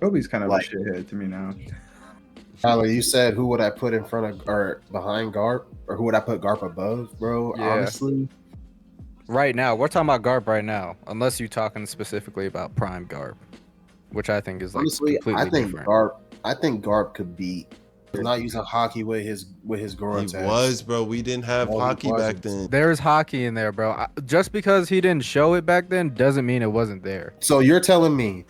Kobe's kind of a Like- shithead to me now. Tyler, you said who would I put in front of or behind Garp, or who would I put Garp above, bro? Yeah. Honestly, Right now, we're talking about Garp right now, unless you're talking specifically about Prime Garp, which I think is like completely I think different. Garp could beat. He's not using hockey with his Goro He attacks. was, bro. We didn't have No, he hockey back wasn't. then. There's hockey in there, bro. Just because he didn't show it back then doesn't mean it wasn't there. So you're telling me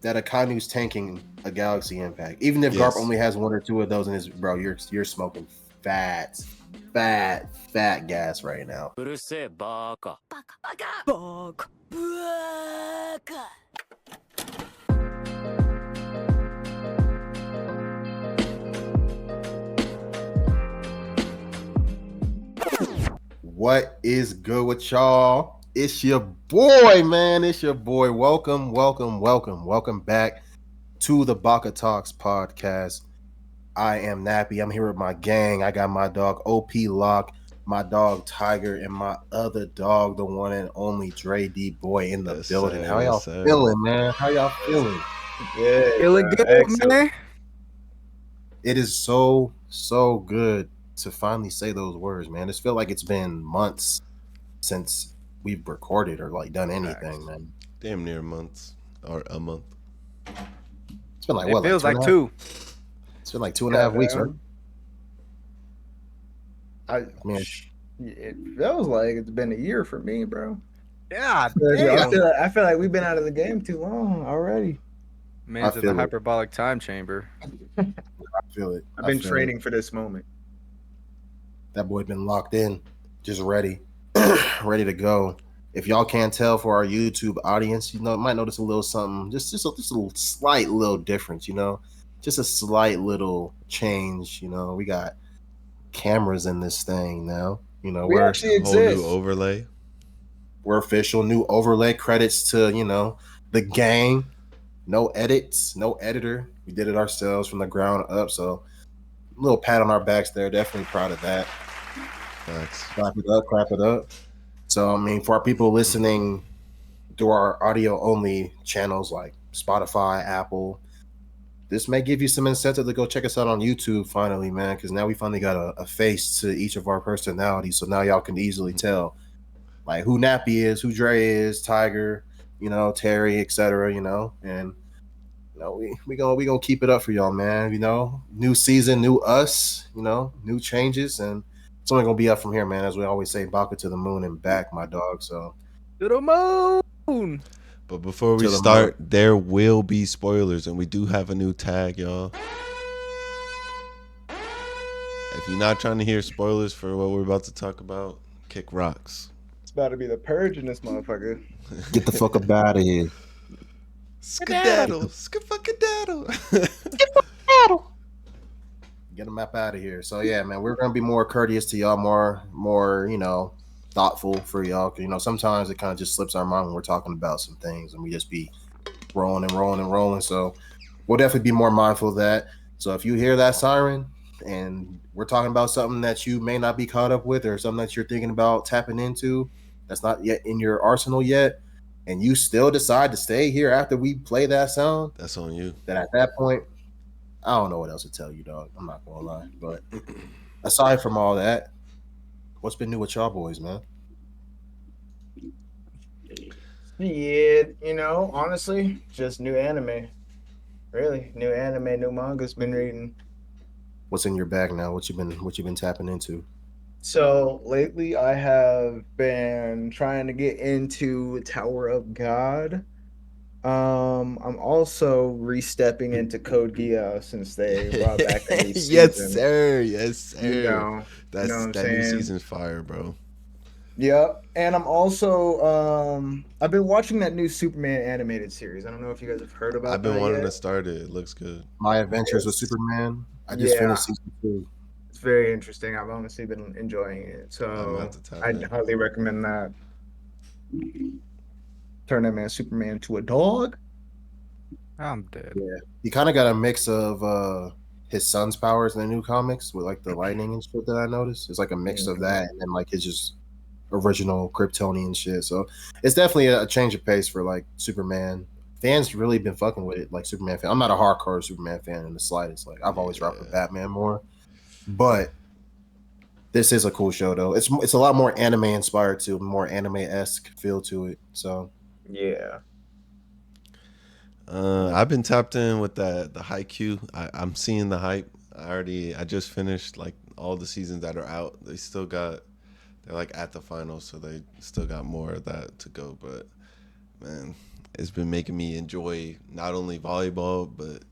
that Akanu's tanking a Galaxy Impact, even if Yes. Garp only has one or two of those in his, bro, you're smoking fat gas right now. BAKA. What is good with y'all? It's your boy, man. It's your boy. Welcome back to the BAKA Talks podcast. I am Nappy. I'm here with my gang. I got my dog OP Lock, my dog Tiger, and my other dog, the one and only Dre D Boy in the Yes, building. sir. How y'all Yes, sir. feeling, man? How y'all feeling? Yeah, Feeling bro. good, Excellent. man. It is so good to finally say those words, man. It's feel like it's been months since we've recorded or like done anything, man. Damn near months or a month. It's been like It what? feels like two. two. It's been like 2.5 weeks, right? I mean, it feels like it's been a year for me, bro. Yeah, I feel like we've been out of the game too long already. man's in feel the it. hyperbolic time chamber. I feel it. I've been I feel training it. for this moment. That boy been locked in, just ready, ready to go. If y'all can't tell for our YouTube audience, you know, might notice a little something, just a little slight little difference, you know, just a slight little change. You know, we got cameras in this thing now. You know, We we're actually Whole new exist. overlay. we're official. New overlay credits to the gang. No edits, no editor. We did it ourselves from the ground up. So a little pat on our backs there. Definitely proud of that. Facts. Clap it up. So, I mean, for our people listening through our audio only channels like Spotify, Apple, this may give you some incentive to go check us out on YouTube finally, man, because now we finally got a face to each of our personalities. So now y'all can easily tell like who Nappy is, who Dre is, Tiger, Terry, etc., and we gonna keep it up for y'all, man. New season, new us, new changes, and it's only gonna be up from here, man. As we always say, BAKA to the moon and back, my dog. So To the moon. But before we To the start, there will be spoilers, and we do have a new tag, y'all. If you're not trying to hear spoilers for what we're about to talk about, kick rocks. It's about to be the purge in this motherfucker. get the fuck up out of here. Skedaddle. Skafakadaddle. Get them up out of here. So yeah, man, we're gonna be more courteous to y'all, more thoughtful for y'all. 'Cause, sometimes it kind of just slips our mind when we're talking about some things, and we just be rolling. So we'll definitely be more mindful of that. So if you hear that siren and we're talking about something that you may not be caught up with, or something that you're thinking about tapping into that's not yet in your arsenal yet, and you still decide to stay here after we play that sound, That's on you. then at that point, I don't know what else to tell you, dog. I'm not gonna lie. But aside from all that, what's been new with y'all boys, man? Yeah, honestly, just new anime. Really, new anime, new manga's been reading. What's in your bag now? What you been tapping into? So lately, I have been trying to get into Tower of God. I'm also re-stepping into Code Geass since they brought back a new season. Yes, sir. Yes, sir. You know what I'm That new saying? season's fire, bro. Yep, and I'm also I've been watching that new Superman animated series. I don't know if you guys have heard about. I've been that wanting yet. to start it. It looks good. My Adventures with Superman. I just Yeah. finished season 2. It's very interesting. I've honestly been enjoying it, I'm so about to tap I'd in. highly recommend that. Turn that man Superman into a dog. I'm dead. Yeah, he kind of got a mix of his son's powers in the new comics with like the lightning and shit that I noticed. It's like a mix of that and then like his just original Kryptonian shit. So it's definitely a change of pace for like Superman fans really been fucking with it. Like Superman fan, I'm not a hardcore Superman fan in the slightest. Like I've always rocked with Batman more, but this is a cool show though. It's a lot more anime inspired too, more anime-esque feel to it. So Yeah. I've been tapped in with the Haikyuu. I'm seeing the hype. I just finished like all the seasons that are out. They're like at the finals, so they still got more of that to go. But man, it's been making me enjoy not only volleyball, but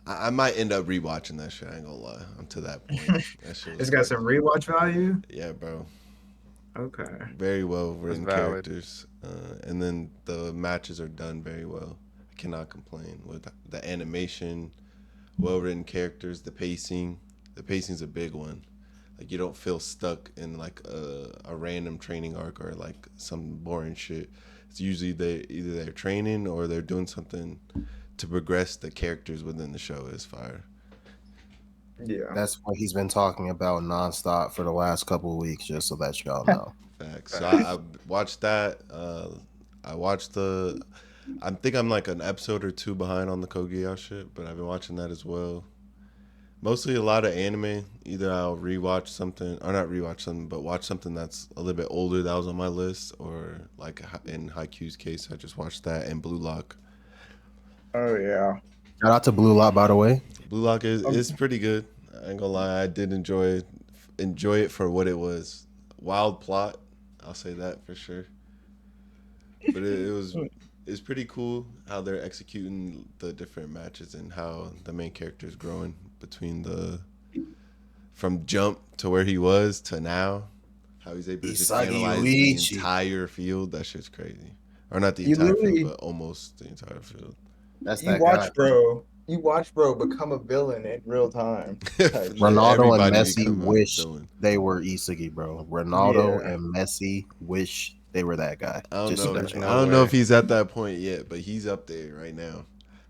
I might end up rewatching that shit. I ain't gonna lie. I'm to that point. That shit was It's got crazy. some rewatch value. Yeah, bro. Okay. Very well written valid. characters, and then the matches are done very well. I cannot complain with the animation, well written characters, the pacing. The pacing's a big one. Like you don't feel stuck in like a random training arc or like some boring shit. It's usually they're training or they're doing something to progress the characters within the show. Is fire. Yeah. that's what he's been talking about nonstop for the last couple of weeks, just so that y'all know. Facts. So I watched that. I watched the. I think I'm like an episode or two behind on the Kogia shit, but I've been watching that as well. Mostly a lot of anime. Either I'll rewatch something, or not rewatch something, but watch something that's a little bit older that was on my list, or like in Haikyuu's case, I just watched that and Blue Lock. Oh yeah. Shout out to Blue Lot, by the way. Blue Lock is pretty good. I ain't gonna lie, I did enjoy it for what it was. Wild plot, I'll say that for sure. But it's pretty cool how they're executing the different matches and how the main character is growing between from jump to where he was to now. How he's able to just Isagi analyze the Yuichi. entire field. That shit's crazy. Or not the You entire field, literally but almost the entire field. That's you that watch guy. bro. You watch bro become a villain in real time. Type shit. Ronaldo and Everybody Messi become a wish villain. they were Isagi, bro. Ronaldo Yeah. and Messi wish they were that guy. I don't Just so know. that you no I don't know way. if he's at that point yet, but he's up there right now.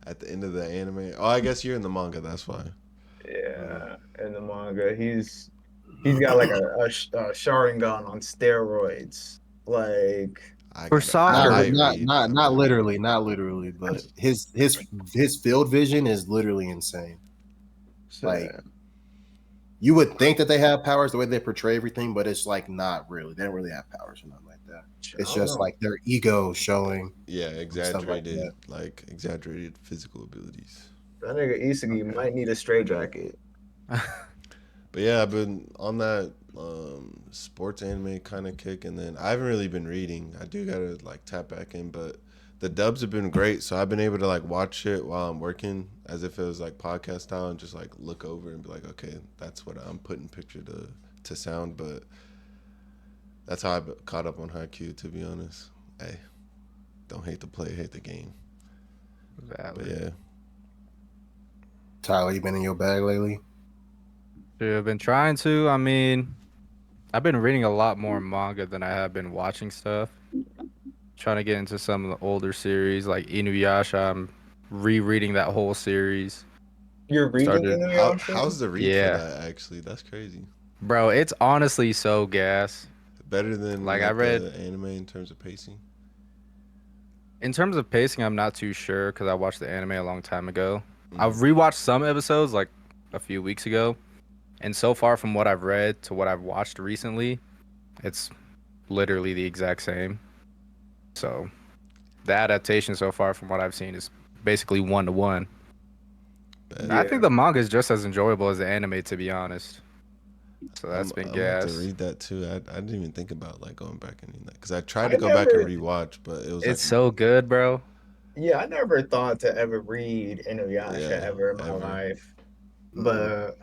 At the end of the anime. Oh, I guess you're in the manga. That's fine. Yeah. In the manga, he's got like a Sharingan on steroids. Like For soccer. not literally, but his field vision is literally insane. Like you would think that they have powers the way they portray everything, but it's like not really. They don't really have powers or nothing like that. It's just like their ego showing. Yeah, exaggerated, like exaggerated physical abilities. that nigga Isagi might need a straitjacket. But yeah, I've been on that sports anime kind of kick, and then I haven't really been reading. I do gotta like tap back in, but the dubs have been great, so I've been able to like watch it while I'm working, as if it was like podcast style, and just like look over and be like, okay, that's what I'm putting picture to sound. But that's how I caught up on Haikyuu, to be honest. Hey, don't hate the play, hate the game. But yeah. Tyler, you been in your bag lately? Yeah, I've been trying to. I mean, I've been reading a lot more manga than I have been watching stuff. Trying to get into some of the older series like Inuyasha. I'm rereading that whole series. You're reading Inuyasha? How's the read for that, actually? That's crazy. Bro, it's honestly so gas. Better than like I read the anime in terms of pacing? In terms of pacing, I'm not too sure because I watched the anime a long time ago. I've rewatched some episodes like a few weeks ago. And so far from what I've read to what I've watched recently, it's literally the exact same. So the adaptation so far from what I've seen is basically 1-to-1. Yeah. I think the manga is just as enjoyable as the anime, to be honest. So that's been gas. I'm to read that too. I didn't even think about like going back and reading that because I tried to go back and rewatch, but it was. It's so good, bro. Yeah, I never thought to ever read Inuyasha ever in my life, but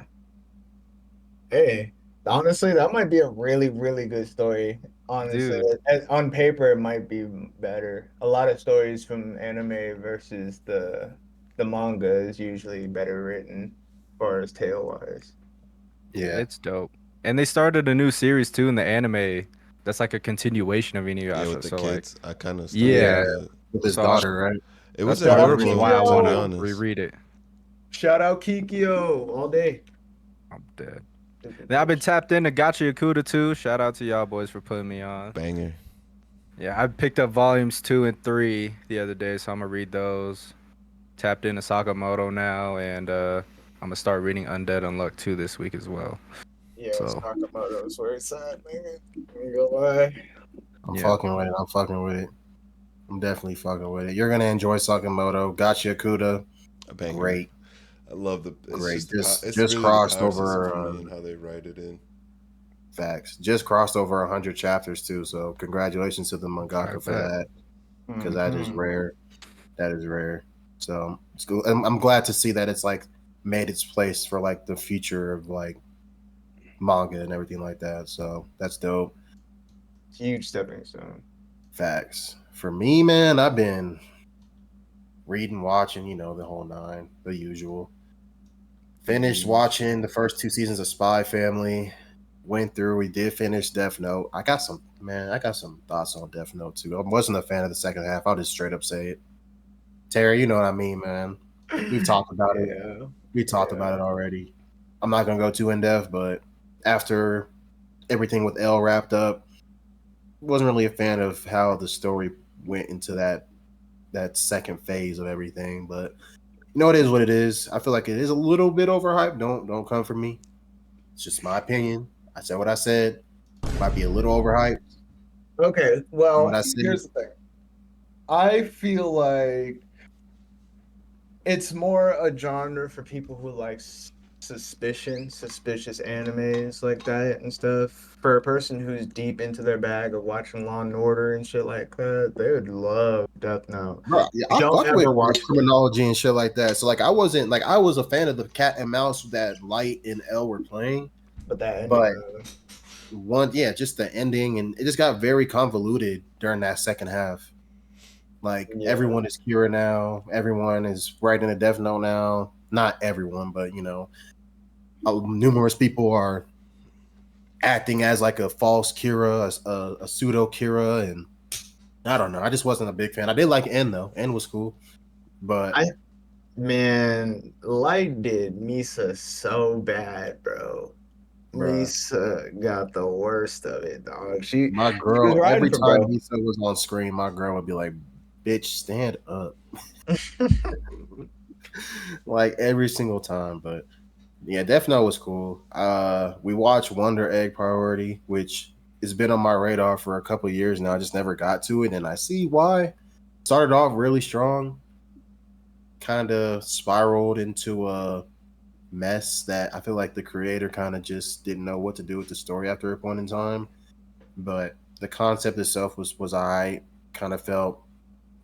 hey, honestly, that might be a really, really good story. Honestly, on paper, it might be better. A lot of stories from anime versus the manga is usually better written, as far as tale wise. Yeah, it's dope. And they started a new series too in the anime. That's like a continuation of Inuyasha. Yeah, with the kids. Like, I kind of with his daughter, right? It was adorable. Why I want to to reread it. Shout out Kikyo all day. I'm dead. Now I've been tapped into Gacha Yakuta too. Shout out to y'all boys for putting me on. Banger. Yeah, I picked up volumes 2 and 3 the other day, so I'm gonna read those. Tapped into Sakamoto now, and I'm gonna start reading Undead Unluck 2 this week as well. Yeah, So Sakamoto's where it's at, man. I ain't gonna lie. I'm yeah, fucking with it. I'm fucking with it. I'm definitely fucking with it. You're gonna enjoy Sakamoto. Gotcha, Kuda. A banger. Great, I love it's great. just the it's Just really the crossed power system over for me and how they write it in. facts. Just crossed over 100 chapters too. So congratulations to the I mangaka for bet. that, because that is Mhm. rare. That is rare. So it's cool. I'm glad to see that it's like made its place for like the future of like manga and everything like that. So that's dope. Huge stepping stone. Facts. For me, man, I've been reading, watching, the whole nine, the usual. Finished watching the first 2 seasons of Spy Family. Went through. We did finish Death Note. I got some thoughts on Death Note too. I wasn't a fan of the second half. I'll just straight up say it. Terry, you know what I mean, man. We've talked about it. Yeah. We talked about it already. I'm not gonna go too in depth, but after everything with L wrapped up, wasn't really a fan of how the story went into that second phase of everything. But it is what it is. I feel like it is a little bit overhyped. Don't come for me. It's just my opinion. I said what I said. Might be a little overhyped. Okay, What well, I said. here's the thing. I feel like it's more a genre for people who like suspicious animes like that and stuff. For a person who's deep into their bag of watching Law and Order and shit like that, they would love Death Note. Bro, yeah, I Don't fuck with ever watch like, criminology and shit like that. So like I was a fan of the cat and mouse that Light and L were playing. but that ending. But just the ending, and it just got very convoluted during that second half. Like Yeah. everyone is Kira now. Everyone is writing a Death Note now. Not everyone, but numerous people are acting as like a false Kira, a pseudo Kira, and I don't know. I just wasn't a big fan. I did like N though. N was cool, but Man, Light did Misa so bad, bro. bruh, Misa got the worst of it, dog. She my was girl, riding every for time bro. Misa was on screen, my girl would be like, "Bitch, stand up!" Like every single time. But yeah, Death Note was cool. We watched Wonder Egg Priority, which has been on my radar for a couple years now. I just never got to it, and I see why. Started off really strong, kind of spiraled into a mess that I feel like the creator kind of just didn't know what to do with the story after a point in time. But the concept itself was alright. Kind of felt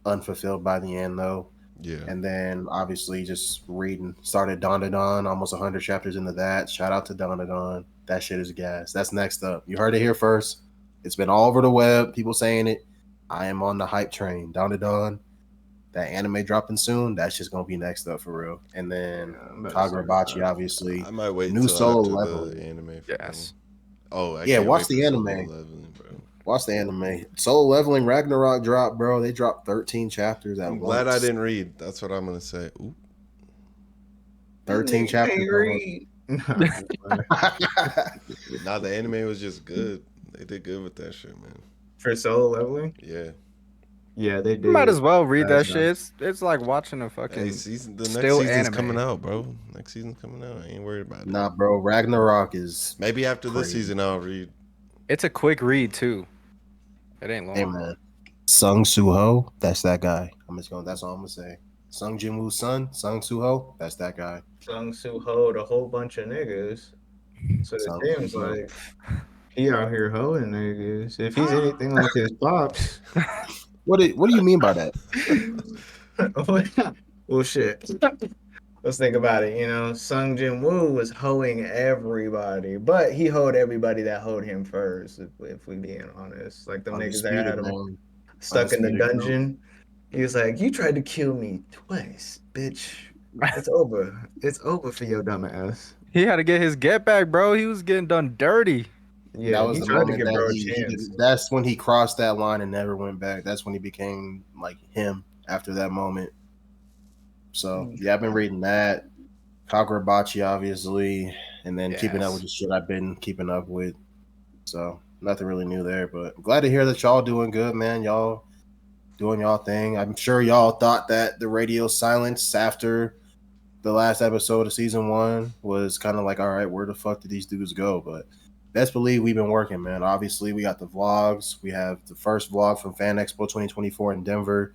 unfulfilled by the end though. Yeah. And then obviously just reading. Started Dawn to Dawn, almost 100 chapters into that. Shout out to Dawn to Dawn. That shit is gas. That's next up. You heard it here first. It's been all over the web. People saying it. I am on the hype train. Dawn to Dawn. That anime dropping soon. That's just gonna be next up for real. And then I'm about to start Kagurabachi, that. obviously. I might wait New until Solo after Leveling. the anime. Yes. Oh, I Yeah, can't watch wait the for Solo anime. Leveling, bro. Watch the anime. Solo Leveling Ragnarok dropped, bro. They dropped 13 chapters at I'm once. glad I didn't read. That's what I'm gonna say. Ooh. 13 chapters at once. Nah, the anime was just good. They did good with that shit, man. For solo leveling? Yeah. Yeah, they did. You might as well read that That's shit. It's like watching a fucking Hey, the next still season's anime. coming out, bro. Next season's coming out. I ain't worried about it. Nah, bro. Ragnarok is Maybe after this crazy. season I'll read. It's a quick read too. It ain't long. Hey man, Sung Soo Ho, that's that guy. That's all I'm gonna say. Sung Jin Woo's son, Sung Soo Ho, that's that guy. Sung Soo hoed a whole bunch of niggas. So Sung it seems Soo Ho. like he out here hoeing niggas. If he's anything like his pops. What do you mean by that? Well, shit. Let's think about it. Sung Jin Woo was hoeing everybody, but he hoed everybody that hoed him first. If we being honest, like the niggas that Undisputed, had him man. stuck in the Undisputed, bro. dungeon. He was like, "You tried to kill me twice, bitch. It's over. It's over for your dumb ass." He had to get his get back, bro. He was getting done dirty. Yeah, That was he the tried to moment give that bro a he chance. that's when he crossed that line and never went back. That's when he became like him after that moment. So yeah, I've been reading that. Kagurabachi, obviously, and then keeping up with the shit I've been keeping up with. So nothing really new there. But I'm glad to hear that y'all doing good, man. Y'all doing y'all thing. I'm sure y'all thought that the radio silence after the last episode of season 1 was kind of like, all right, where the fuck did these dudes go? But best believe we've been working, man. Obviously, we got the vlogs. We have the first vlog from Fan Expo 2024 in Denver.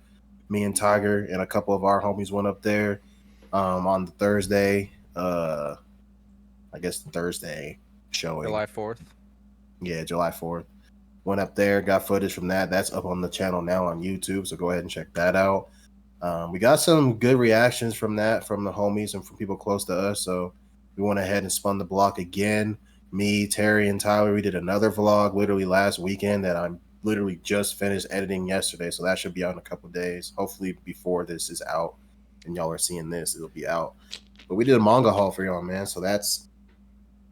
Me and Tiger and a couple of our homies went up there on the Thursday. I guess the Thursday showing. July 4th. Yeah, July 4th. Went up there, got footage from that. That's up on the channel now on YouTube, so go ahead and check that out. We got some good reactions from that, from the homies and from people close to us. So we went ahead and spun the block again. Me, Terry, and Tyler, we did another vlog literally last weekend that I'm literally just finished editing yesterday. So that should be out in a couple of days. Hopefully before this is out and y'all are seeing this, it'll be out. But we did a manga haul for y'all, man. So it's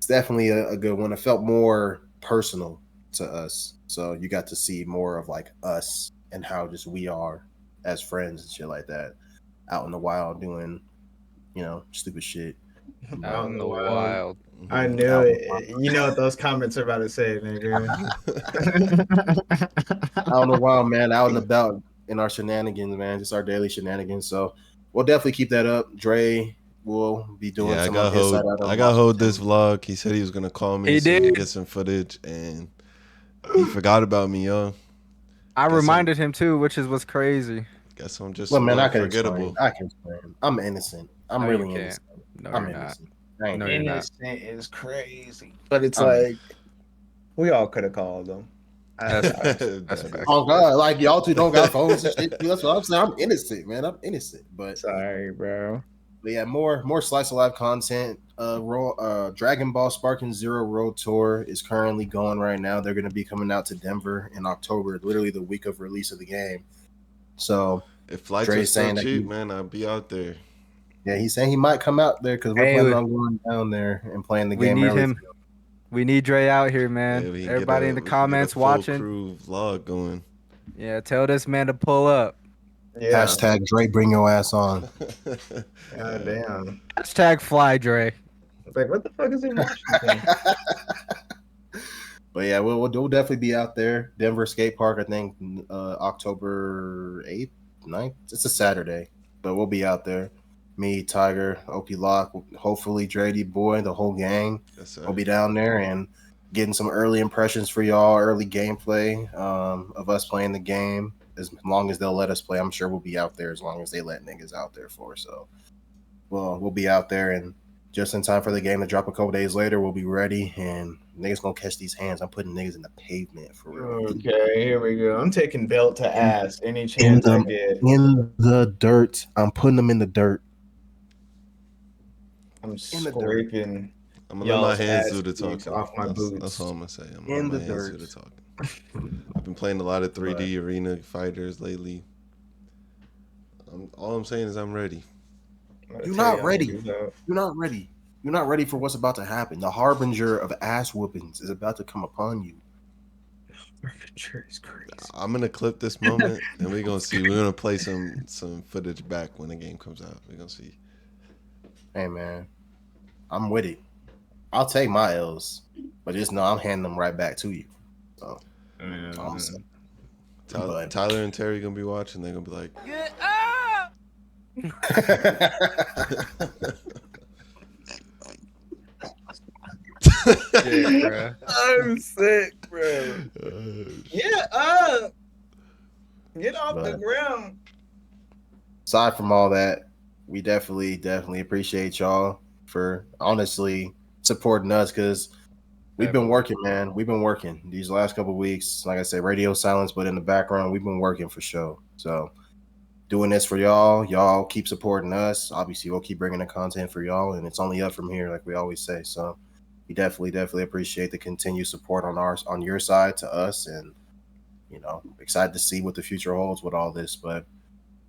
definitely a good one. It felt more personal to us. So you got to see more of like us and how just we are as friends and shit like that, out in the wild doing, stupid shit. Out in the wild. I knew it. You know what those comments are about to say, nigga. Out in the wild, man, out and about in our shenanigans, man, just our daily shenanigans. So we'll definitely keep that up. Dre will be doing Yeah, some I got hold this vlog. He said he was gonna call me. He so we did. get some footage, and he forgot about me, yo. I reminded him too, which is what's crazy. Guess I'm just Well, man, I can unforgettable. explain. I can explain. I'm innocent. I'm No, really you innocent. No, I'm you're not. innocent. I ain't No, you're not. Innocent is crazy. But it's I mean- like, we all could have called them. That's facts. That's That's facts. Oh God, like y'all two don't got phones and shit. That's what I'm saying. I'm innocent, man. I'm innocent. But Sorry, bro. yeah, more slice of life content. Dragon Ball Sparking Zero Road Tour is currently going right now. They're gonna be coming out to Denver in October, literally the week of release of the game. So If flights Dre's are still saying that cheap, he- man, I'll be out there. yeah, he's saying he might come out there because we're Hey, planning on going down there and playing the We game need early. him. We need Dre out here, man. Yeah, we can Everybody get in the we can get a comments full watching. crew vlog going. Yeah, tell this man to pull up. Yeah. Hashtag Dre, bring your ass on. God damn. Hashtag fly Dre. It's like, what the fuck is in Washington? But yeah, we'll definitely be out there. Denver Skate Park, I think October 8th, 9th. It's a Saturday, but we'll be out there. Me, Tiger, OP Lock, hopefully Dre D Boy, the whole gang. Yes, sir. We'll be down there and getting some early impressions for y'all, early gameplay of us playing the game. As long as they'll let us play, I'm sure we'll be out there as long as they let niggas out there for. So, we'll be out there and just in time for the game to drop a couple days later, we'll be ready and niggas gonna catch these hands. I'm putting niggas in the pavement for real. Okay, here we go. I'm taking belt to ass any chance I get. In the dirt. I'm putting them in the dirt. I'm in the dirt. scraping. I'm gonna let Y'all's my hands ass do the cheeks talking. off my boots. That's all I'm gonna say. I'm In gonna the let my hands dirt. do the talking. I've been playing a lot of 3D arena fighters lately. All I'm saying is I'm ready. You're not ready. You're not ready. You're not ready for what's about to happen. The harbinger of ass whoopings is about to come upon you. Harbinger is crazy. I'm gonna clip this moment and we're gonna see. We're gonna play some footage back when the game comes out. We're gonna see. Hey man, I'm with it. I'll take my L's, but just know I'm handing them right back to you. So, awesome. Tyler and Terry gonna be watching. They're gonna be like, Get up! Shit, bro. I'm sick, bro. Get up. Get off the But- ground. Aside from all that, we definitely appreciate y'all for honestly supporting us because we've been working, man. We've been working these last couple of weeks. Like I said, radio silence, but in the background, we've been working for sure. So doing this for y'all. Y'all keep supporting us. Obviously, we'll keep bringing the content for y'all, and it's only up from here, like we always say. So we definitely appreciate the continued support on your side to us, and excited to see what the future holds with all this. But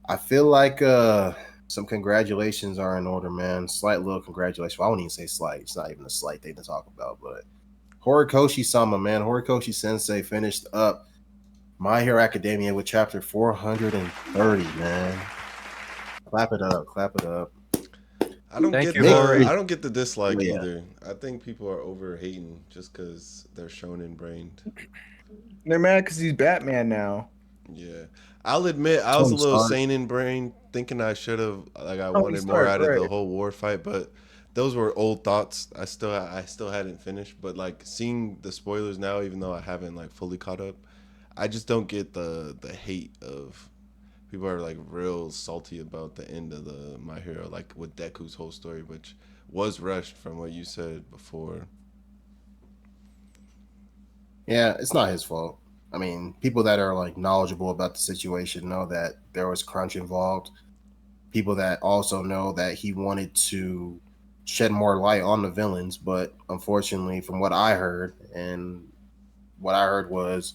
I feel like some congratulations are in order, man. Slight little congratulations. Well, I won't even say slight. It's not even a slight thing to talk about, but Horikoshi-sama, man. Horikoshi Sensei finished up My Hero Academia with chapter 430, man. Clap it up. I don't Thank get you, the Rory. I don't get the dislike Yeah. either. I think people are over hating just because they're shonen brained. They're mad because he's Batman now. Yeah, I'll admit I was a Tony little Stark. seinen brain, thinking I should have I Tony wanted more Stark, out of the right? whole war fight, but those were old thoughts. I still hadn't finished, but like seeing the spoilers now, even though I haven't like fully caught up, I just don't get the hate of people are like real salty about the end of the My Hero, like with Deku's whole story, which was rushed from what you said before. Yeah, it's not his fault. I mean, people that are like knowledgeable about the situation know that there was crunch involved. People that also know that he wanted to shed more light on the villains, but unfortunately, from what I heard, and what I heard was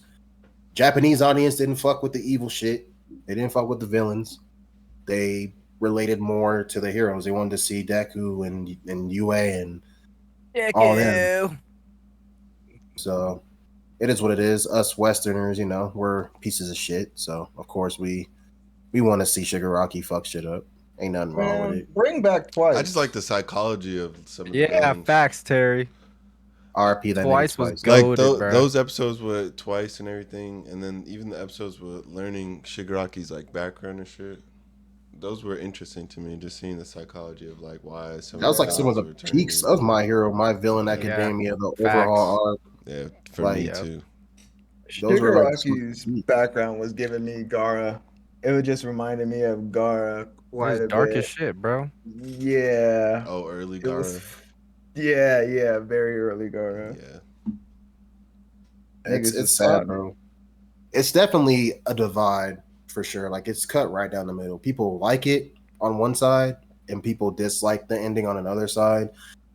Japanese audience didn't fuck with the evil shit. They didn't fuck with the villains. They related more to the heroes. They wanted to see Deku and Yue and all them. Deku. So it is what it is. Us Westerners, we're pieces of shit. So of course we want to see Shigaraki fuck shit up. Ain't nothing wrong with Man, it. bring back Twice. I just like the psychology of some of the Yeah, villains. facts, Terry. RP that nigga Twice was Twice. good. Like Goated, bro. those episodes with Twice and everything, and then even the episodes with learning Shigaraki's like background and shit. Those were interesting to me, just seeing the psychology of like why some That was of the like some of villains the were turning peaks evil. of My Hero, My Villain Yeah, Academia, the facts. overhaul arc. Yeah, for Like, me Yep. too. Those were like some Shigaraki's peaks. background was giving me Gara. It was just reminded me of Gara It quite was a dark bit. as shit, bro. Yeah, Oh, early it was. Gara. Yeah, very early Gara. Yeah. Niggas It's was sad, popping. bro. It's definitely a divide for sure. Like it's cut right down the middle. People like it on one side, and people dislike the ending on another side.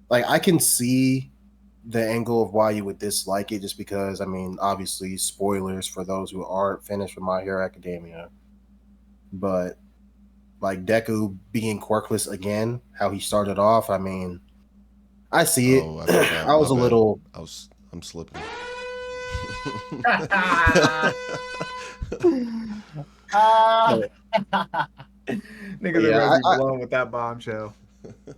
Like I can see the angle of why you would dislike it, just because I mean, obviously, spoilers for those who aren't finished with My Hero Academia. But like Deku being quirkless again, how he started off. I mean, I see it. Oh, I forgot. I My was a bad. little. I'm slipping. Niggas are Yeah, ready to be blown with that bombshell.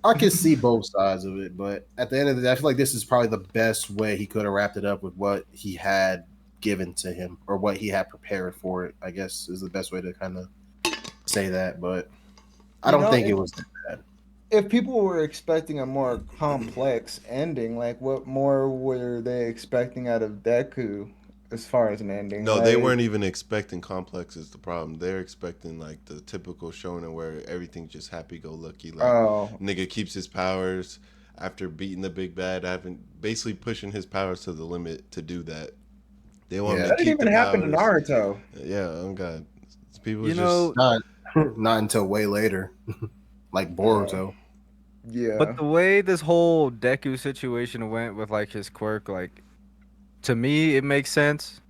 I can see both sides of it, but at the end of the day, I feel like this is probably the best way he could have wrapped it up with what he had given to him or what he had prepared for it. I guess is the best way to kind of say that, but I You don't know, think it was that bad. if people were expecting a more complex ending, like what more were they expecting out of Deku as far as an ending? No, they Like, weren't even expecting complex is the problem. They're expecting like the typical shonen where everything's just happy go lucky. Like oh, nigga keeps his powers after beating the big bad, having basically pushing his powers to the limit to do that. They want him Yeah, to that didn't keep the even happen to powers. Naruto. Yeah, oh god. People You just know, not not until way later, like Boruto. Yeah, but the way this whole Deku situation went with like his quirk, like to me, it makes sense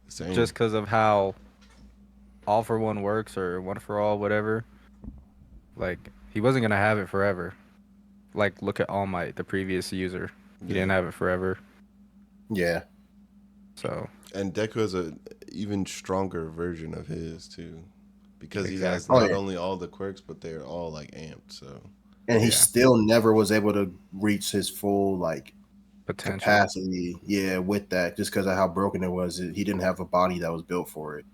same. just because of how all for one works or one for all, whatever. Like he wasn't gonna have it forever. Like look at All Might, the previous user. He Yeah. didn't have it forever. Yeah, So And Deku has a even stronger version of his too, because he has Exactly. Oh, not yeah. only all the quirks, but they're all like amped. So and he Yeah. still never was able to reach his full like potential. capacity. Yeah, with that, just because of how broken it was, he didn't have a body that was built for it.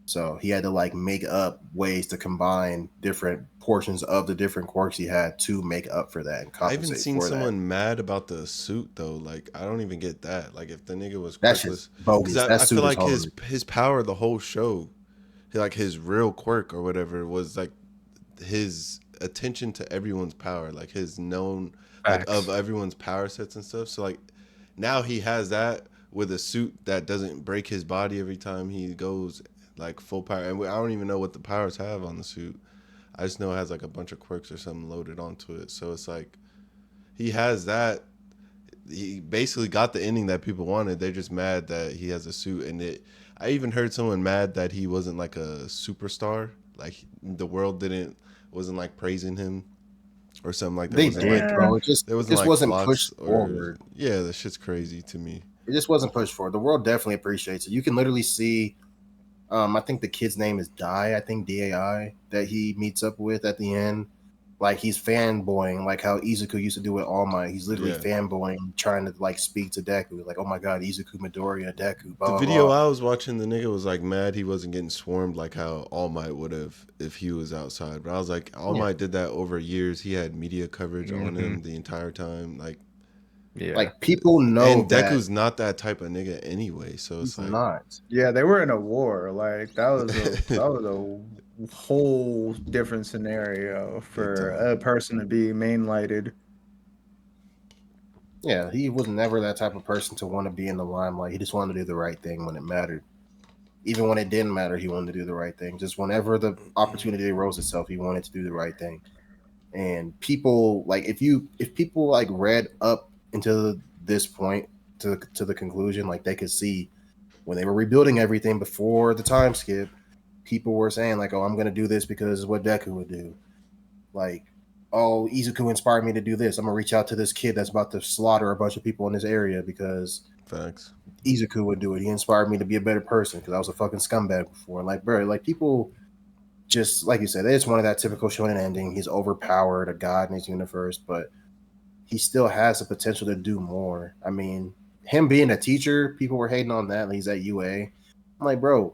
So he had to like make up ways to combine different portions of the different quirks he had to make up for that and I even compensate seen for someone mad about the suit though. Like I don't even get that. Like if the nigga was that. That quirkless, shit's bogus. because That I suit feel is like hard. his power the whole show, like his real quirk or whatever was like his attention to everyone's power, like his known like Facts. of everyone's power sets and stuff. So like now he has that with a suit that doesn't break his body every time he goes like full power. And I don't even know what the powers have on the suit. I just know it has like a bunch of quirks or something loaded onto it. So it's like he has that. He basically got the ending that people wanted. They're just mad that he has a suit, and it. I even heard someone mad that he wasn't like a superstar. Like the world wasn't like praising him or something like that. They Wasn't did, like yeah. bro. It there wasn't just like wasn't plots pushed or forward. yeah, that shit's crazy to me. It just wasn't pushed forward. The world definitely appreciates it. You can literally see. I think the kid's name is Dai. I think Dai that he meets up with at the end like he's fanboying, like how Izuku used to do with All Might. He's literally Yeah. fanboying, trying to like speak to Deku, like, oh my god, Izuku, Midoriya, Deku. Blah, The blah, video blah. I was watching, the nigga was like mad he wasn't getting swarmed like how All Might would have if he was outside. But I was like, All Might did that over years. He had media coverage on him the entire time. Like, Yeah. Like people know and that Deku's not that type of nigga anyway. So it's he's like, not. Yeah, they were in a war. Like that was a whole different scenario for time. a person to be mainlighted. Yeah, he was never that type of person to want to be in the limelight. He just wanted to do the right thing when it mattered. Even when it didn't matter, he wanted to do the right thing. Just whenever the opportunity arose itself, he wanted to do the right thing. And people like if people like read up into this point to the conclusion, like they could see when they were rebuilding everything before the time skip, people were saying like, "Oh, I'm going to do this because it's what Deku would do." Like, "Oh, Izuku inspired me to do this. I'm gonna reach out to this kid that's about to slaughter a bunch of people in this area because facts. Izuku would do it. He inspired me to be a better person because I was a fucking scumbag before." Like, bro, like people just like you said, they just wanted that typical shonen ending. He's overpowered, a god in his universe, but he still has the potential to do more. I mean, him being a teacher, people were hating on that. He's at UA. I'm like, bro,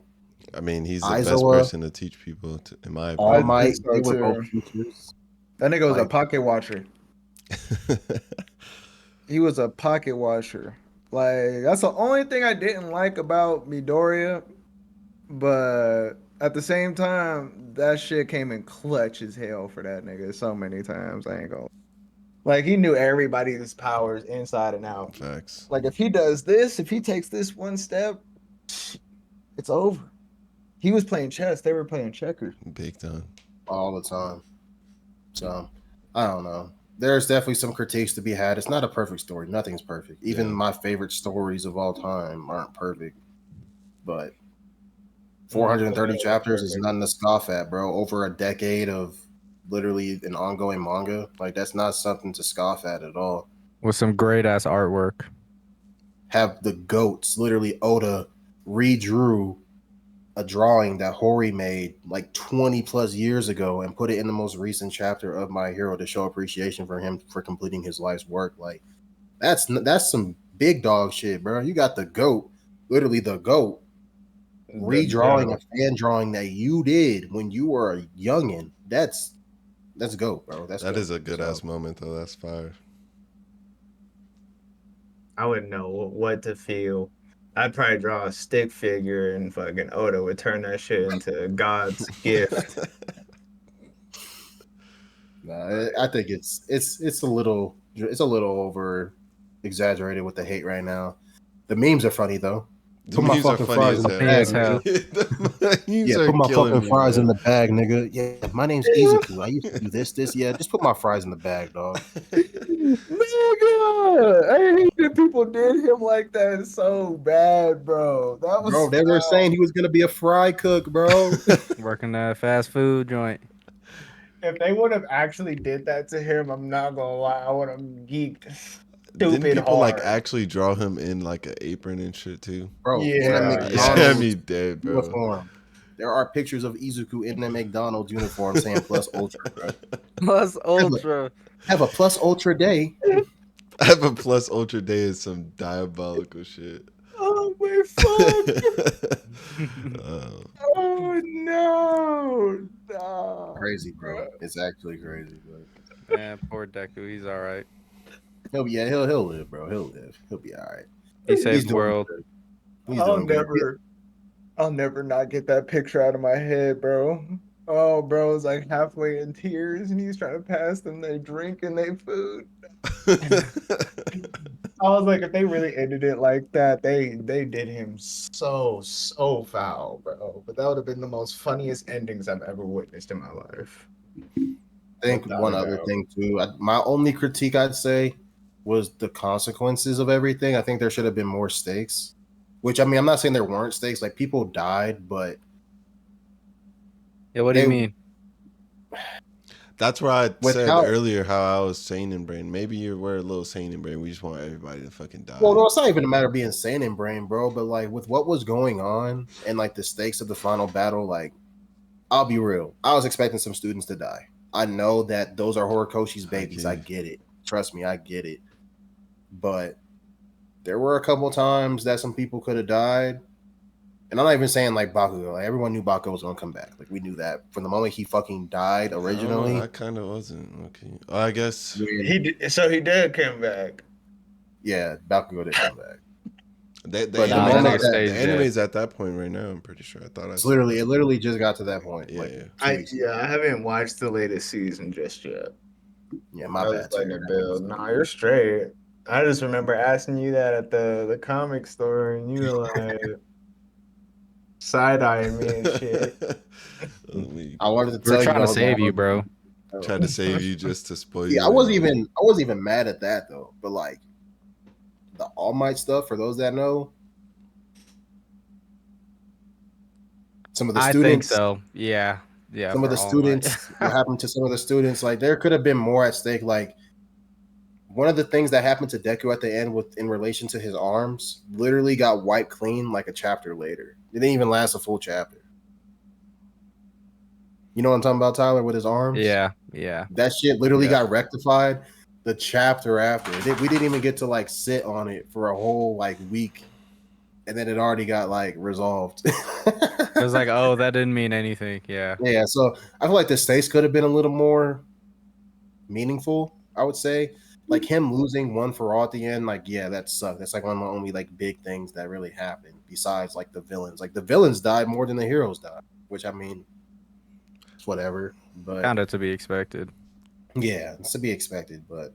I mean, he's the best Aizawa, person to teach people, in my All I opinion. Might, think so they were both too. teachers. That nigga was a Like- pocket watcher. He was a pocket watcher. Like that's the only thing I didn't like about Midoriya, but at the same time, that shit came in clutch as hell for that nigga so many times. I ain't gonna. Like he knew everybody's powers inside and out. Facts. Like if he does this, if he takes this one step, it's over. He was playing chess. They were playing checkers. Big time. all the time. So I don't know. There's definitely some critiques to be had. It's not a perfect story. Nothing's perfect. Even Yeah. my favorite stories of all time aren't perfect. But 430 chapters is nothing to scoff at, bro. Over a decade of literally an ongoing manga. Like that's not something to scoff at all. With some great ass artwork. Have the goats, literally Oda redrew a drawing that Hori made like 20 plus years ago and put it in the most recent chapter of My Hero to show appreciation for him for completing his life's work. Like that's some big dog shit, bro. You got the goat, literally the goat, redrawing a fan drawing that you did when you were a youngin. That's goat, bro. That Is a good ass moment though. That's fire. I wouldn't know what to feel. I'd probably draw a stick figure and fucking Oda would turn that shit into God's gift. Nah, I think it's a little over exaggerated with the hate right now. The memes are funny though. Put my fucking fries in the bag, hell. nigga. Yeah, put my fucking fries in the bag, nigga. Yeah, my name's Izuku. I used to do this. Yeah, just put my fries in the bag, dog. Nigga, I hate that people did him like that so bad, bro. That was Bro, they were saying he was gonna be a fry cook, bro. Working that fast food joint. if they would have actually did that to him, I'm not gonna lie, I would have geeked Didn't stupid people like hard. actually draw him in like an apron and shit too? Bro, Yeah. in a Yeah, McDonald's Yeah, me dead, bro. uniform. There are pictures of Izuku in a McDonald's uniform saying plus ultra, bro. Plus ultra. Have a plus ultra day. I have a plus ultra day is some diabolical shit. Oh my fuck! Uh, Oh no! No. Crazy, bro. It's actually crazy, but Man, poor Deku. He's all right. he'll live, bro. He'll be all right. He He's saved the doing world. good. He's I'll doing good. never not get that picture out of my head, bro. Oh, bro is like halfway in tears and he's trying to pass them their drink and their food. I was like, if they really ended it like that, they did him so foul, bro. But that would have been the most funniest endings I've ever witnessed in my life. I think Without one a other doubt. thing too. My only critique I'd say was the consequences of everything. I think there should have been more stakes. Which I mean, I'm not saying there weren't stakes. Like people died, but Yeah, what do you They- mean? That's where I said Without- earlier how I was sane in brain. Maybe we're a little sane in brain. We just want everybody to fucking die. well, no, it's not even a matter of being sane in brain, bro. But like with what was going on and like the stakes of the final battle, like I'll be real, I was expecting some students to die. I know that those are Horikoshi's I babies. get I it. get it. Trust me, I get it. But there were a couple times that some people could have died. And I'm not even saying like Bakugo. Like, everyone knew Bakugo was gonna come back. Like we knew that from the moment he fucking died I don't know. I originally. kind of wasn't okay. I guess So he did come back. Yeah, Bakugo did come back. the But the Nah, that anime, moment nigga that the stays dead. anime's at that point right now. I'm pretty sure. I thought I it's saw. literally, it literally just got to that point. Yeah, Like yeah. 2 weeks ago. I haven't watched the latest season just yet. Yeah, my I was bad. letting it build. Nah, you're straight. I just remember asking you that at the comic store, and you were like side eyeing me and shit. We I wanted to We're tell you trying I to was going save you, bro. tried to save you just to spoil Yeah, you. I wasn't even mad at that though. But like the All Might stuff, for those that know, some of the I think students, so. Yeah. Yeah, some of for the All Might. students, what happened to some of the students, like there could have been more at stake. Like one of the things that happened to Deku at the end with in relation to his arms literally got wiped clean like a chapter later. It didn't even last a full chapter. You know what I'm talking about, Tyler, with his arms? Yeah, yeah. That shit literally Yeah. got rectified the chapter after. We didn't even get to like sit on it for a whole like week, and then it already got like resolved. It was like, oh, that didn't mean anything. Yeah. Yeah, so I feel like the stakes could have been a little more meaningful, I would say. Like him losing one for all at the end, like, yeah, that sucked. That's like one of the only like big things that really happened besides like the villains. Like the villains died more than the heroes died, which I mean, it's whatever. But Kind of to be expected. yeah, it's to be expected. But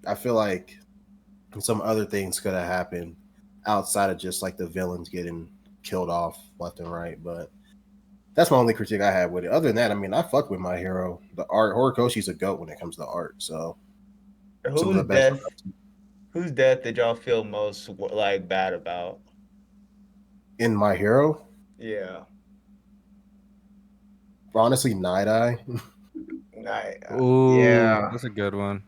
I feel like some other things could have happened outside of just like the villains getting killed off left and right. But that's my only critique I have with it. Other than that, I mean, I fuck with my hero. The art, Horikoshi's a goat when it comes to art. So some of the Whose best. death? Whose death did y'all feel most like bad about? In my hero, Yeah, honestly, Night Eye. Ooh, yeah, that's a good one.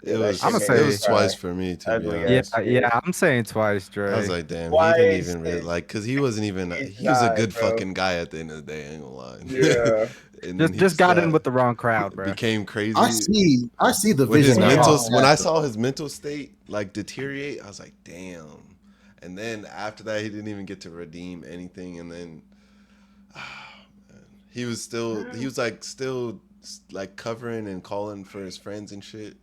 It that was shit I'ma made me say- twice cry. for me, to be Ugly Yeah, honest. ass yeah. shit. I'm saying twice, Dre. I was like, damn, he didn't Twice. even really like, cause he wasn't even. He's He was a not, good bro. fucking guy at the end of the day. I ain't gonna lie. Yeah. And then he just got in got- with the wrong crowd, bro. became crazy. I see the When his vision. that mental, Hawk when I has, saw though. his mental state like deteriorate, I was like, damn. And then after that, he didn't even get to redeem anything. And then he was still like covering and calling for his friends and shit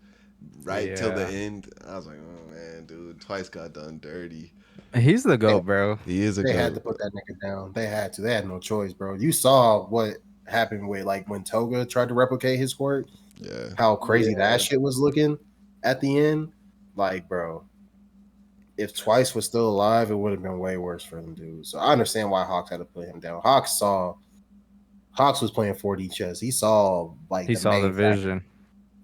right till the Yeah. end. I was like, oh man, dude, twice got done dirty. He's the GOAT, bro. He is a They had to goat. put that nigga down. They had to. They had no choice, bro. You saw what happened with like when Toga tried to replicate his quirk. Yeah. How crazy Yeah. that shit was looking at the end. Like, bro, if Twice was still alive, it would have been way worse for them dudes. So I understand why Hawks had to put him down. Hawks was playing 4D chess. He saw like He the saw the main factor. vision.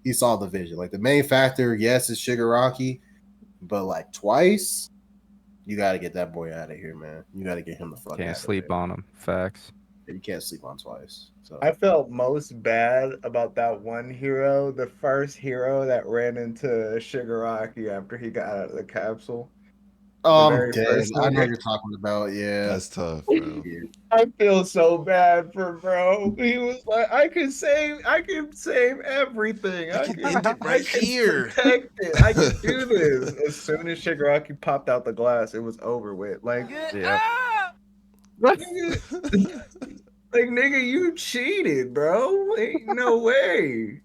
He saw the vision. Like the main factor, yes, is Shigaraki, but like Twice, you got to get that boy out of here, man. You got to get him the fuck out Can't of sleep there. on him. Facts. You can't sleep on Twice. So I felt most bad about that one hero, the first hero that ran into Shigaraki after he got out of the capsule. oh, the I'm very dead. first I know nigga. what you're talking about. Yeah. That's tough, bro. Yeah. I feel so bad for bro. He was like, I can save everything. I can end it I right can here. protect it. I can do this. As soon as Shigaraki popped out the glass, it was over with. Like, Yeah. nigga, like nigga, you cheated, bro. Ain't no way.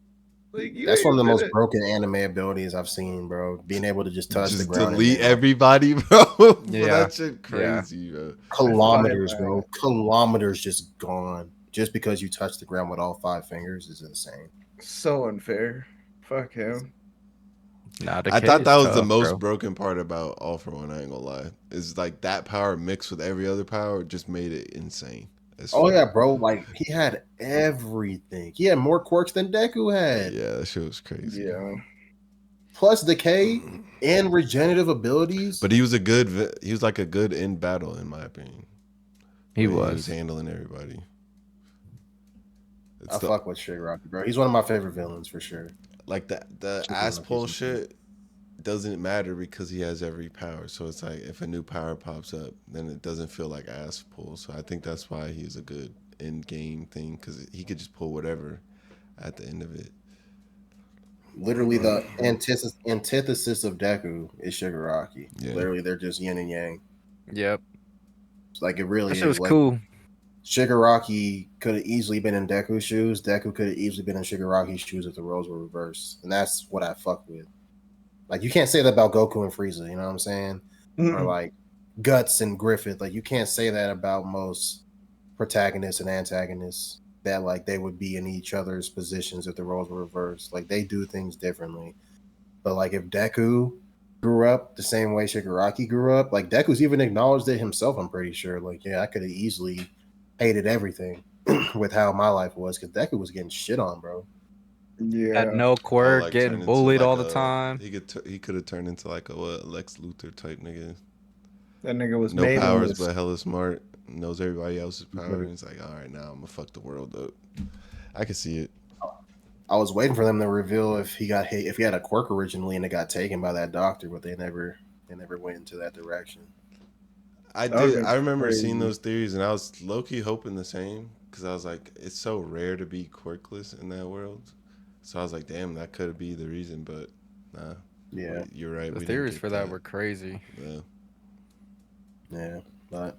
Like you That's one of the ain't most finna- broken anime abilities I've seen, bro. Being able to just touch the Just ground. delete and then, everybody, bro. Well, Yeah. that shit crazy, bro. kilometers, I find bro. Kilometers just gone. Just because you touch the ground with all 5 fingers is insane. So unfair. Fuck him. Nah, I thought that was the tough, most bro. broken part about All For One. I ain't gonna lie. Is like that power mixed with every other power just made it insane. As Oh fuck. yeah, bro. Like he had everything. He had more quirks than Deku had. Yeah, that shit was crazy. Yeah. Plus decay and regenerative abilities. But he was like a good in battle, in my opinion. He The way was. He was handling everybody. I fuck with Shigaraki, bro. He's one of my favorite villains for sure. like the ass pull shit doesn't matter because he has every power. So it's like if a new power pops up, then it doesn't feel like ass pull. So I think that's why he's a good in game thing because he could just pull whatever at the end of it. Literally, the antithesis of Deku is Shigaraki. Yeah. Literally, they're just yin and yang. Yep. Like, it really That shit is. was Like, cool. Shigaraki could have easily been in Deku's shoes. Deku could have easily been in Shigaraki's shoes if the roles were reversed. And that's what I fuck with. Like, you can't say that about Goku and Frieza, you know what I'm saying? Or like Guts and Griffith. Like, you can't say that about most protagonists and antagonists, that like they would be in each other's positions if the roles were reversed. Like, they do things differently. But like, if Deku grew up the same way Shigaraki grew up, like Deku's even acknowledged it himself, I'm pretty sure. Like, yeah, I could have easily hated everything with how my life was, because Deku was getting shit on, bro. Yeah. Had no quirk, Like, getting turn into, bullied like, all the time. He could have turned into like a Lex Luthor type nigga. That nigga was No made powers, in this. but hella smart. Knows everybody else's power. And it's like, all right, now I'm gonna fuck the world up. I can see it. I was waiting for them to reveal if he had a quirk originally and it got taken by that doctor, but they never went into that direction. I That would've did. been I remember crazy. seeing those theories, and I was low key hoping the same, because I was like, it's so rare to be quirkless in that world. So I was like, damn, that could be the reason. But nah, Yeah, you're right. The we didn't theories get for that were crazy. Yeah. yeah. But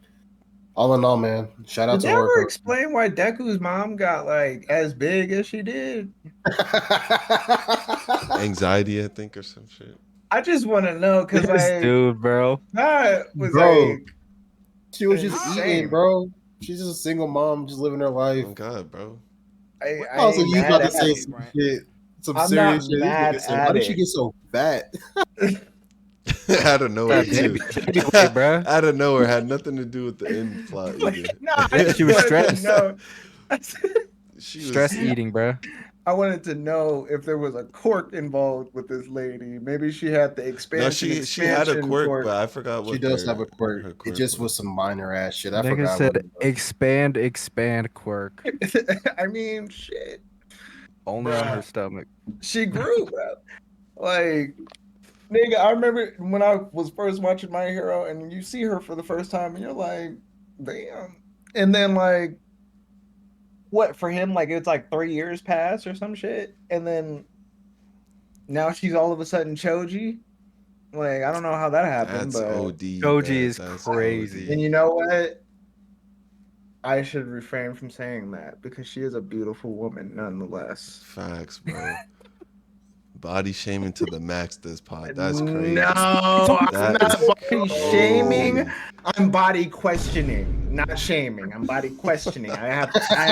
all in all, man, shout out Did to they ever Orko. explain why Deku's mom got like as big as she did? Anxiety, I think, or some shit. I just want to know because This like dude, bro. that was Bro. like She was just insane. eating, bro. She's just a single mom, just living her life. Oh God, bro. I Also, ain't you mad about to at say it. some shit, some I'm serious not shit. mad Nigga said, at why did she it. get so fat? Out of nowhere, That too. baby weight, bro. Out of nowhere, had nothing to do with the end plot either. No, I just She was wanted to stressed. know. She Stress was. eating, bro. I wanted to know if there was a quirk involved with this lady. Maybe she had the No, expansion. she had a quirk, quirk. but I forgot what She does her, have a quirk. her It quirk just was some minor ass shit. I Nigga forgot said what it was. expand quirk. I mean, shit. Only on her Bruh. stomach. She grew, bro. Like, nigga, I remember when I was first watching My Hero, and you see her for the first time, and you're like, damn. And then like, what for him? Like it's like 3 years pass or some shit, and then now she's all of a sudden Choji. Like I don't know how that happened, That's but OD. Choji is That's crazy. and you know what? I should refrain from saying that because she is a beautiful woman nonetheless. Facts, bro. Body shaming to the max this pod. That's crazy. No, I'm That not is body shaming. crazy. I'm body questioning, not shaming. I'm body questioning. I have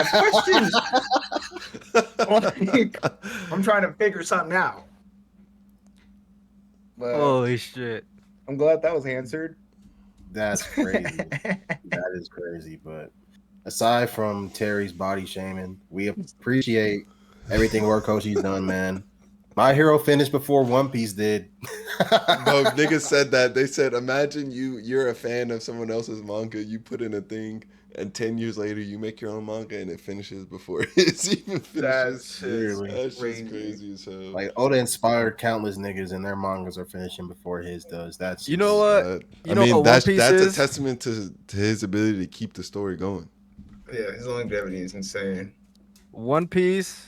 questions. Like, I'm trying to figure something out. But Holy shit. I'm glad that was answered. That's crazy. That is crazy. But aside from Terry's body shaming, we appreciate everything Horikoshi's done, man. My Hero finished before One Piece did. Bro, niggas said that. They said, imagine you're a fan of someone else's manga, you put in a thing, and 10 years later you make your own manga and it finishes before it's even finishes. That's just crazy as hell. Like, Oda inspired countless niggas and their mangas are finishing before his does. That's You know what? I mean, that's a testament to his ability to keep the story going. Yeah, his longevity is insane. One Piece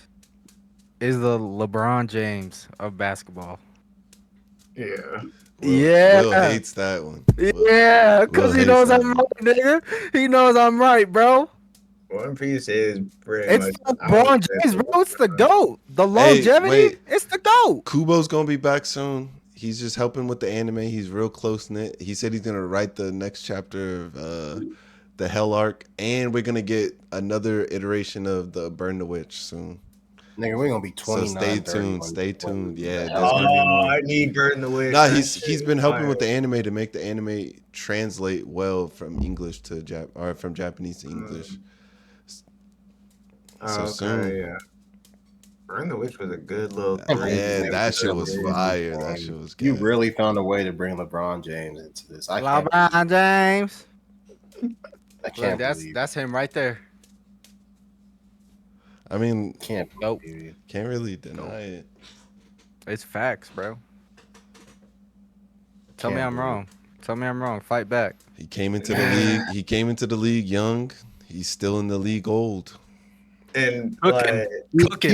is the LeBron James of basketball. Yeah. Will hates that one. Yeah, because he knows I'm right, nigga. He knows I'm right, bro. One Piece is pretty It's much LeBron James, bro. It's the GOAT. The longevity, it's the GOAT. Kubo's gonna be back soon. He's just helping with the anime. He's real close knit. He said he's gonna write the next chapter of the Hell Arc, and we're gonna get another iteration of the Burn the Witch soon. Nigga, we're gonna be 29. So stay tuned. Stay tuned. Yeah, there's gonna be more. I need Burn the Witch. Nah, he's been helping with the anime to make the anime translate well from English to from Japanese to English. Soon. Yeah. Burn the Witch was a good little. Yeah, that shit was fire. That shit was good. You really found a way to bring LeBron James into this. LeBron James. I can't Look, believe that's him right there. I mean, can't really deny it. It's facts, bro. Tell me I'm wrong. Tell me I'm wrong. Fight back. He came into the league. He came into the league young. He's still in the league old. And Cooking. like Cooking.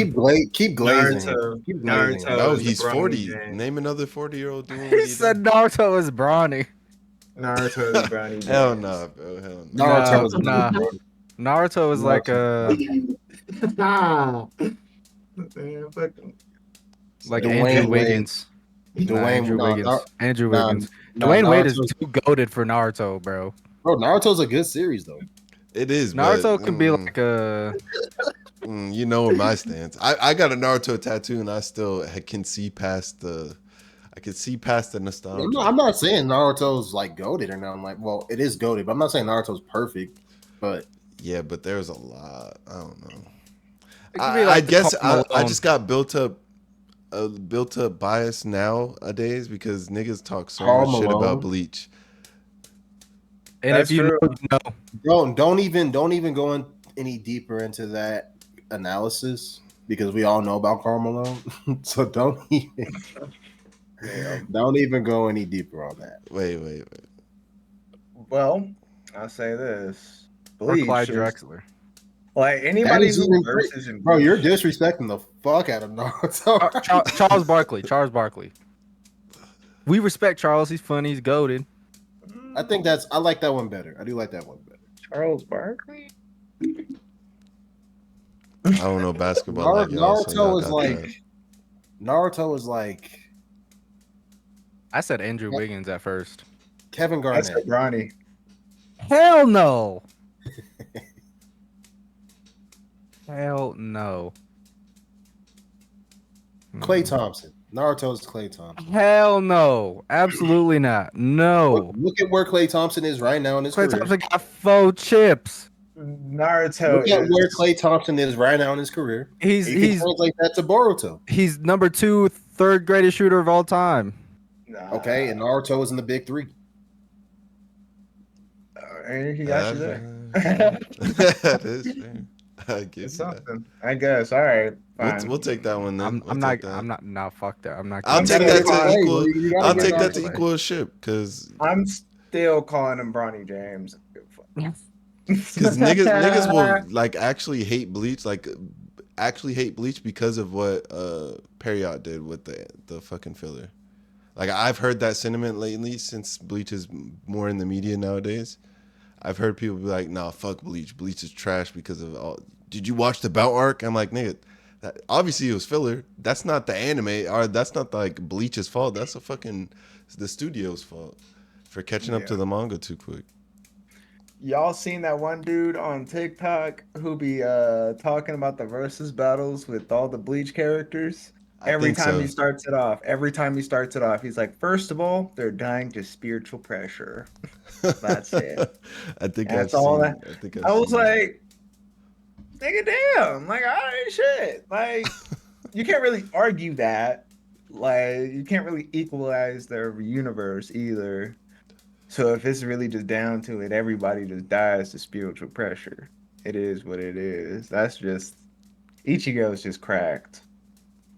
Keep glazing. Naruto, Keep glazing. Naruto No, is the he's Bronny 40. James. Name another 40-year-old doing He what he said did. Naruto is brawny. Naruto is Bronny James. Hell no, bro. Hell no. Naruto is Nah. Naruto is like Man, fucking like Dwayne Andrew Wade. Wiggins. Dwayne, Andrew nah, Wiggins. nah, Dwayne Wade is Naruto's, too goated for Naruto, bro. bro. Naruto's a good series though. It is, Naruto but could be like a. you know where my stance. I got a Naruto tattoo, and I still can see past the. I can see past the nostalgia. I'm not saying Naruto's like goated or nothing. Like, well, it is goated, but I'm not saying Naruto's perfect. But Yeah, but there's a lot. I don't know. It could be I like the guess Karl I Malone. just got built up bias nowadays because niggas talk so Karl much shit Malone. about Bleach. And That's if you true. know, you know. don't even go in any deeper into that analysis because we all know about Karl Malone. So don't even go any deeper on that. Wait. Well, I'll say this. Or Bleach Clyde is Drexler. like That anybody is who even versus in bro. You're Bleach. disrespecting the fuck out of Naruto. Charles Barkley. We respect Charles. He's funny. He's goaded. I like that one better. I do like that one better. Charles Barkley. I don't know basketball like y'all. So y'all got that. Naruto is like I said Andrew Wiggins at first. Kevin That's Garnett. Bronny. Hell no. Hell no. Klay Thompson. Naruto's Klay Thompson. Hell no. Absolutely not. No. Look at where Klay Thompson is right now in his Klay career. Thompson got 4 chips. Naruto Look at is where Klay Thompson is right now in his career. He's You can translate that to Boruto. he's number 2 third greatest shooter of all time. Okay, and Naruto is in the big three. He got you there. That is fair. I give It's you that. something. I guess. All right. Fine. We'll take that one then. I'm not. No, fuck that. I'm not. I'll giving take you that gotta to give equal. you gotta I'll give take that Naruto to credit. equal a ship because I'm still calling him Bronny James. niggas will like actually hate Bleach because of what Period did with the fucking filler. Like I've heard that sentiment lately since Bleach is more in the media nowadays. I've heard people be like, "Nah, fuck Bleach. Bleach is trash because of all." Did you watch the bout arc? I'm like, nigga, that, obviously it was filler. That's not the anime, or that's not like Bleach's fault. That's the studio's fault for catching up to the manga too quick. Y'all seen that one dude on TikTok who be talking about the versus battles with all the Bleach characters? Every time he starts it off, he's like, first of all, they're dying to spiritual pressure. That's it. I think That's I've all seen. that. I was like, nigga, damn. Like, all right, shit. Like, you can't really argue that. Like, you can't really equalize their universe either. So if it's really just down to it, everybody just dies to spiritual pressure. It is what it is. That's just Ichigo's just cracked.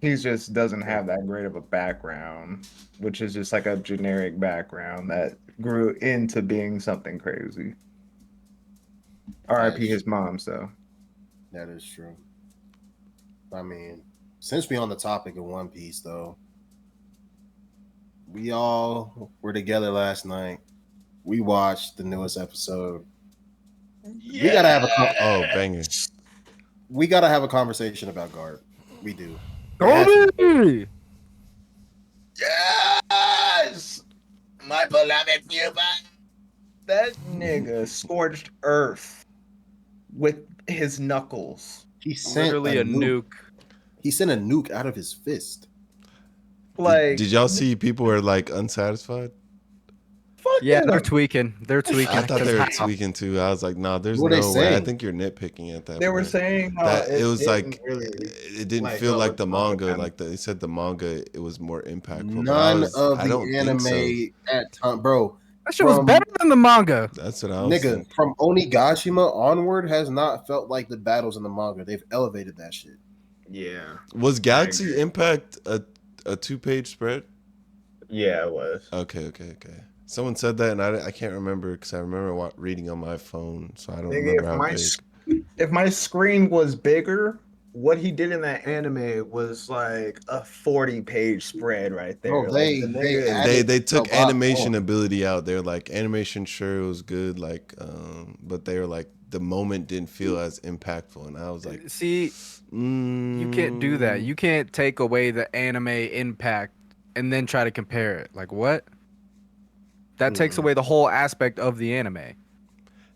He just doesn't have that great of a background, which is just like a generic background that grew into being something crazy. R.I.P. his mom, so. That is true. I mean, since we're on the topic of One Piece, though, we all were together last night. We watched the newest episode. Yeah. We gotta have a banger. We gotta have a conversation about Garp. We do. Goldie! Yes! My beloved Cuba! That nigga scorched earth with his knuckles. He sent Literally a nuke. He sent a nuke out of his fist. Like, did y'all see people were like unsatisfied? Yeah, they're tweaking. They're tweaking. I thought they were tweaking too. I was like, nah, there's What no were they way. I saying? think you're nitpicking at that they point. were saying how that it was didn't like really, it didn't like, feel go like with the the manga. manga. Like they said, the manga it was more impactful. None of I the don't anime think so. at time, bro. That shit was better than the manga. That's what I was Nigga, thinking. from Onigashima onward has not felt like the battles in the manga. They've elevated that shit. yeah. Was Galaxy agree. Impact a 2-page spread? Yeah, it was. Okay. Someone said that, and I can't remember because I remember reading on my phone, so I don't Nigga, remember if how my big. if my screen was bigger, what he did in that anime was like a 40-page spread right Bro, there. Like the they nigga is added They a took lot animation more. ability out there. Like animation, sure it was good. Like, but they were like the moment didn't feel as impactful, and I was like, See, you can't do that. You can't take away the anime impact and then try to compare it. Like what? That takes away the whole aspect of the anime.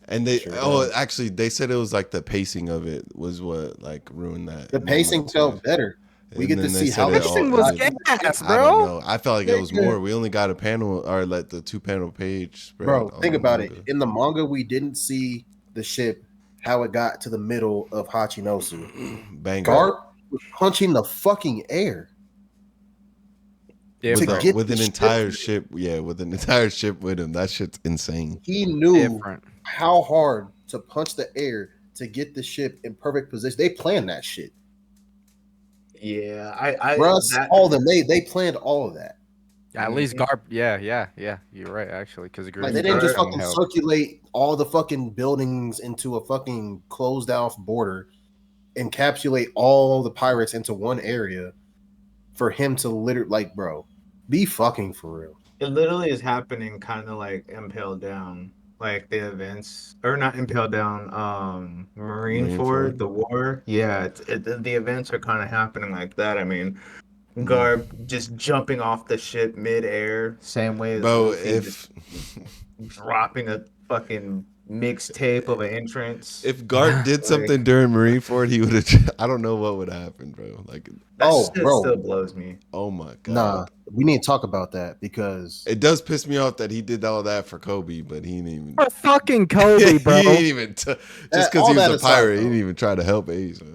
And they Sure oh does. actually they said it was like the pacing of it was what like ruined that The pacing moment too. felt better. We And get to then they see said how it the all Pacing shit it was got did. to the shit. gas, I don't bro. know. I felt like it was Nigga. more. We only got a panel or like the 2 panel page spread Bro, on think the about it. manga. In the manga, we didn't see the ship, how it got to the middle of Hachinosu. Banger. Garp was punching the fucking air to Different. get With the an ship. entire ship, yeah, with an entire ship with him. That shit's insane. He knew Different. how hard to punch the air to get the ship in perfect position. They planned that shit. yeah, I Russ, that all of them, they planned all of that. At least mhm. Garp. Yeah. You're right, actually, because Like they Groot didn't Garp just Garp, didn't fucking help. circulate all the fucking buildings into a fucking closed off border, encapsulate all the pirates into one area for him to literally like, bro, be fucking for real. it literally is happening kind of like Impaled Down, like the events, or not Impaled Down, Marineford, Marineford. the war. Yeah, the events are kind of happening like that. I mean, Mm. Garp just jumping off the ship mid-air, same way as Bro, Luffy just if dropping a fucking mixtape of an entrance. if Garp did Like something during Marineford, he would have. I don't know what would happen, bro. Like, that Oh, shit bro, still blows me. oh my nah, god. we need to talk about that because It does piss me off that he did all that for Kobe, but he didn't even. For fucking he Kobe, bro. didn't even just that, because all he was that a aside, pirate, he didn't though, even try to help Ace. all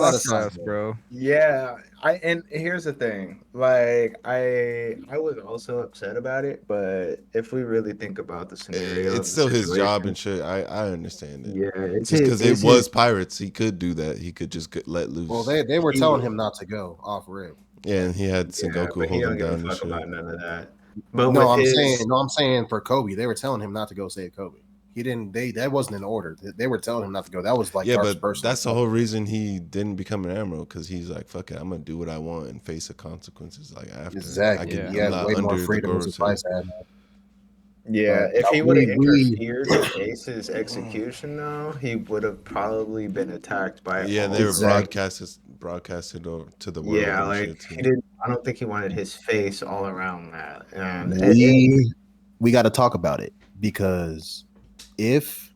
that Fuck It's aside, us, though, bro. yeah, and here's the thing. Like I was also upset about it, but if we really think about the scenario It's of the still his job situation, and shit. I understand it. yeah, Just because it it's his was pirates, he could do that. He could just let well, loose. they were telling he him not to go off rip. Yeah, and Like, he had yeah, Sengoku but he hold him don't give a down and fuck shit. about none of that. But no, with his I'm saying for Kobe, they were telling him not to go save Kobe. He didn't. That wasn't an order. They were telling him not to go. That was like Yeah, Garp's but personal. that's the whole reason he didn't become an admiral because he's like, fuck it, I'm gonna do what I want and face the consequences. Like after I Exactly. can, Yeah. He I'm has not way more under the freedom as a Gorosei. vice admiral. yeah, But if no, he would have we interfered with Ace's execution though, he would have probably been attacked by Yeah, all they were of them. exactly. broadcasted over to the world Yeah, and like shit he too. didn't. I don't think he wanted his face all around that, and We got to talk about it because if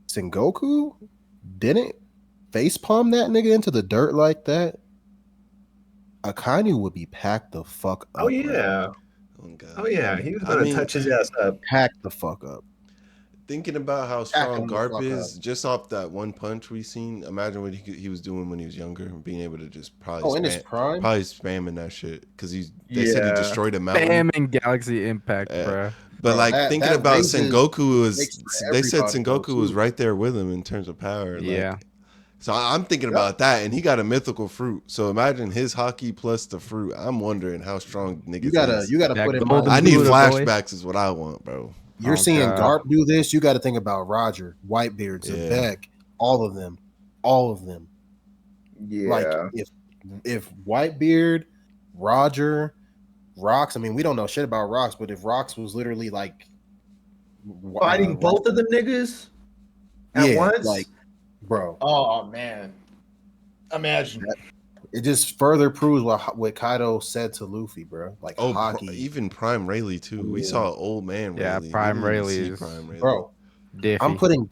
Sengoku didn't facepalm that nigga into the dirt like that, Akainu would be packed the fuck oh up right now. yeah, Oh oh god. yeah, he was I gonna mean, touch his ass up. Packed the fuck up. thinking about how Pack strong him the Garp fuck up. is, just off that one punch we seen. Imagine what he was doing when he was younger, being able to just Oh, in his prime? probably spamming that shit because they said he Yeah, destroyed a mountain. Spamming Galaxy Impact, Uh, bro. but Bro, like thinking that about raises Sengoku stakes was, for they said everybody though Sengoku was too. right there with him in terms of power. Yeah. Like, so I'm thinking Yep. about that, and he got a mythical fruit. So imagine his hockey plus the fruit. I'm wondering how strong niggas is. You gotta That put in mind golden I need too. Buddha boy. flashbacks, is what I want, bro. You're Oh seeing god. Garp do this. You got to think about Roger, Whitebeard, Yeah. Zebek, all of them, all of them. Like yeah. if Whitebeard, Roger, Rocks. I mean, we don't know shit about Rocks, but if Rocks was literally like Fighting right, both of them niggas at yeah, once. like bro, Oh man, imagine. it just further proves what Kaido said to Luffy, bro. Like Oh, hockey, even Prime Rayleigh too. We yeah. saw old man Yeah, Rayleigh. We Prime didn't even Rayleigh see is Prime Rayleigh. Bro, I'm diffy. putting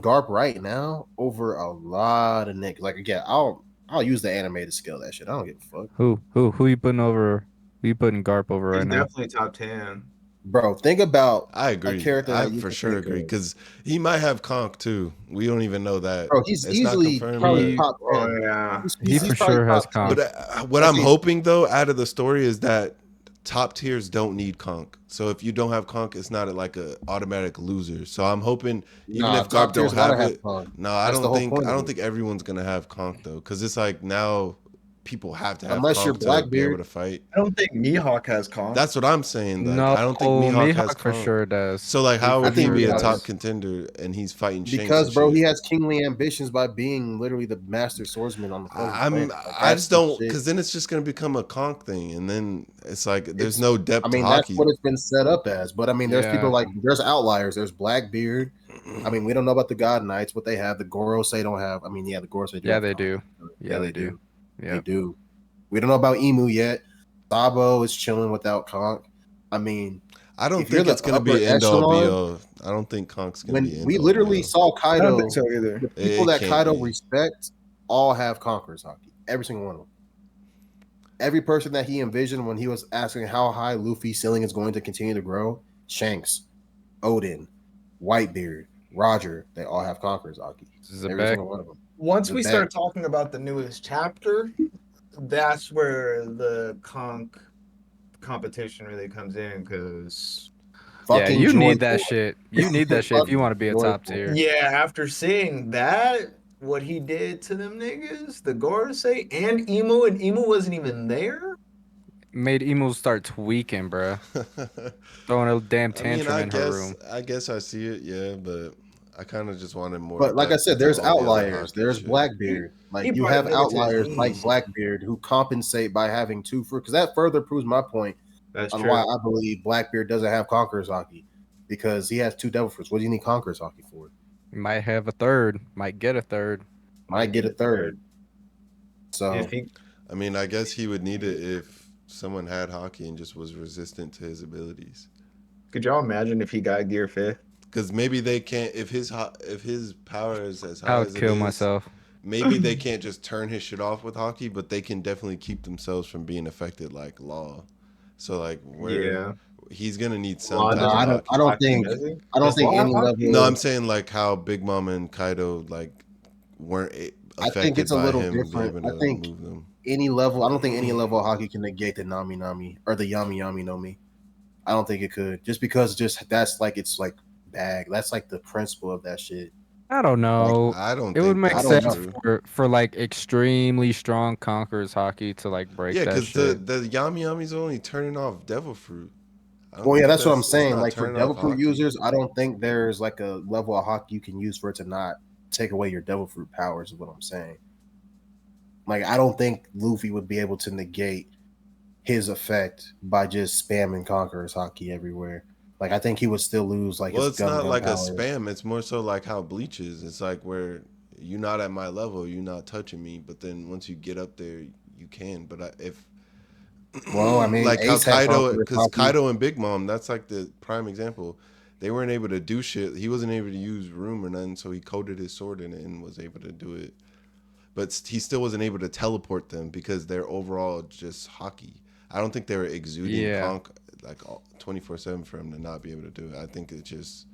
Garp right now over a lot of niggas. Like again, I'll use the anime to scale that shit. I don't give a fuck. Who you putting over? Who you putting Garp over He's right now? definitely top 10. Bro, think about I a agree. character I that you for can sure think agree of. because he might have conk too. We don't even know that. Bro, he's It's not easily confirmed probably yet. He top Oh 10. yeah, he He's for probably sure has top 10. conk. But what That's I'm easy. hoping though out of the story is that top tiers don't need conk. So if you don't have conk, it's not like a automatic loser. So I'm hoping even Nah, if Garp top don't tiers gotta have have it, fun. no, That's the whole I point of don't it. think everyone's gonna have conk though, because it's like now people have to have Unless you're conk to be able Blackbeard. to fight. I don't think Mihawk has conk. That's what I'm saying. Like, No, I don't think Mihawk has Mihawk for conk. sure does. So, like, how I would he think be he a does. top contender and he's fighting Shanks Because, and bro, shit? he has kingly ambitions by being literally the master swordsman on the planet. Like, I that's just the don't, shit. because then it's just gonna become a conk thing, and then it's like there's no depth I mean, to that's hockey. what it's been set up as. But I mean, there's people Yeah. like there's outliers. There's Blackbeard. I mean, we don't know about the God Knights, what they have. The Gorosei don't have. I mean, yeah, the Gorosei do. Yeah, have they conk. do. Yeah, they do. They Yeah. do. We don't know about Emu yet. Sabo is chilling without conk. I mean, I don't if you're think the it's gonna upper be end all be echelon, all. I don't think conk's gonna when be end we all literally be all. saw I Kaido, don't think so either. the people It that can't Kaido be. respect all have conquerors hockey. Every single one of them. Every person that he envisioned when he was asking how high Luffy's ceiling is going to continue to grow, Shanks, Odin, Whitebeard, Roger, they all have conquerors hockey. Every Zebek. single one of them. Once The we bet. start talking about the newest chapter, that's where the conk competition really comes in. Because Yeah, Fucking you Joy need that Boy. shit. You need that shit if you Fucking want to be a Joy top Boy. tier. yeah, after seeing that, what he did to them niggas, the Gorosei and Emu wasn't even there. Made Emu start tweaking, bruh. Throwing a damn I mean, tantrum in her room. I guess I see it, yeah, but I kind of just wanted more. But like I depth said, to there's all the other outliers. hockey There's shit. Blackbeard. Like He you brought a have nigga to his outliers like knees. Blackbeard who compensate by having two fruit. Because that further proves my point That's on true. why I believe Blackbeard doesn't have Conqueror's hockey. Because he has two devil fruits. What do you need Conqueror's hockey for? Might have a third. Might get a third. Might get a third. So If he, I mean, I guess he would need it if someone had hockey and just was resistant to his abilities. could y'all imagine if he got Gear 5th? Because maybe they can't. If his power is as I high would as it kill is, myself. maybe they can't just turn his shit off with hockey, but they can definitely keep themselves from being affected like Law. So like where he's gonna need some Law type no, of doesn't hockey. I don't hockey, think does he? I don't Does think Law have any hockey? level. No, I'm saying like how Big Mom and Kaido like weren't I think affected it's a by little him being different. able I to think move them. any level. I don't think any level of hockey can negate the Nami Nami or the Yami Yami no Mi. I don't think it could. Just because that's like it's like bag. That's like the principle of that shit. I don't know. I don't It would think make I don't sense know. for like extremely strong conquerors hockey to like break Yeah, that because shit. the Yami Yami's only turning off Devil Fruit. I don't Well, yeah, think that's what I'm it's saying. not Like for turning Devil off Fruit hockey. users, I don't think there's like a level of hockey you can use for it to not take away your Devil Fruit powers. Is what I'm saying. Like I don't think Luffy would be able to negate his effect by just spamming Conqueror's hockey everywhere. Like I think he would still lose like Well, his it's gum not like a powers. spam. It's more so like how Bleach is. It's like where you're not at my level, you're not touching me. But then once you get up there, you can. But if Well, I mean, like how Ace had Kaido, Conqueror's because hockey. Kaido and Big Mom, that's like the prime example. They weren't able to do shit. He wasn't able to use room or nothing, so he coded his sword in it and was able to do it. But he still wasn't able to teleport them because they're overall just hockey. I don't think they were exuding Yeah. conk like 24/7 for him to not be able to do it. I think it's just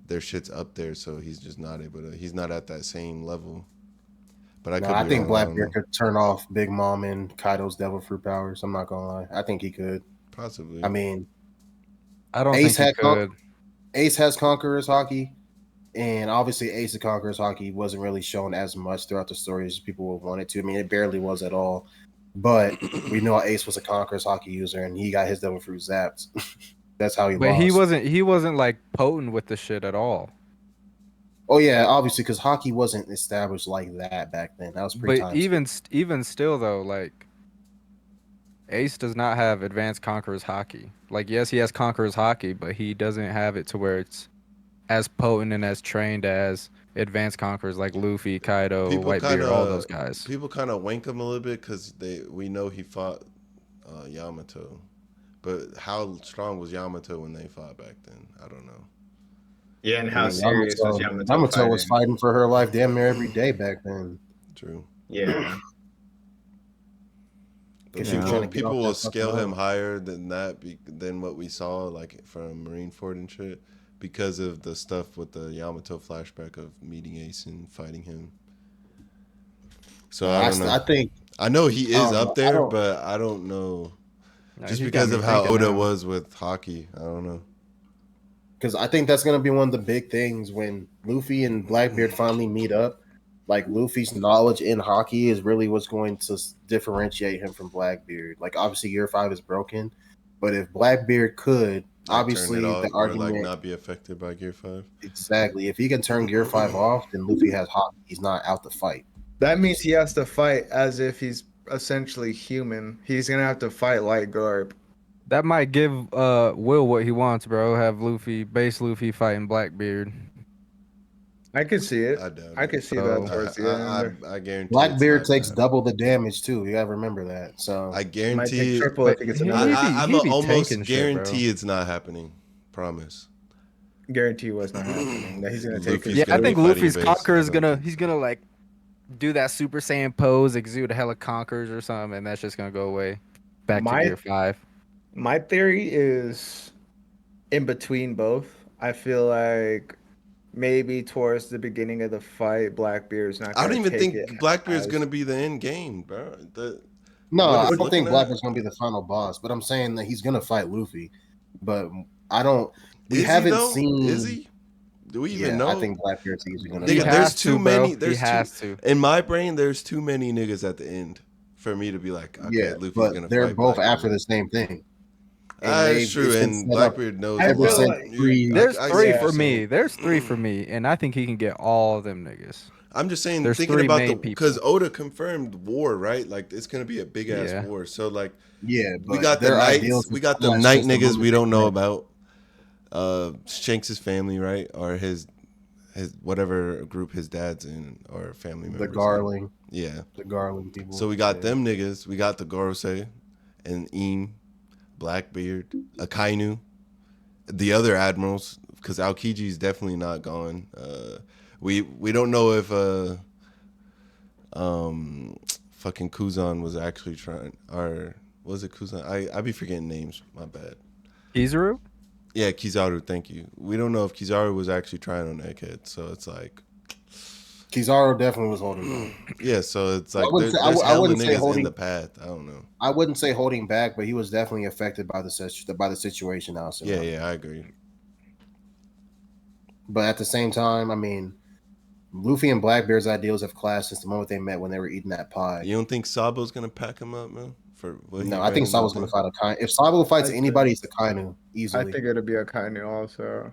their shit's up there, so he's just not able to. He's not at that same level. But I No, could I be think wrong. I don't Blackbeard know. could turn off Big Mom and Kaido's Devil Fruit powers. I'm not gonna lie. I think he could. Possibly. I mean, I don't Ace think he could. Ace has Conqueror's hockey, and obviously Ace of Conqueror's hockey wasn't really shown as much throughout the story as people would want it to. I mean, it barely was at all. But we know Ace was a Conqueror's hockey user, and he got his Devil Fruit zapped. That's how he But lost. he wasn't like potent with the shit at all. Oh yeah, obviously because hockey wasn't established like that back then. That was But pre-time. even still though, like Ace does not have advanced conquerors hockey. Like yes, he has conquerors hockey, but he doesn't have it to where it's as potent and as trained as advanced conquerors like Luffy, Kaido, Whitebeard, all those guys. People kind of wank him a little bit because we know he fought Yamato, but how strong was Yamato when they fought back then? I don't know. Yeah, and how serious was Yamato Yamato was fighting? fighting for her life damn near every day back then. True. Yeah. Because she was Yeah. trying to get People off will that fucking scale him island. higher than that than what we saw like from Marineford and shit because of the stuff with the Yamato flashback of meeting Ace and fighting him. So I don't know. I know he is up there, but I don't know. No, Just he because got me of how thinking Oda now. was with hockey, I don't know. Because I think that's going to be one of the big things when Luffy and Blackbeard finally meet up. like Luffy's knowledge in hockey is really what's going to differentiate him from Blackbeard. Like obviously Gear 5 is broken, but if Blackbeard could, Like turn it obviously the off or like argument not be affected by Gear 5. exactly if he can turn Gear 5 off, then Luffy has hockey. He's not out to fight. That means he has to fight as if he's essentially human. He's gonna have to fight like Garp. That might give Will what he wants, bro. Have Luffy, base Luffy fighting Blackbeard. I could see it. I doubt I it. could see So- that towards the end. I guarantee Blackbeard it's not takes gonna double the damage too. You gotta remember that. So happen. I He might guarantee. take triple if he gets But another. I'm He be almost tanking shit, bro. guarantee it's not happening. Promise. Guarantee what's not happening. That he's gonna take Luffy's his Yeah, I gonna be think fighting Luffy's base. conquer is I don't gonna think- he's gonna like do that Super Saiyan pose, exude hella conquers or something, and that's just gonna go away. Back My- to Gear 5. My theory is in between both. I feel like maybe towards the beginning of the fight, Blackbeard's not. I Gonna don't even take think it Blackbeard's as- gonna be the end game, bro. no, What I he's don't looking think at? Blackbeard's gonna be the final boss, but I'm saying that he's gonna fight Luffy. But I don't. We Is he, haven't though? seen. Is he? Do we even Yeah, know? I think Blackbeard's easily gonna. He Nigga, fight. there's has too to, bro. many- there's He has to. In my brain, there's too many niggas at the end for me to be like, okay, yeah, Luffy's but gonna they're fight both Blackbeard. after the same thing. And That's true, it's been and set up Blackbeard knows. I a feel lot. like There's I three see for what you're me. saying. There's three for me, and I think he can get all of them niggas. I'm just saying, There's thinking three about main because people. Oda confirmed war, right? Like it's gonna be a big ass Yeah. war. So like Yeah, we but got the their knights, ideals we got clash them knight since the niggas moment we don't they know met. about. Shanks' family, right, or his whatever group his dad's in or family members. The in. Garling, Yeah. the Garling people. So we got yeah. them niggas. We got the Gorosei and Eam, Blackbeard, Akainu, the other admirals, because Aokiji's definitely not gone. We don't know if fucking Kuzan was actually trying, or was it Kuzan? I be forgetting names. My bad. Kizaru? Yeah, Kizaru. Thank you. We don't know if Kizaru was actually trying on Egghead, so it's like, Kizaru definitely was holding back. yeah. So it's like wouldn't say- there's I hella wouldn't say niggas in holding- the path. I don't know. I wouldn't say holding back, but he was definitely affected by the situation now. Yeah, I agree. But at the same time, I mean, Luffy and Blackbeard's ideals have clashed since the moment they met when they were eating that pie. You don't think Sabo's gonna pack him up, man? For what he No, I think ran Sabo's into? going to fight Akainu. If Sabo fights I anybody, it's Akainu I easily. think it'll be a Kainu also.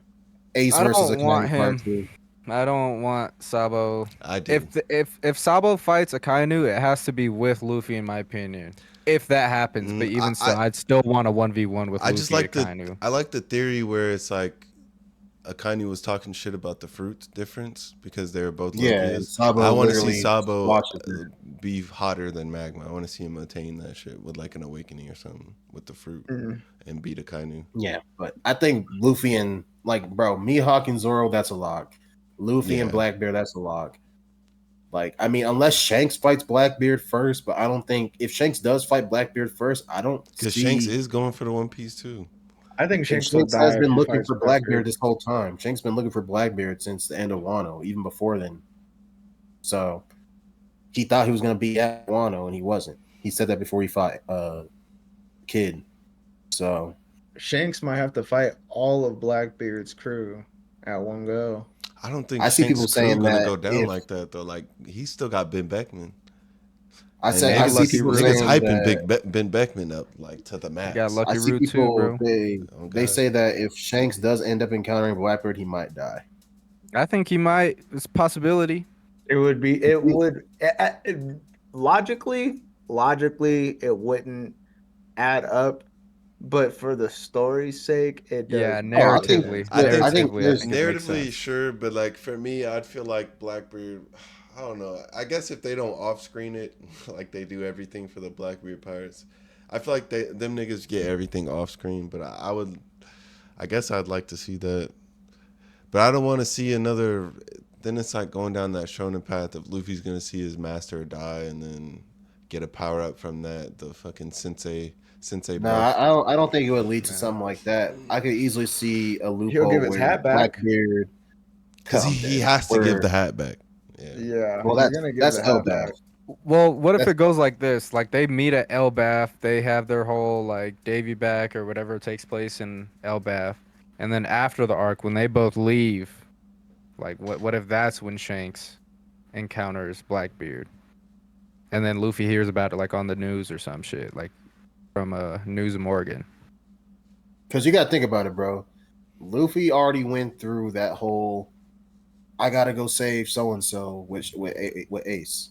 Ace I versus don't Akainu want part him. 2. I don't want Sabo. I do. If Sabo fights Akainu, it has to be with Luffy, in my opinion. If that happens, but even still, I'd still want a 1v1 with I Luffy just like Akainu. I like the theory where it's like Akainu was talking shit about the fruit difference because they were both Yeah, Loki's. and Sabo I want to literally see Sabo watches it. be hotter than Magma. I want to see him attain that shit with like an awakening or something with the fruit and beat Akainu. Yeah, but I think Luffy and, like, bro, Mihawk and Zoro, that's a lock. Luffy and Yeah. Blackbeard, that's a lock. Like, I mean, unless Shanks fights Blackbeard first, but I don't think if Shanks does fight Blackbeard first, I don't Because see. Shanks is going for the One Piece too. I think And Shanks will Shanks die has if been he looking fights for Blackbeard this whole time. Shanks been looking for Blackbeard since the end of Wano, even before then. So he thought he was going to be at Wano, and he wasn't. He said that before he fought Kid. So Shanks might have to fight all of Blackbeard's crew at one go. I don't think I see Shanks' people crew saying gonna that go down if- like that though. Like he's still got Ben Beckman. I And say I niggas- see people niggas saying hyping that, Ben Beckman up like to the max. got Lucky I see Root too, people bro. they Okay. say that if Shanks does end up encountering Blackbeard, he might die. I think he might. It's a possibility. It would be. It would logically. It wouldn't add up, but for the story's sake, it does. Yeah, I think- narratively. I think narratively, there's- it makes Narratively, sense. sure, but like for me, I'd feel like Blackbeard. I don't know. I guess if they don't off-screen it, like they do everything for the Blackbeard Pirates, I feel like them niggas get everything off-screen. But I guess I'd like to see that. But I don't want to see another. Then it's like going down that shonen path of Luffy's gonna see his master die and then get a power up from that. The fucking sensei. No, breath. I don't think it would lead to something like that. I could easily see a loophole give his where hat back. Blackbeard, Because he has to Where- give the hat back. Yeah. Yeah. Well, he's that's gonna give that's the hat Elbaf. back. Well, what if it goes like this? Like they meet at Elbaf, they have their whole like Davy back or whatever takes place in Elbaf, and then after the arc, when they both leave, like what if that's when Shanks encounters Blackbeard, and then Luffy hears about it like on the news or some shit, like from News of Morgan. Because you got to think about it, bro. Luffy already went through that whole I gotta go save so and so with Ace.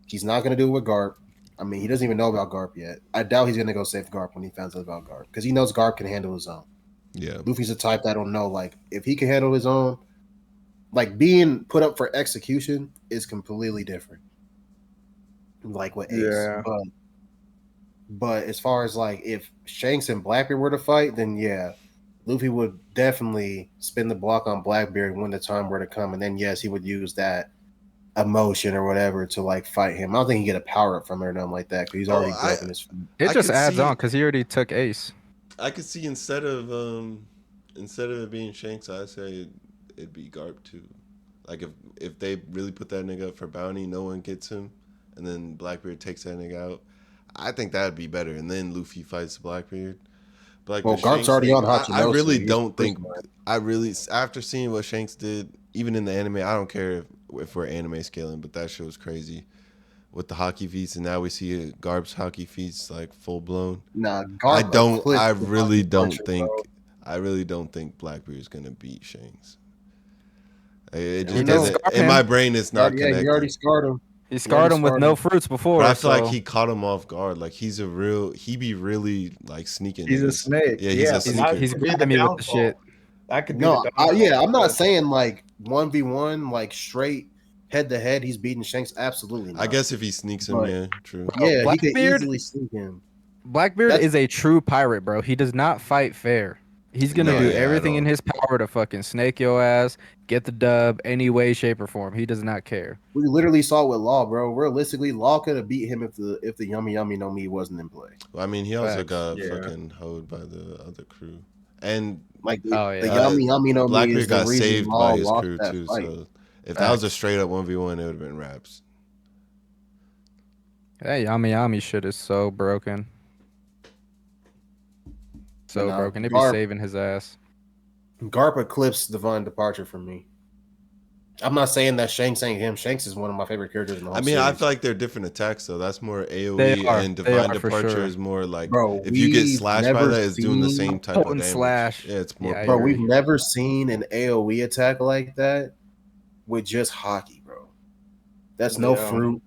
He's not gonna do it with Garp. I mean, he doesn't even know about Garp yet. I doubt he's gonna go save Garp when he finds out about Garp because he knows Garp can handle his own. Yeah. Luffy's the type that don't know, like, if he can handle his own, like, being put up for execution is completely different. Like with Ace. Yeah. But as far as, like, if Shanks and Blackbeard were to fight, then yeah, Luffy would definitely spin the block on Blackbeard when the time were to come. And then, yes, he would use that emotion or whatever to, like, fight him. I don't think he get a power up from it or nothing like that because he's already broken his feet. It just could adds see- on because he already took Ace. I could see instead of it being Shanks, I'd say it'd be Garp too. Like if they really put that nigga up for bounty, no one gets him, and then Blackbeard takes that nigga out. I think that'd be better, and then Luffy fights Blackbeard. But like Well, the Garp's Shanks already thing, on Hachinosu. I really He's don't think. smart. I really, after seeing what Shanks did, even in the anime, I don't care if we're anime scaling, but that shit was crazy with the hockey feats, and now we see Garp's hockey feats like full blown. Nah, Garp I really don't puncher, think. bro. I really don't think Blackbeard's gonna beat Shanks. It You just know, doesn't. In my brain, it's not Yeah, connected. he already scarred him. He scarred him with no fruits before. But I feel like so- he caught him off guard. Like he be really like sneaking. He's a niggas. snake. Yeah, he's a sneaker. he's That could be grabbing me with the downfall. shit. That could be No, the downfall. yeah, I'm not saying like 1v1, like straight head to head. He's beating Shanks. Absolutely not. I guess if he sneaks him, But- yeah, true. Yeah, he could Blackbeard- easily sneak him. Blackbeard That's- is a true pirate, bro. He does not fight fair. He's gonna No, do yeah, everything at in all. his power to fucking snake your ass, get the dub, any way, shape, or form. He does not care. We literally saw it with Law, bro. Realistically, Law could have beat him if the Yummy Yummy no Me wasn't in play. Well, I mean, he also Facts. got Yeah. fucking hoed by the other crew, and Like Oh, the yeah. Yummy Yummy no Me Blackbeard is the got reason saved Law by his lost crew that too. fight. So if that was a straight up 1v1, it would have been raps. That Yami Yami shit is so broken. So Nah, broken. They be Garp- saving his ass. Garp eclipsed Divine Departure for me. I'm not saying that Shanks ain't him. Shanks is one of my favorite characters in the whole I mean, I series. feel like they're different attacks, though. That's more They AoE, are. and They Divine are for Departure sure. is more like Bro, if you get we've slashed by never that, it's doing the seen- same type of Potent damage. slash. Yeah, it's more. Yeah, I Bro, agree. we've never seen an AoE attack like that with just hockey, bro. That's no Yeah. fruit.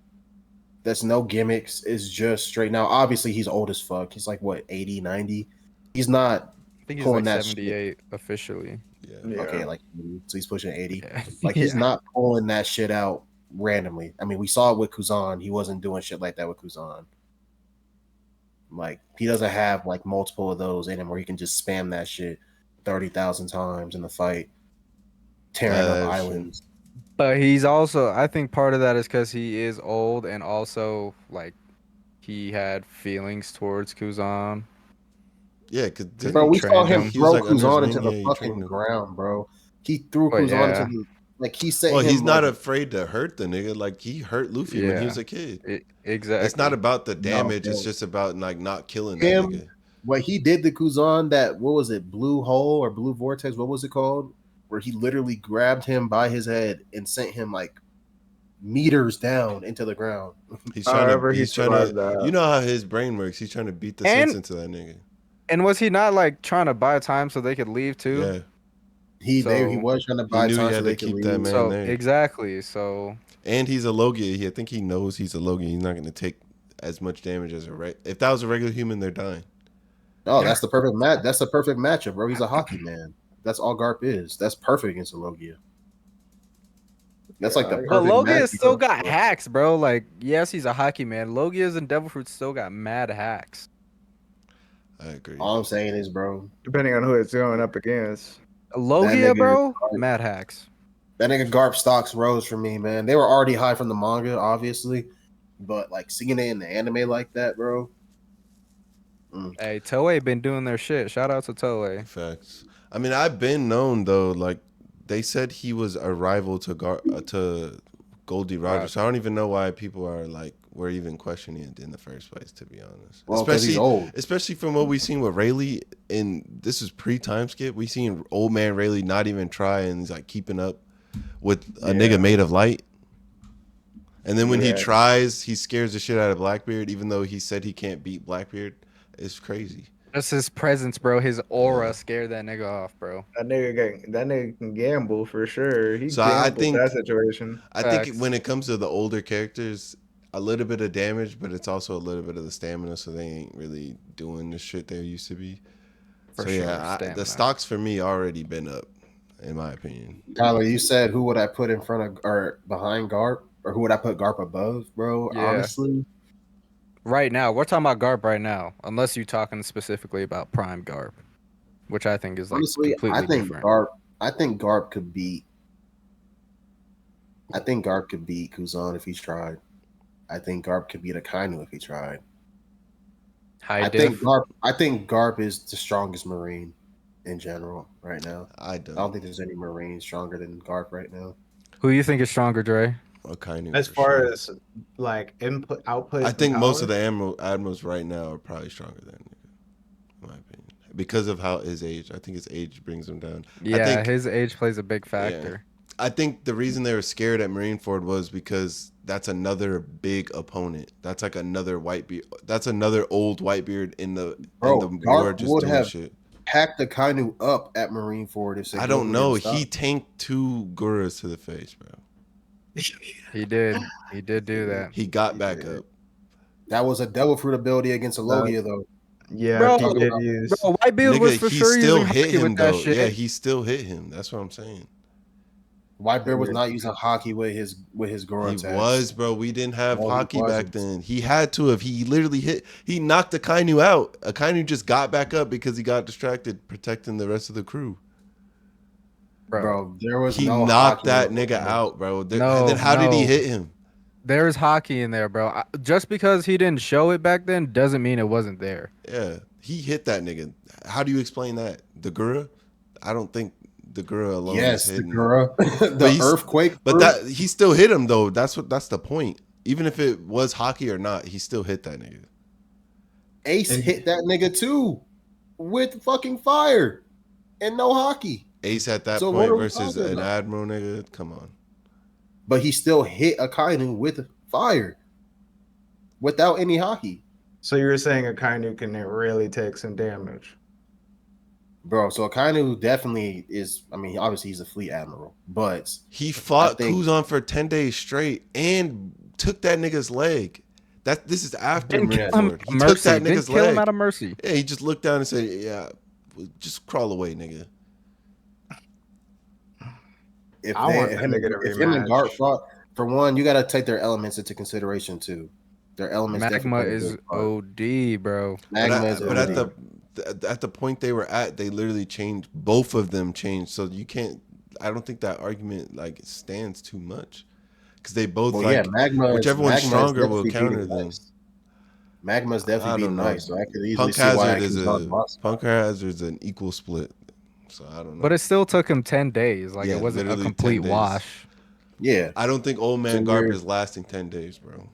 That's no gimmicks. It's just straight. Now, obviously, he's old as fuck. He's like, what, 80, 90? He's not, I think he's pulling like that shit. 78 officially. Yeah. Yeah. okay, like, so he's pushing 80. Yeah. Like, he's Yeah. not pulling that shit out randomly. I mean, we saw it with Kuzan. He wasn't doing shit like that with Kuzan. Like, he doesn't have, like, multiple of those in him where he can just spam that shit 30,000 times in the fight, tearing Yeah, up that's true. islands. But he's also, I think part of that is because he is old and also like he had feelings towards Kuzan. Yeah, because Bro, we trained saw him him. He was, throw like, under Kuzan his into wing. the Yeah, he fucking trained him. ground, bro. He threw Well, Kuzan yeah. into the, like, he said Well, he's him, not like, afraid to hurt the nigga. Like he hurt Luffy when he Yeah. was a kid. Exactly. It's not about the damage. No, It's just about like not killing Him- that nigga. what he did to Kuzan, that, what was it, Blue Hole or Blue Vortex, what was it called? Where he literally grabbed him by his head and sent him, like, meters down into the ground. He's trying However, to. he He's trying survived to. that. You know how his brain works. He's trying to beat the And- sense into that nigga. And was he not like trying to buy time so they could leave too? Yeah. He So- was trying to buy knew he time had so to they could keep that leave. man So there. exactly. So And he's a Logia. I think he knows he's a Logia. He's not going to take as much damage as a if that was a regular human, they're dying. Oh, that's the perfect match. That's the perfect matchup, bro. He's a hockey man. That's all Garp is. That's perfect against a Logia. That's like the But perfect but Logia match, still bro. got hacks, bro. Like, yes, he's a hockey man. Logia's and Devil Fruit still got mad hacks. I agree. All I'm saying is, bro, Depending on who it's going up against. Logia, nigga- bro, mad hacks. that nigga Garp stocks rose for me, man. They were already high from the manga, obviously, but like seeing it in the anime like that, bro. Hey, Toei been doing their shit. Shout out to Toei. Facts. I mean, I've been known though. Like they said, he was a rival to to Goldie Roger. Right. So I don't even know why people are like were even questioning it in the first place. To be honest, Well, because he's old. especially from what we seen with Rayleigh. And this is pre-time skip. We seen old man Rayleigh not even try and he's like keeping up with a nigga made of light. And then when he Yeah. tries, he scares the shit out of Blackbeard, even though he said he can't beat Blackbeard. It's crazy. Just his presence, bro. His aura Yeah. scared that nigga off, bro. That nigga can gamble for sure. He So I gambled think that situation. Facts. when it comes to the older characters, a little bit of damage, but it's also a little bit of the stamina, so they ain't really doing the shit they used to be. For So sure, yeah, the stamina. stocks for me already been up, in my opinion. Tyler, you said who would I put in front of or behind Garp, or who would I put Garp above, bro? Yeah. Honestly, Right now, we're talking about Garp right now, unless you're talking specifically about Prime Garp, which I think is like I completely think different. I think Garp could beat. I think Garp could beat Kuzan if he tried. I think Garp could beat Akainu if he tried. High diff. I think Garp is the strongest Marine in general right now. I I don't don't. think there's any Marine stronger than Garp right now. Who you think is stronger, Dre? Akainu As for far sure. as like input output, I think and most of power, the admirals right now are probably stronger than nigga, in my opinion, because of how his age. I think his age brings him down. Yeah, I think, his age plays a big factor. I think the reason they were scared at Marineford was because that's another big opponent. That's like another Whitebeard. That's another old Whitebeard in the Bro, in the war Garp just would doing have shit. packed Akainu up at Marineford if I Segoku don't know. didn't stop. He tanked 2 Guras to the face, bro. He did. He did do that. He got back up. That was a devil fruit ability against a Logia, though. yeah, Bro, he did use. Bro, Whitebeard was Nigga, for he sure still using hit hockey him with that though. shit. Yeah, he still hit him. That's what I'm saying. Whitebeard was not using hockey with his Goro He attacks. was, bro. We didn't have No, he hockey back wasn't. then. He had to have. He literally he knocked Akainu out. Akainu just got back up because he got distracted protecting the rest of the crew. Bro, there was He no knocked hockey that with nigga Whitebeard. out, bro. No, Then how did he no. hit him? There's hockey in there, bro. Just because he didn't show it back then doesn't mean it wasn't there. Yeah, he hit that nigga. How do you explain that? The Gura? I don't think the Gura alone Yes, is the hitting. Gura, the earthquake. But that he still hit him though. That's the point. Even if it was hockey or not, he still hit that nigga. Ace hit that nigga too with fucking fire and no hockey. Ace at that So point what are we versus talking an about? admiral nigga. Come on. But he still hit Akainu with fire without any hockey. So you were saying Akainu can really take some damage. Bro, so Akainu definitely is. I mean, obviously he's a fleet admiral, but He fought think- Kuzan for 10 days straight and took that nigga's leg. This is after Didn't kill him Marineford. out He of took mercy. that Didn't nigga's kill him leg. out of mercy. Yeah, he just looked down and said, "Yeah, just crawl away, nigga." if I want him, that nigga to if him and rematch. Garp fought, for one, you got to take their elements into consideration too. Their elements Magma definitely play a is big part. OD, bro. Magma is But OD. at the point they were at, they literally changed. Both of them changed, so you can't. I don't think that argument like stands too much because they both Magma. whichever one's Magma is stronger will definitely counter beating them. Nice. Magma's I definitely don't being know. nice, so I could easily Punk see why Hazard is Kuzan lost. Punk Hazard's an equal split, so I don't know. But it still took him 10 days. Like, Yeah, it wasn't a literally 10 complete days. wash. Yeah, I don't think old man So Garp you're- is lasting 10 days, bro.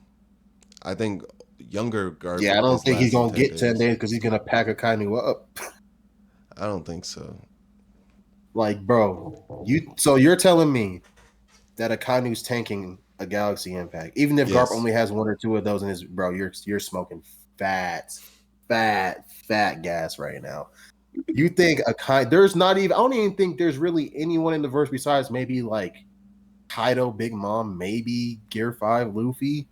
I think younger Garp. yeah. I don't is think he's lasting gonna get 10 days because he's gonna pack Akainu up. I don't think so. Like, bro, you're telling me that Akainu's tanking a Galaxy Impact, even if Yes. Garp only has 1 or 2 of those in his, bro, you're smoking fat gas right now. You think there's not even, I don't even think there's really anyone in the verse besides maybe like Kaido, Big Mom, maybe Gear 5, Luffy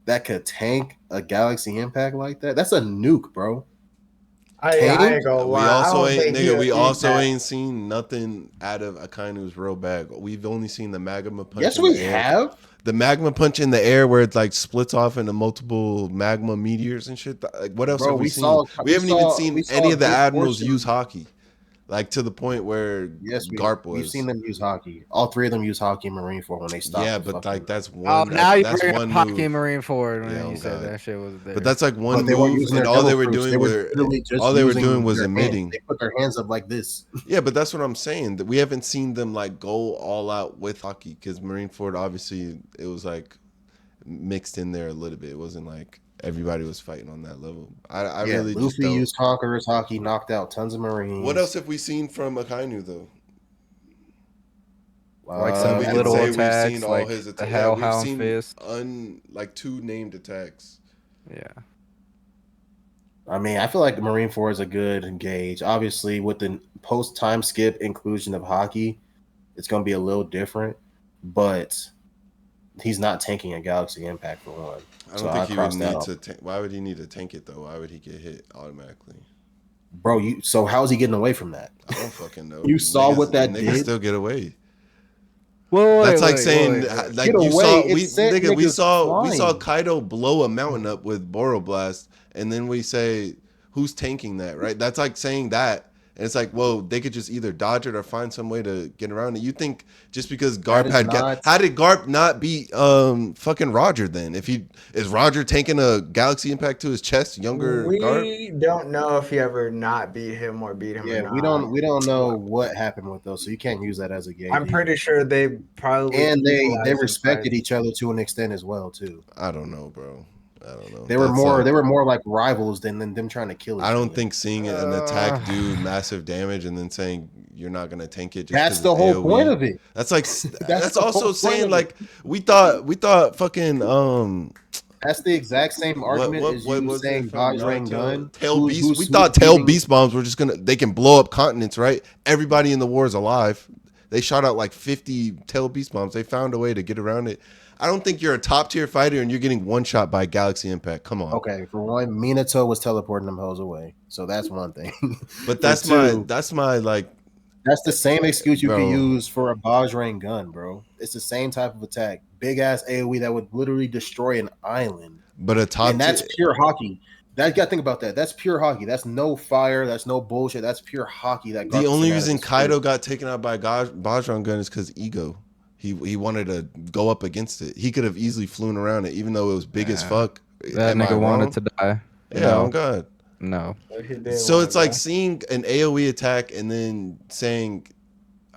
that could tank a Galaxy Impact like that. That's a nuke, bro. I ain't gonna We lie. I also don't ain't think nigga. he'll We eat also that. ain't seen nothing out of Akainu's real bag. We've only seen the magma punch. Yes, in we the air. have. The magma punch in the air where it like splits off into multiple magma meteors and shit. Like, what else Bro, have we we seen? saw- we we haven't saw- even seen we saw any of the good admirals portion- use hockey, like to the point where Yes, Garp was. we've seen them use hockey. All 3 of them use hockey in Marineford when they stopped. Yeah, the but fucking- like that's Oh, one. now you that's bring one up Hockey move. Marine Forward when Yeah, you oh said God. that shit was there. But that's like one But they weren't move, using and their all they double were fruits. doing They were were literally just all they were using doing was their emitting. hands. They put their hands up like this. Yeah, but that's what I'm saying. That we haven't seen them like go all out with hockey because Marineford obviously it was like mixed in there a little bit. It wasn't like everybody was fighting on that level. I Yeah, really just Luffy don't. used Conqueror's hockey, knocked out tons of Marines. What else have we seen from Akainu though? Like So some we of can his little say we've attacks, seen all like his the attacks. Yeah, we've Hellhound seen Fist. like 2 named attacks. Yeah. I mean, I feel like Marine 4 is a good gauge. Obviously, with the post time skip inclusion of hockey, it's going to be a little different, but he's not tanking a Galaxy Impact for one. I don't So think I he would crossed that need off. to. Why would he need to tank it though? Why would he get hit automatically? Bro, so how's he getting away from that? I don't fucking know. You saw what that niggas did? still get away. Well, That's like saying Get like you away. saw It sent we niggas saw flying. Kaido blow a mountain up with Boroblast, and then we say who's tanking that, right? That's like saying that. And it's like, well, they could just either dodge it or find some way to get around it. You think just because Garp is had not- how did Garp not beat fucking Roger then? If he is Roger taking a Galaxy Impact to his chest, younger Garp? We don't know if he ever not beat him or beat him or Yeah, not. we don't know what happened with those, so you can't use that as a gauge. I'm pretty sure they probably and they equalized respected in each other to an extent as well too. I don't know, bro. I don't know. They were more like rivals than them trying to kill each other. I don't think seeing an attack do massive damage and then saying you're not gonna tank it. Just that's the whole point of it. That's like that's the also whole saying point like we thought fucking That's the exact same argument as you saying God's Rain Gun. Tail Beast. We thought Tail Beast bombs were just they can blow up continents, right? Everybody in the war is alive. They shot out like 50 Tail Beast bombs. They found a way to get around it. I don't think you're a top tier fighter and you're getting one shot by Galaxy Impact. Come on. Okay, for one, Minato was teleporting them hoes away, so that's one thing. But that's my like. That's the same excuse you Bro. could use for a Bajrang gun, bro. It's the same type of attack, big ass AOE that would literally destroy an island. But a top and that's pure hockey. That you gotta think about that. That's pure hockey. That's no fire. That's no bullshit. That's pure hockey. That the only reason Kaido got taken out by Bajrang gun is because ego. He wanted to go up against it. He could have easily flown around it, even though it was big as fuck. That nigga wanted to die. Yeah, No. oh god. No. So it's like seeing an AoE attack and then saying,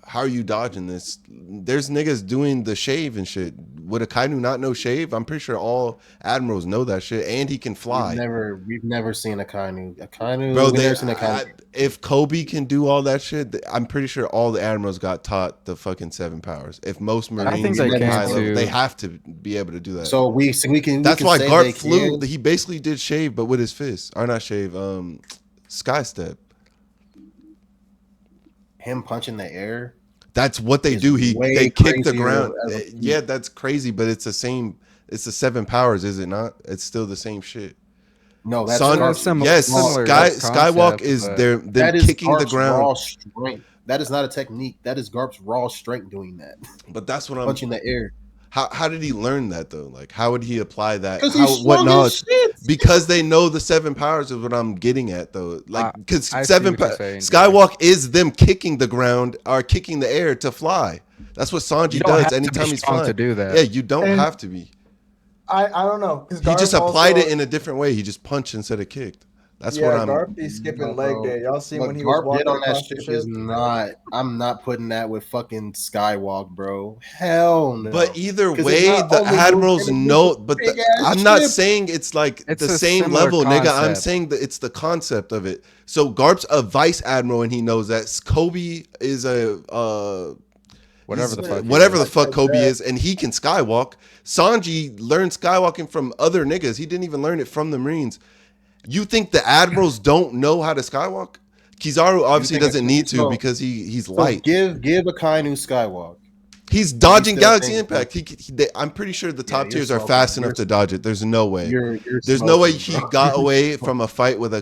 how are you dodging this? There's niggas doing the shave and shit. Would a Kainu not know shave? I'm pretty sure all admirals know that shit, and he can fly. We've never seen a Kainu. Bro, if Kobe can do all that shit, I'm pretty sure all the admirals got taught the fucking 7 powers. If most Marines they can high level, too. they have to be able to do that. So we can. That's we can why say Garp they flew. can. He basically did shave, but with his fist, or not shave. Sky step. Him punching the air. That's what they It's do. They kick the crazier ground. as a- Yeah, that's crazy, but it's the same. It's the 7 powers, is it not? It's still the same shit. No, that's Sun, Garp's yes, similar Skywalk concept, is but- them that is kicking the Garp's ground. raw strength. That is not a technique. That is Garp's raw strength doing that. But that's what I'm Punching the air. How did he learn that though? Like how would he apply that? Because How, he's what strong knowledge? as shit. Because they know the 7 powers is what I'm getting at though. Like because I see 7 what you're saying, Skywalk is them kicking the ground or kicking the air to fly. That's what Sanji You don't does have to anytime be he's strong flying. to do that. Yeah, you don't And- have to be. I don't know. He just applied it in a different way. He just punched instead of kicked. That's what I'm. Garp be skipping leg Bro, day. Y'all seen What when he was Garp walking did on that across the ship ship? is not. I'm not putting that with fucking Skywalk, bro. Hell no. But either 'Cause way, it's not the only admirals moving know. with But big-ass I'm not ship. saying it's like It's the a same similar level, nigga. I'm concept. saying that it's the concept of it. So Garp's a vice admiral, and he knows that Kobe is a Whatever the fuck. whatever the is. fuck Like Kobe that. is, and he can skywalk. Sanji learned skywalking from other niggas. He didn't even learn it from the Marines. You think the admirals don't know how to skywalk? Kizaru obviously think doesn't it's- need to so- because he's So light. give a Kainu Skywalk. He's dodging still Galaxy think Impact. I'm pretty sure the top you're tiers are smoking. fast enough You're- to dodge it. There's no way. You're There's no way smoking, he bro. got away from a fight with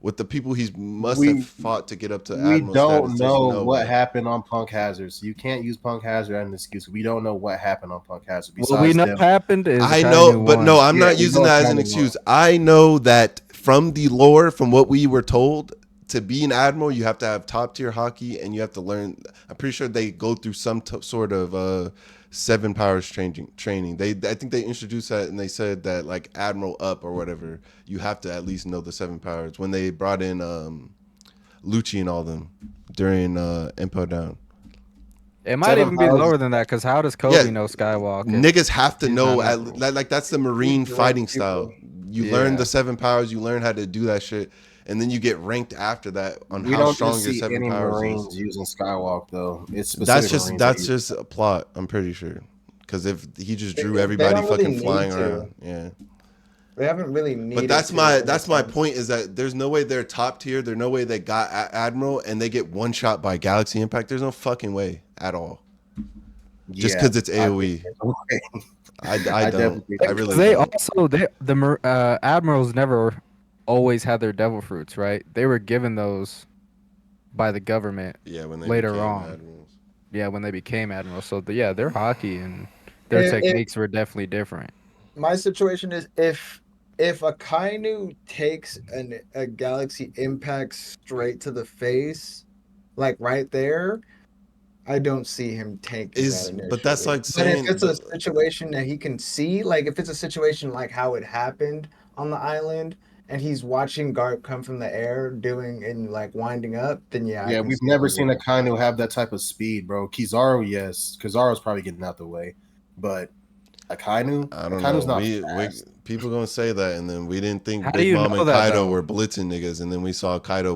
with the people he must have fought to get up to We admiral don't status. There's know no what way. happened on Punk Hazard, so you can't use Punk Hazard as an excuse. We don't know what happened on Punk Hazard. What we know them. happened is I Kainu know, but won. no, I'm Yeah, not we using know that as an Kainu excuse. I know that from the lore, from what we were told, to be an admiral, you have to have top tier hockey, and you have to learn. I'm pretty sure they go through some sort of 7 powers training. I think they introduced that, and they said that like admiral up or whatever, you have to at least know the 7 powers. When they brought in Lucci and all them during Impo Down. It might 7 even be powers. lower than that because how does Kobe Yeah. know Skywalker? Niggas have to He's know not admiral. like that's the Marine Direct fighting people. style. You learn the 7 powers, you learn how to do that shit, and then you get ranked after that on We how don't strong just your see 7 any powers Marines is. using Skywalk though. It's specific Marines. That's just a plot, I'm pretty sure. Because if he just drew They everybody don't really fucking need flying to. around, yeah. They haven't really needed. But that's to my in a that's my sense. point is that there's no way they're top tier. There's no way they got Admiral and they get one shot by Galaxy Impact. There's no fucking way at all. Just because it's AOE. I don't. I really They don't. also the admirals never always had their devil fruits, right? They were given those by the government. Yeah, when they later became on. admirals. Yeah, when they became admirals. So their hockey and their techniques were definitely different. My situation is if a Kainu takes a Galaxy Impact straight to the face, like right there, I don't see him tanking that initially. But that's like But saying. if it's a situation that he can see, like if it's a situation like how it happened on the island, and he's watching Garp come from the air doing and like winding up, then yeah. Yeah, we've never seen a Kainu have that type of speed, bro. Kizaru, yes. Kizaru's probably getting out the way. But a Kainu? I don't Kainu's know. not fast. People gonna say that, and then we didn't think How do Big you Mom know and that, Kaido though? were blitzing niggas, and then we saw Kaido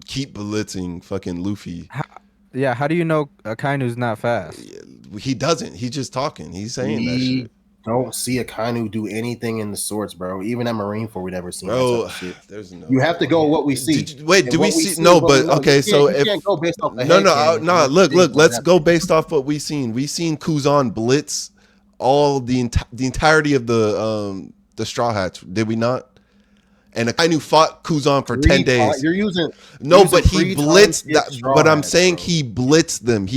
keep blitzing fucking Luffy. How do you know Akainu's not fast? He doesn't. He's just talking. He's saying that shit. Don't see a Kainu do anything in the swords, bro. Even at Marineford, we never seen that type of shit. There's no. You have to go with what we see. Do we see? No, but okay. So if can't go based off the no, look. Let's go based off what we seen. We seen Kuzan blitz all the entirety of the Straw Hats. Did we not? And Akainu fought Kuzan for 10 days. You're using but he blitzed that. But I'm saying bro. he blitzed them.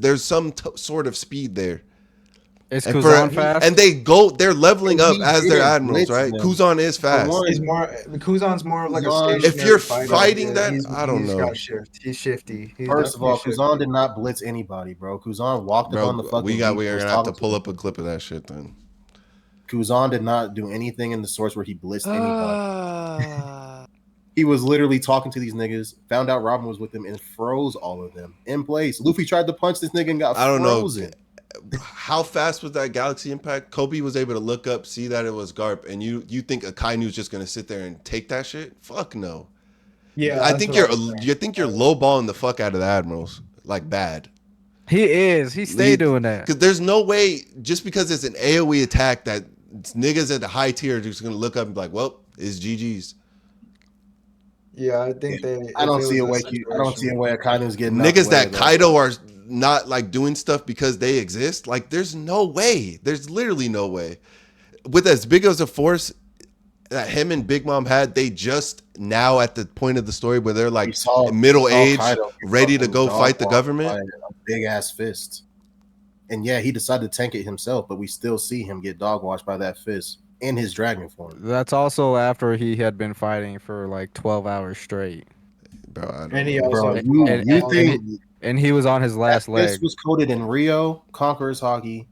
There's some sort of speed there. Is Kuzan fast? And they're leveling up as their admirals, right? Kuzan is fast. Kuzan's more of like a stationary If you're fighter. fighting that, I don't know. He's shifty. First of all, Kuzan did not blitz anybody, bro. Kuzan walked up on the fucking. We are gonna have to pull up a clip of that shit then. Kuzan did not do anything in the source where he blitzed anybody. He was literally talking to these niggas, found out Robin was with him, and froze all of them in place. Luffy tried to punch this nigga and got frozen. Know how fast was that Galaxy Impact? Kobe was able to look up, see that it was Garp, and you think Akainu's just gonna sit there and take that shit? Fuck no. Yeah, I think you're lowballing the fuck out of the admirals, like bad. He is. He stay doing that. Because there's no way, just because it's an AOE attack, that niggas at the high tier are just gonna look up and be like, well, it's GG's. Yeah, I think I don't see a way Akainu's getting niggas that Kaido are not like doing stuff because they exist. Like, there's no way. There's literally no way. With as big as a force that him and Big Mom had, they just now at the point of the story where they're like middle age, ready to go fight the government. A big ass fist. And yeah, he decided to tank it himself, but we still see him get dog washed by that fist in his dragon form. That's also after he had been fighting for like 12 hours straight. Bro, and he also and he was on his last leg. This was coated in Rio Conqueror's hockey.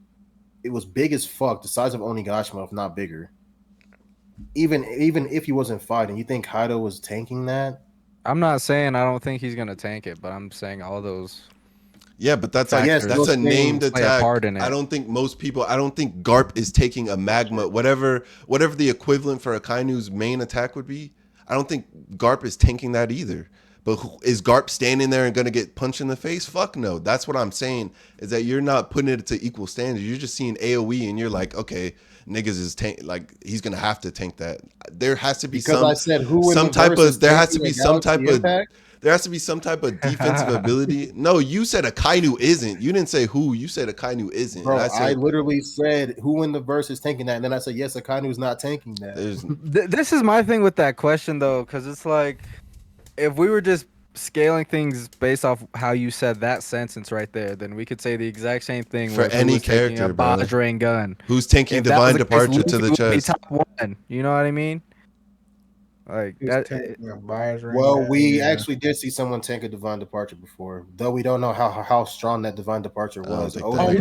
It was big as fuck, the size of Onigashima, if not bigger. Even if he wasn't fighting, you think Kaido was tanking that? I'm not saying I don't think he's gonna tank it, but I'm saying all those. Yeah, but that's a named attack. I don't think Garp is taking a magma, whatever the equivalent for Akainu's main attack would be. I don't think Garp is tanking that either. But is Garp standing there and going to get punched in the face? Fuck no. That's what I'm saying, is that you're not putting it to equal standards. You're just seeing AoE and you're like, okay, niggas is he's going to have to tank that. There has to be there has to be some type of defensive ability. No, you said Akainu isn't. You didn't say who. You said Akainu isn't. Bro, I literally said who in the verse is tanking that, and then I said yes, Akainu's not tanking that. This is my thing with that question though, because it's like, if we were just scaling things based off how you said that sentence right there, then we could say the exact same thing for any character. A Bajrang gun. Who's taking divine departure to the chest? Top one. You know what I mean? Like that. Well, we actually did see someone tank a divine departure before, though we don't know how strong that divine departure was. Odin.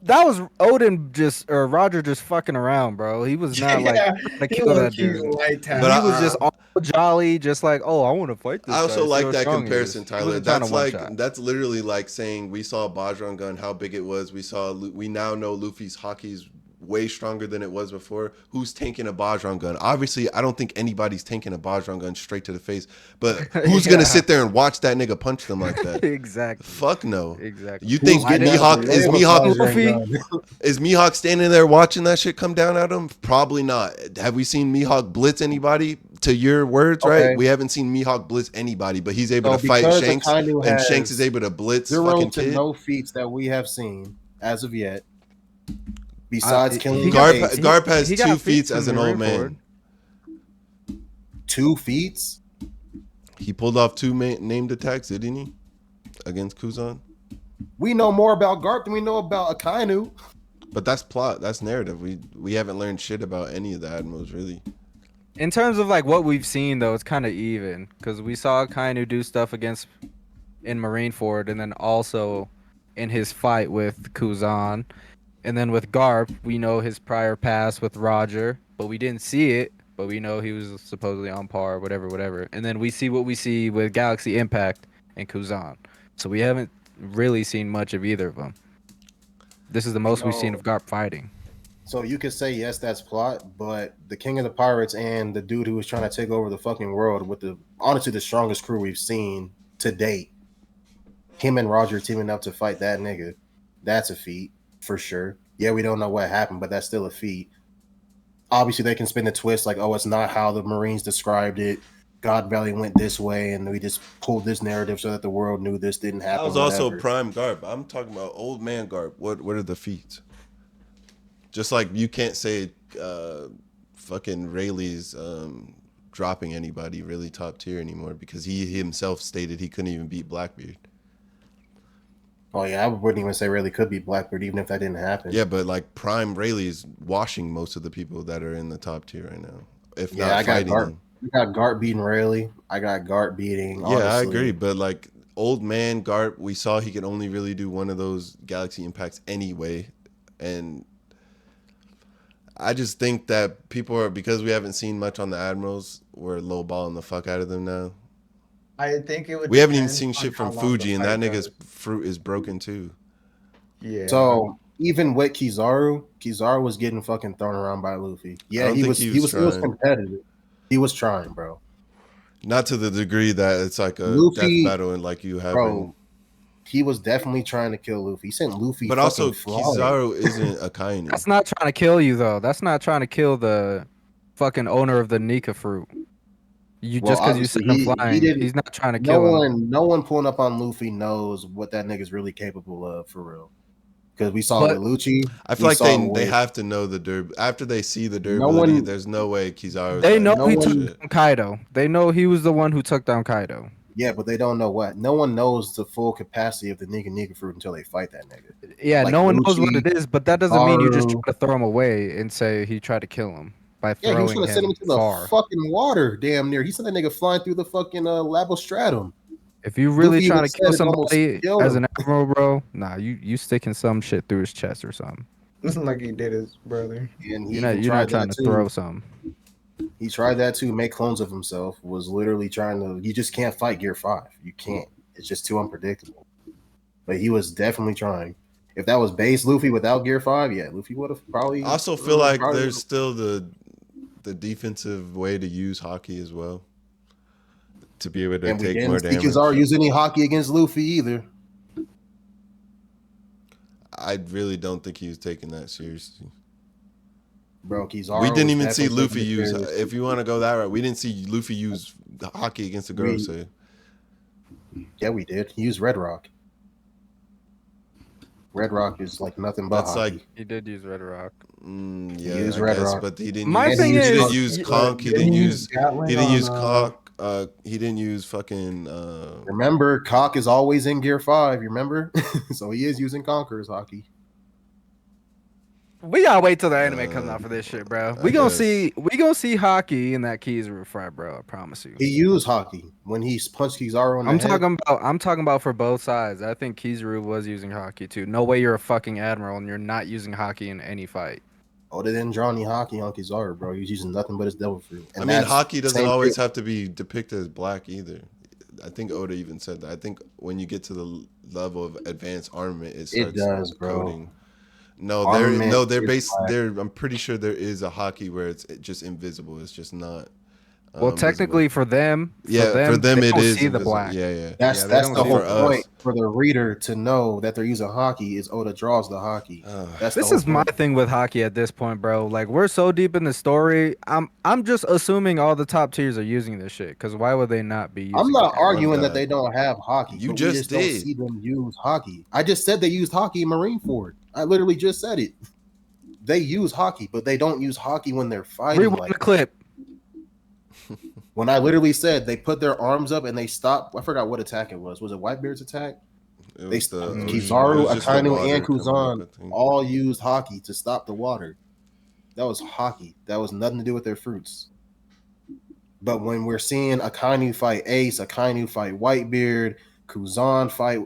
That was Odin or Roger just fucking around, bro. He was not like kill that dude. But he was just all jolly, just like, oh, I want to fight this. I also guy. like that comparison, Tyler. That's literally like saying we saw Bajrang gun, how big it was. We now know Luffy's hockey's way stronger than it was before. Who's tanking a Bajran gun? Obviously, I don't think anybody's tanking a Bajran gun straight to the face. But who's gonna sit there and watch that nigga punch them like that? Exactly. Fuck no. Exactly. You Who's think getting out the way with Bajrang gun? Is Mihawk standing there watching that shit come down at him? Probably not. Have we seen Mihawk blitz anybody? To your words, Okay. right? We haven't seen Mihawk blitz anybody, but he's able to fight because Shanks, Akainu and has Shanks is able to blitz 0 fucking to kid. no feats that we have seen as of yet. Besides killing Garp has he got 2 feats feats in as an old Marineford. man. 2 feats. He pulled off 2 named attacks, didn't he? Against Kuzan. We know more about Garp than we know about Akainu. But that's plot. That's narrative. We haven't learned shit about any of the admirals really. In terms of like what we've seen though, it's kind of even because we saw Kainu do stuff against in Marineford, and then also in his fight with Kuzan, and then with Garp, we know his prior past with Roger, but we didn't see it. But we know he was supposedly on par, whatever. And then we see what we see with Galaxy Impact and Kuzan. So we haven't really seen much of either of them. This is the most we've seen of Garp fighting. So you could say yes, that's plot, but the King of the Pirates and the dude who was trying to take over the fucking world with honestly the strongest crew we've seen to date. Him and Roger teaming up to fight that nigga. That's a feat for sure. Yeah, we don't know what happened, but that's still a feat. Obviously, they can spin the twist like, oh, it's not how the Marines described it. God Valley went this way, and we just pulled this narrative so that the world knew this didn't happen. That was also prime Garp. I'm talking about old man Garp. What are the feats? Just like you can't say fucking Rayleigh's dropping anybody really top tier anymore because he himself stated he couldn't even beat Blackbeard. Oh yeah, I wouldn't even say Rayleigh could beat Blackbeard even if that didn't happen. Yeah, but like prime Rayleigh's washing most of the people that are in the top tier right now. If yeah, not I got fighting Garp. them. I got Garp beating Rayleigh. I got Garp beating. Yeah, I agree. But like old man Garp, we saw he could only really do one of those Galaxy Impacts anyway. And I just think that people are, because we haven't seen much on the Admirals, we're lowballing the fuck out of them now. I think it would. We haven't even seen shit from Fuji, and that nigga's fruit is broken too. Yeah. So even with Kizaru was getting fucking thrown around by Luffy. Yeah, he was competitive. He was trying, bro. Not to the degree that it's like a Luffy, death battle and like you have. Bro, he was definitely trying to kill Luffy. He sent Luffy, but also Kizaru isn't a Kainu. That's not trying to kill you though. That's not trying to kill the fucking owner of the Nika fruit. Just because you sent him flying, he's not trying to kill him. No one pulling up on Luffy knows what that nigga's really capable of for real. Because we saw with Lucci. I feel like they have to know the after they see the durability. There's no way Kizaru. They know he took down Kaido. They know he was the one who took down Kaido. Yeah, but they don't know what. No one knows the full capacity of the Nika fruit until they fight that nigga. Yeah, like no one knows what it is, but that doesn't mean you just try to throw him away and say he tried to kill him by throwing him far. Yeah, he was going to send him into the fucking water, damn near. He sent that nigga flying through the fucking Labostratum. If you really trying to kill somebody as an admiral, bro, nah, you sticking some shit through his chest or something. Listen, like he did his brother. And you're not trying to throw something. He tried that too. Make clones of himself. Was literally trying to. You just can't fight Gear 5. You can't. It's just too unpredictable. But he was definitely trying. If that was base Luffy without Gear 5, yeah, Luffy would have probably. I also feel like there's still the defensive way to use hockey as well. To be able to take more damage. Because aren't using any hockey against Luffy either. I really don't think he was taking that seriously. Bro, Kizaru we didn't even see Luffy use. If you want to go that route, we didn't see Luffy use hockey against the Gorosei. Yeah, we did. He used Red Rock. Red Rock is like nothing but hockey. Like he did use Red Rock. Yeah, he used Red Rock, but he didn't. My thing is, he didn't use Conk. He didn't use. He didn't use Conk. He didn't use fucking. Remember, Cock is always in Gear 5. You remember? So he is using Conqueror's hockey. We gotta wait till the anime comes out for this shit, bro. We gonna see hockey in that Kizaru fight, bro. I promise you. He used hockey when he punched Kizaru on the head. I'm talking about for both sides. I think Kizaru was using hockey too. No way you're a fucking admiral and you're not using hockey in any fight. Oh, they didn't draw any hockey on Kizaru, bro. He's using nothing but his devil fruit. And I mean, hockey doesn't always have to be depicted as black either. I think Oda even said that. I think when you get to the level of advanced armament, it starts coding. No, Armament they're is based. black. I'm pretty sure there is a hockey where it's just invisible. It's just not. Well, technically Visible. for them, Yeah, for them they it don't is see the invisible. black. Yeah, yeah. That's Yeah, they that's don't the see whole for the black. point us. for the reader to know that they're using hockey is Oda draws the hockey. That's the This whole is my point. thing with hockey at this point, bro. Like we're so deep in the story. I'm just assuming all the top tiers are using this shit. Cause why would they not be I'm using not it? On arguing that God. they don't have hockey, You but we just just don't did. see them use hockey. I just said they used hockey in Marineford. I literally just said it. They use hockey, but they don't use hockey when they're fighting. Rewind Like the clip. when I literally said they put their arms up and they stop. I forgot what attack it was. Was it Whitebeard's attack? It They was the ocean. It Kizaru, was just the Akainu, and water coming up, Kuzan I think. all used hockey to stop the water. That was hockey. That was nothing to do with their fruits. But when we're seeing Akainu fight Ace, Akainu fight Whitebeard, Kuzan fight,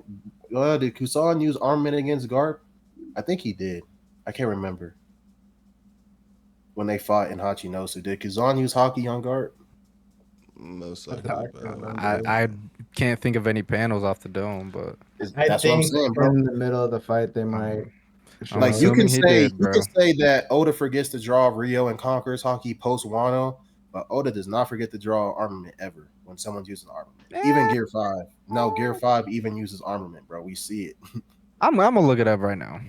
did Kuzan use armament against Garp? I think he did. I can't remember. When they fought in Hachinosu, did Kuzan use hockey on Garp? Most I likely. can But, remember. I can't think of any panels off the dome, but I That's what I'm think saying, bro. in the middle of the fight they might. I'm Like you assuming can he say did, bro. that Oda forgets to draw Rio and conquers hockey post Wano, but Oda does not forget to draw armament ever when someone's using armament. Even Gear 5. No, Gear 5 even uses armament, bro. We see it. I'm gonna look it up right now.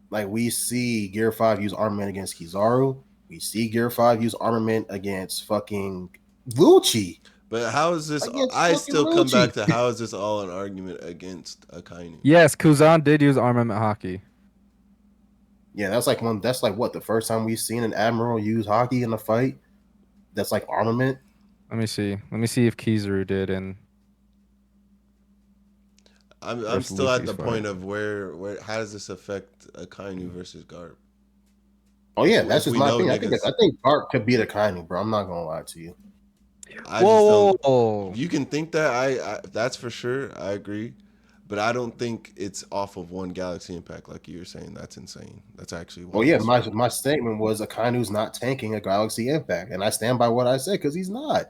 Like we see Gear 5 use armament against Kizaru. We see Gear 5 use armament against fucking Lucci. but how is this? Against I fucking still come Lucci. back to how is this all an argument against Akainu? Yes, Kuzan did use armament hockey. Yeah, that's like what the first time we've seen an admiral use hockey in a fight. That's like armament. Let me see. Let me see if Kizaru did. And I'm versus still at Luffy's the fight. point of where how does this affect Akainu versus Garp? Oh yeah, If that's just we my know opinion. I think Garp could beat Akainu, bro. I'm not gonna lie to you. I just don't. whoa! You can think that I that's for sure. I agree, but I don't think it's off of one galaxy impact like you were saying. That's insane. That's actually. Well, yeah, my statement was Akainu's not tanking a galaxy impact, and I stand by what I said because he's not.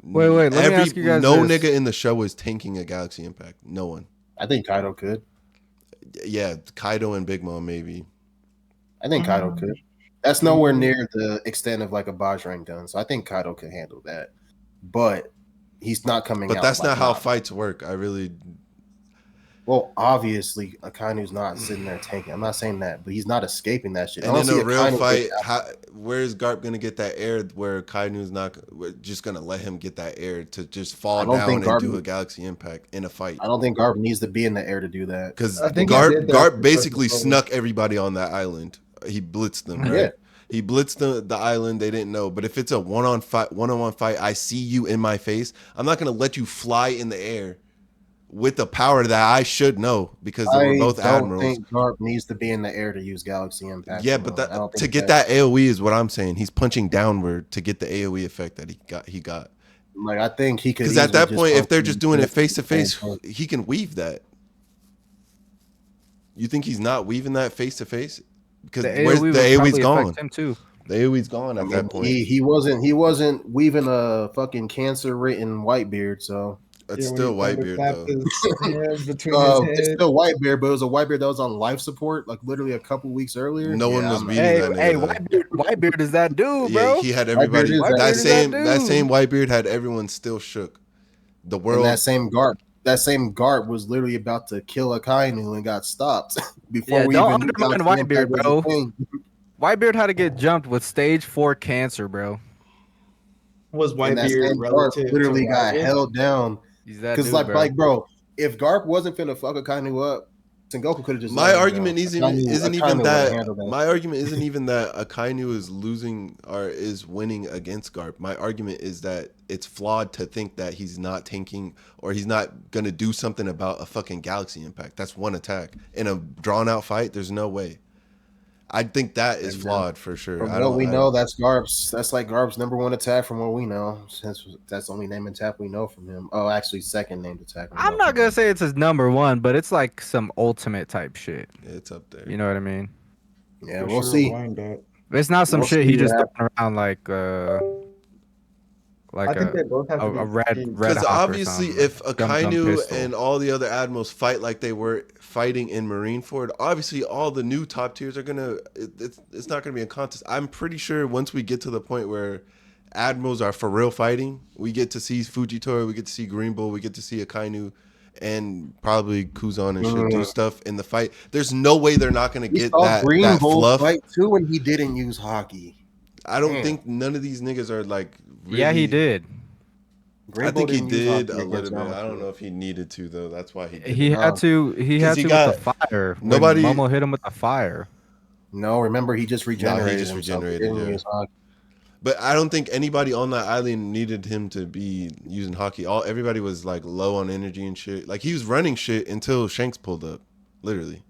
Wait, let me ask you guys No this. nigga in the show is tanking a galaxy impact. No one. I think Kaido could. Yeah, Kaido and Big Mom maybe. I think Kaido could. That's nowhere near the extent of like a Bajrang gun, so I think Kaido could handle that. But he's not coming But out. that's like not how Nami. fights work. I really. Well, obviously, Akainu's not sitting there tanking. I'm not saying that, but he's not escaping that shit. And in a real fight, where is Garp gonna get that air where Kainu's not we're just gonna let him get that air to just fall down and do a galaxy impact in a fight? I don't think Garp needs to be in the air to do that. Because I think he did that Garp basically before. snuck everybody on that island. He blitzed them, right? Yeah. He blitzed the island. They didn't know. But if it's a one-on-one fight, I see you in my face. I'm not gonna let you fly in the air with the power that I should know because we're both admirals. I don't think Garp needs to be in the air to use Galaxy Impact. Yeah, but to get that AOE is what I'm saying. He's punching downward to get the AOE effect that he got. Like I think he could. Because at that point, if they're just doing it face to face, he can weave that. You think he's not weaving that face to face? Because the AOE's gone. Him too. The AOE's gone at that point. He wasn't weaving a fucking cancer written Whitebeard, so. It's still Whitebeard though. It's still Whitebeard, but it was a Whitebeard that was on life support, like literally a couple weeks earlier. No one was beating that nigga. Hey, Whitebeard is that dude, bro. Yeah, he had everybody. That same Whitebeard had everyone still shook. The world. And that same Garp was literally about to kill Akainu and got stopped before we don't even undermine Whitebeard, bro. Whitebeard had to get jumped with stage 4 cancer, bro. Was Whitebeard relative? Literally got held down. Because like, bro, if Garp wasn't finna fuck Akainu up, Sengoku could have just. My argument isn't even that. My argument isn't even that Akainu is losing or is winning against Garp. My argument is that it's flawed to think that he's not tanking or he's not gonna do something about a fucking galaxy impact. That's one attack in a drawn out fight. There's no way. I think that is flawed for sure. From what we know, that's Garp's. That's like Garp's number one attack from what we know. Since that's the only name and tap we know from him. Oh, actually, second named attack. I'm not gonna say it's his number one, but it's like some ultimate type shit. Yeah, it's up there. You know what I mean? Yeah, we'll see. It's not some shit he just throwing around like. I think they both have to a be red key. Because hawk or obviously, something, if like gun Akainu pistol. and all the other admirals fight like they were fighting in Marineford, obviously all the new top tiers are gonna. It's not gonna be a contest. I'm pretty sure once we get to the point where admirals are for real fighting, we get to see Fujitora, we get to see Green Bull, we get to see Akainu, and probably Kuzan and shit do stuff in the fight. There's no way they're not gonna We get saw Green that Bull fluff. fight too when he didn't use hockey. I don't Damn. think none of these niggas are like. Really, Yeah, he did. Green I Bull think he didn't use did hockey a little against bit. I Yamato. don't know if he needed to though. That's why he did. He had to. He 'Cause had he to got- with the fire. nobody- When Momo hit him with the fire. No, remember he just regenerated himself. regenerated, He didn't yeah. use hockey. But I don't think anybody on that island needed him to be using hockey. Everybody was like low on energy and shit. Like he was running shit until Shanks pulled up, literally.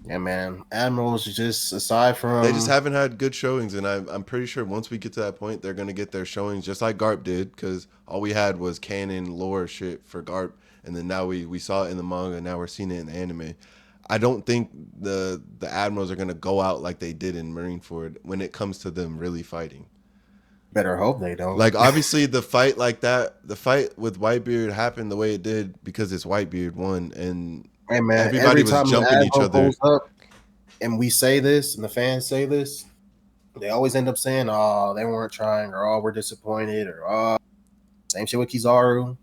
Yeah, man. Admirals just aside from They just haven't had good showings, and I'm pretty sure once we get to that point, they're gonna get their showings just like Garp did, because all we had was canon lore shit for Garp, and then now we saw it in the manga, now we're seeing it in the anime. I don't think the admirals are gonna go out like they did in Marineford when it comes to them really fighting. better hope they don't. Like obviously the fight like that, the fight with Whitebeard happened the way it did because it's Whitebeard won, and hey man, everybody every was time jumping each other. Pulls up, and we say this, and the fans say this, they always end up saying, "Oh, they weren't trying," or "Oh, we're disappointed," or "Oh." Same shit with Kizaru.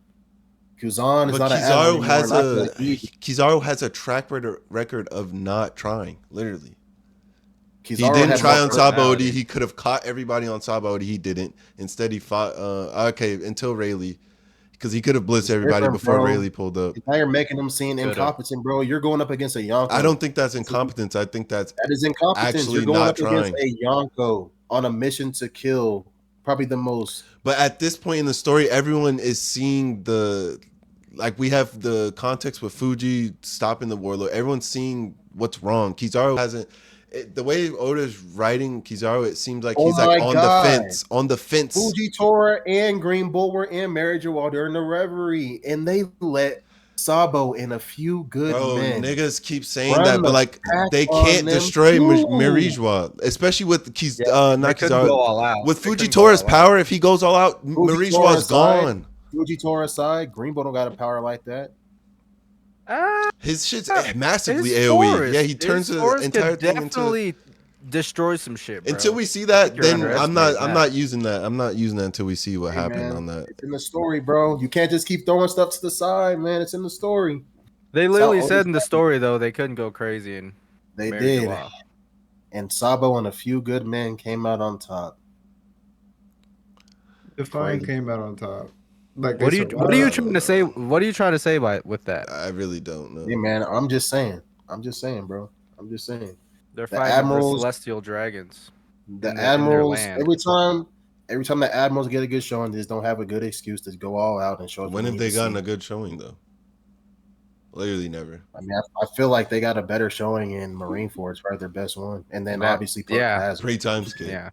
Kuzan is But not an admiral Kizaru anymore, has and I feel like Kizaru has a track record of not trying. Literally, he Kizaru didn't had try more on personality. Sabaody. He could have caught everybody on Sabaody. He didn't. Instead, he fought. Until Rayleigh, because he could have blitzed everybody different, before bro. Rayleigh pulled up. Now you're making them seem Could've. incompetent, bro. You're going up against a Yonko. I don't think that's incompetence. I think that's That is incompetence. actually You're going not up against trying. a Yonko on a mission to kill probably the most. But at this point in the story, everyone is seeing we have the context with Fuji stopping the warlord. Everyone's seeing what's wrong. Kizaru hasn't. The way Oda's writing Kizaru, it seems like he's like on the fence. On the fence. Fujitora and Green Bull were in marriage while during the reverie, and they let Sabo and a few good men. Niggas keep saying run that, but the like pack they on can't them destroy too. Mirijwa, especially with They couldn't go Kizaru. all out. With They couldn't go Fujitora's all out. power, if he goes all out, Mirijwa's gone. Fujitora aside, Green Bull don't got a power like that. His shit's massively His AoE. Taurus- Yeah, he turns his the Taurus entire could thing into. definitely destroy some shit, bro. Until we see that, you're then I'm underestimating not using that. I'm not using that until we see what happened man, on that. It's in the story, bro. You can't just keep throwing stuff to the side, man. It's in the story. They That's literally how said Oda's in the story though they couldn't go crazy and They marry did. Joao. And Sabo and a few good men came out on top. Define Crazy. came out on top. Like What are you survived. trying to say? What are you trying to say with that? I really don't know. Hey, man, I'm just saying, bro. I'm just saying. They're The fighting admirals- the celestial dragons. The in their admirals, land. every time the admirals get a good showing, they just don't have a good excuse to go all out and show us. When what have we they need to gotten see. a good showing though? Literally never. I mean, I feel like they got a better showing in Marineford. It's probably their best one, and then That- obviously Punk yeah. Hazard. Pre-time skip. Yeah.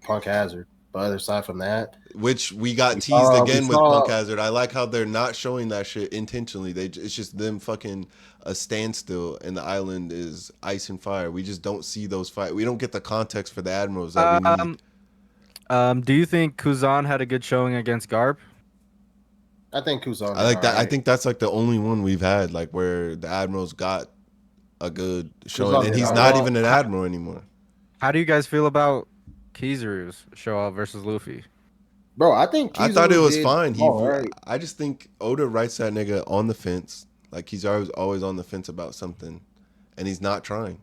Punk Hazard. But aside from that, Which we got We teased saw- again we with saw- Punk Hazard. I like how they're not showing that shit intentionally. It's just them fucking a standstill, and the island is ice and fire. We just don't see those fight. We don't get the context for the admirals that we need. Do you think Kuzan had a good showing against Garp? I think Kuzan. I like did that. I alright. think that's like the only one we've had, like where the admirals got a good showing, Kuzan and did he's alright. not even an admiral anymore. How do you guys feel about Kizaru's show out versus Luffy? Bro, I think I thought it Kizaru was did fine. alright. I just think Oda writes that nigga on the fence. Like Kizaru's always on the fence about something, and he's not trying.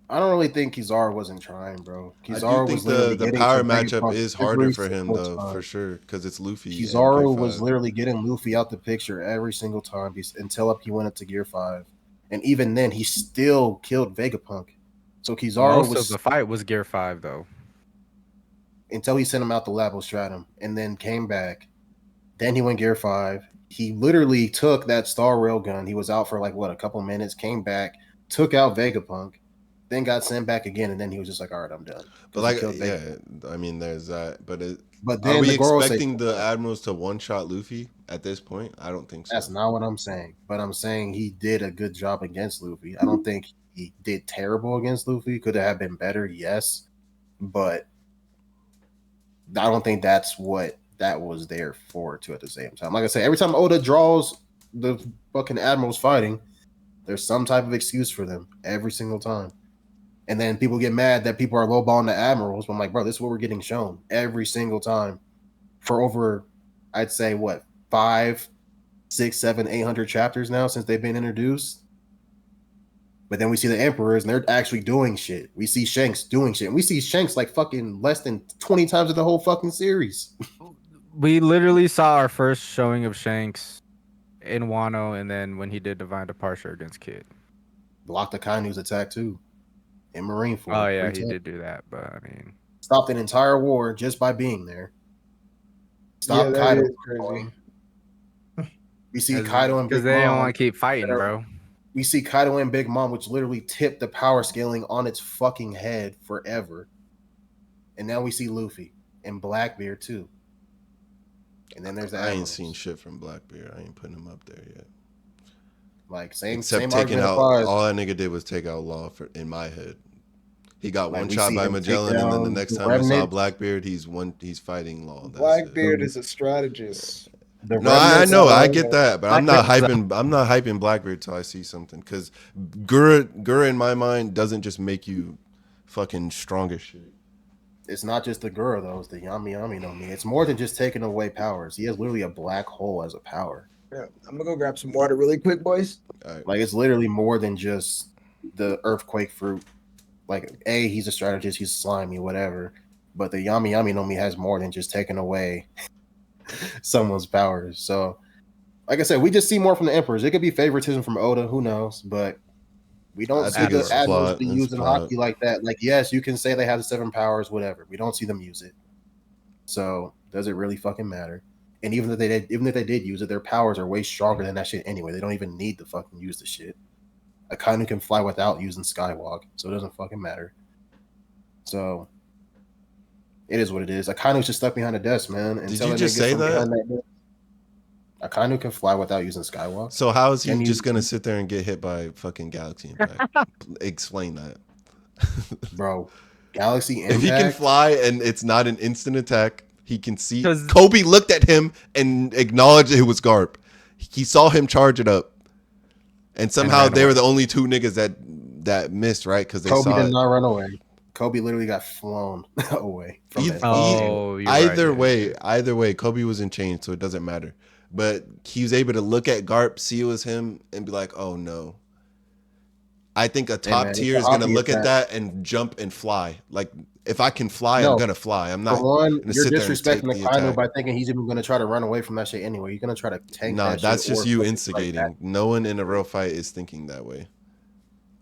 I don't really think Kizaru wasn't trying, bro. I Kizaru do think was literally the getting power to matchup Vegapunk is harder every for him single though, time. for sure, because it's Luffy. and Kizaru Gear was 5. literally getting Luffy out the picture every single time until he went up to Gear 5. And even then, he still killed Vegapunk. So Kizaru Most was of the fight was Gear 5 though. until he sent him out the Labo Stratum and then came back. Then he went Gear 5. He literally took that Star Railgun. He was out for like, a couple minutes, came back, took out Vegapunk, then got sent back again, and then he was just like, all right, I'm done. But 'Cause like, he killed yeah, Vegapunk. I mean, there's that. But But are then we the Goro expecting the admirals to one-shot Luffy at this point? I don't think so. That's not what I'm saying. But I'm saying he did a good job against Luffy. I don't think he did terrible against Luffy. Could have been better, yes. But I don't think that's what that was there for too at the same time. Like I say, every time Oda draws the fucking admirals fighting, there's some type of excuse for them every single time. And then people get mad that people are lowballing the admirals. But I'm like, bro, this is what we're getting shown every single time for over, I'd say, what, 5, 6, 7, 800 chapters now since they've been introduced. But then we see the emperors and they're actually doing shit. We see Shanks doing shit. And we see Shanks like fucking less than 20 times in the whole fucking series. We literally saw our first showing of Shanks in Wano, and then when he did Divine Departure against Kid. Blocked the Kainu's attack too. In Marineford. Oh yeah, he did do that, but I mean, stopped an entire war just by being there. Stop that Kaido. is crazy. We see Kaido and Big because they don't Mom. want to keep fighting, bro. We see Kaido and Big Mom, which literally tipped the power scaling on its fucking head forever. And now we see Luffy and Blackbeard too. And then there's the I ain't Admirals. seen shit from Blackbeard. I ain't putting him up there yet. Like same Except same taking out applies. all that nigga did was take out Law in my head. He got Like, one we shot see by him Magellan, take and then the down next the time I saw Remnant. Blackbeard, he's fighting Law. That's Blackbeard it. is a strategist. The No, I Remnants know, are- I get that, but I'm not Blackbeard's hyping Blackbeard till I see something. Because Gura in my mind doesn't just make you fucking strong as shit. It's not just the Gura though, it's the Yami Yami no Mi. It's more than just taking away powers. He has literally a black hole as a power. Yeah, I'm gonna go grab some water really quick, boys. All right. Like it's literally more than just the earthquake fruit. Like he's a strategist, he's slimy, whatever. But the Yami Yami no Mi has more than just taking away someone's powers. So, like I said, we just see more from the emperors. It could be favoritism from Oda, who knows? But we don't I see think the it's admirals plot. be It's using plot. hockey like that. Like, yes, you can say they have the 7 powers, whatever. We don't see them use it. So, does it really fucking matter? And even if they did use it, their powers are way stronger than that shit anyway. They don't even need to fucking use the shit. Akainu can fly without using Skywalk, so it doesn't fucking matter. So it is what it is. Akainu's just stuck behind a desk, man. Did you just say that? Akainu can fly without using Skywalk. So how is he Can you- just gonna sit there and get hit by fucking Galaxy Impact? Explain that. Bro, Galaxy Impact. If he can fly and it's not an instant attack, he can see. 'Cause- Kobe looked at him and acknowledged it was Garp. He saw him charge it up, and somehow ran they away. were the only 2 niggas that missed, right? Because they Kobe saw did it. not run away. Kobe literally got flown away from He- that. Oh, you're either right, either way, Kobe was in chains, so it doesn't matter. But he was able to look at Garp, see it was him, and be like, "Oh no." I think a top man, it's tier is gonna obvious look at that and jump and fly. Like if I can fly, No. I'm gonna fly. I'm For not. one, gonna you're sit there and disrespecting take the the Akainu attack. by thinking he's even going to try to run away from that shit anyway. You're going to try to tank Nah, that that's shit just or you fucking instigating. like that. No one in a real fight is thinking that way.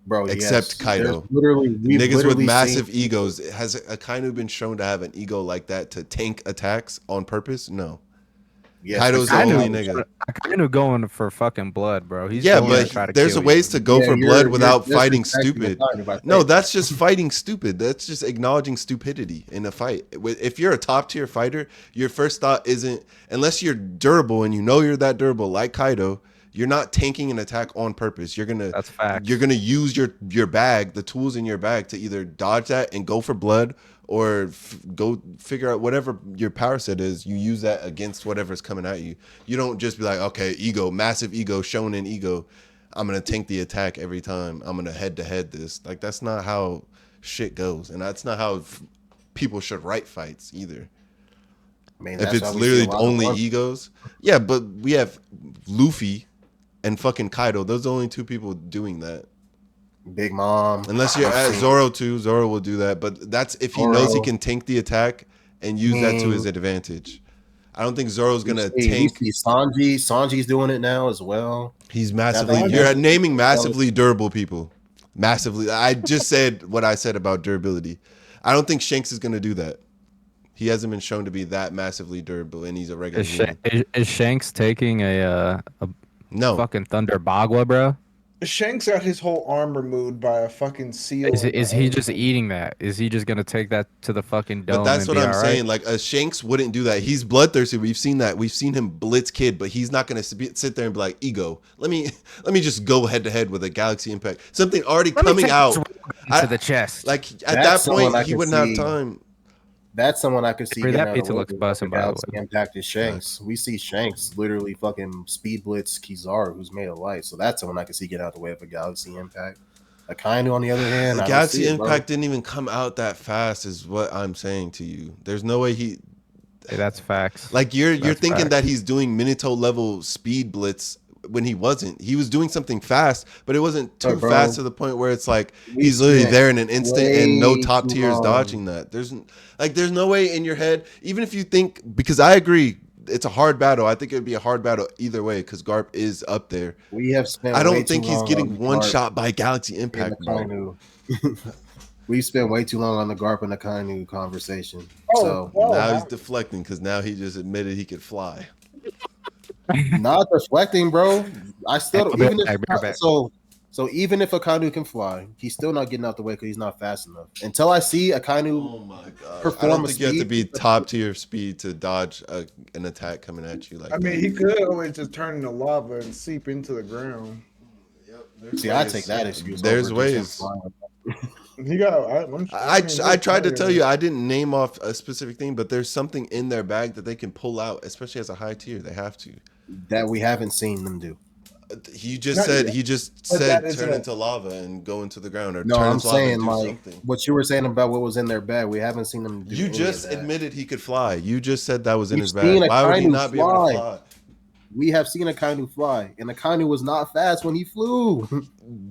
Bro, Except yes. Kaido. There's Literally, we've Niggas with literally massive seen- egos. Has Akainu been shown to have an ego like that to tank attacks on purpose? No. Yes, Kaido's the Kaido- only nigga. Akainu going for fucking blood, bro. He's Yeah, going to but try to there's kill a ways you. to go Yeah, for you're- blood you're without fighting disrespecting stupid. Akainu by No, saying- that's just fighting stupid. That's just acknowledging stupidity in a fight. If you're a top tier fighter, your first thought isn't, unless you're durable and you know you're that durable, like Kaido, you're not tanking an attack on purpose. You're gonna That's facts. You're gonna use your bag, the tools in your bag, to either dodge that and go for blood, or go figure out whatever your power set is. You use that against whatever's coming at you. You don't just be like, okay, ego, massive ego, shonen ego. I'm gonna tank the attack every time. I'm gonna head to head this. Like that's not how shit goes, and that's not how people should write fights either. I mean, If that's why it's we see a literally lot of only one- egos, yeah. But we have Luffy and fucking Kaido. Those are the only 2 people doing that. Big Mom. Unless you're at Zoro too. Zoro will do that, but that's if he knows he can tank the attack and use that to his advantage. I don't think Zoro's gonna tank. We see Sanji. Sanji's doing it now as well. He's massively. Sanji- You're naming massively durable people. Massively. I just said what I said about durability. I don't think Shanks is gonna do that. He hasn't been shown to be that massively durable, and he's a regular human. Is Shanks taking a No, fucking Thunder Bagua, bro? Shanks got his whole arm removed by a fucking seal. Is he just eating that? Is he just gonna take that to the fucking dome? but that's and what be I'm all saying. right? Like a Shanks wouldn't do that. He's bloodthirsty. We've seen that. We've seen him blitz Kid, but he's not gonna sit there and be like, ego. Let me just go head to head with a Galaxy Impact. Something already Let me coming take out. this to the chest. Like at That's that someone I point, he can wouldn't have see. time. That's someone I could see Bro, getting that out of pizza the way looks with bussin', by the Galaxy way. Impact is Shanks. We see Shanks literally fucking speed blitz Kizaru, who's made of light. So that's someone I could see getting out of the way of a Galaxy Impact. Akainu, on the other hand, The I don't see Galaxy it, bro. Impact didn't even come out that fast, is what I'm saying to you. There's no way he. Hey, that's facts. Like you're That's thinking facts. that he's doing Minato level speed blitz when he wasn't. He was doing something fast, but it wasn't too Bro, fast to the point where it's like we he's literally spent there in an instant and no way top too tier is long. dodging that. There's no way in your head, even if you think, because I agree it's a hard battle. I think it would be a hard battle either way because Garp is up there. We have spent I way don't too think he's long getting on one Garp shot by Galaxy and Impact, bro. Akainu. We spent way too long on the Garp and Akainu conversation. Oh, So well, Now he's deflecting because now he just admitted he could fly. not deflecting, bro. I still don't, even Be right if back. so even if Akainu can fly, he's still not getting out the way because he's not fast enough. Until I see Akainu Oh my god! I perform don't a think you have to speed- be top tier speed to dodge an attack coming at you like I mean, that. he could always just turn into lava and seep into the ground. See, I take that excuse. There's over just him ways. flying. He got. I tried to tell you I didn't name off a specific thing, but there's something in their bag that they can pull out, especially as a high tier. They have to. That we haven't seen them do. He just Not said yet. he just But said that is turn a- into lava and go into the ground, or No, turn I'm into lava and saying do like something. what you were saying about what was in their bag. We haven't seen them do You any just of that. admitted he could fly. You just said that was in We've his seen bag. Why would he Akainu not be able to fly. fly? We have seen Akainu fly, and Akainu was not fast when he flew.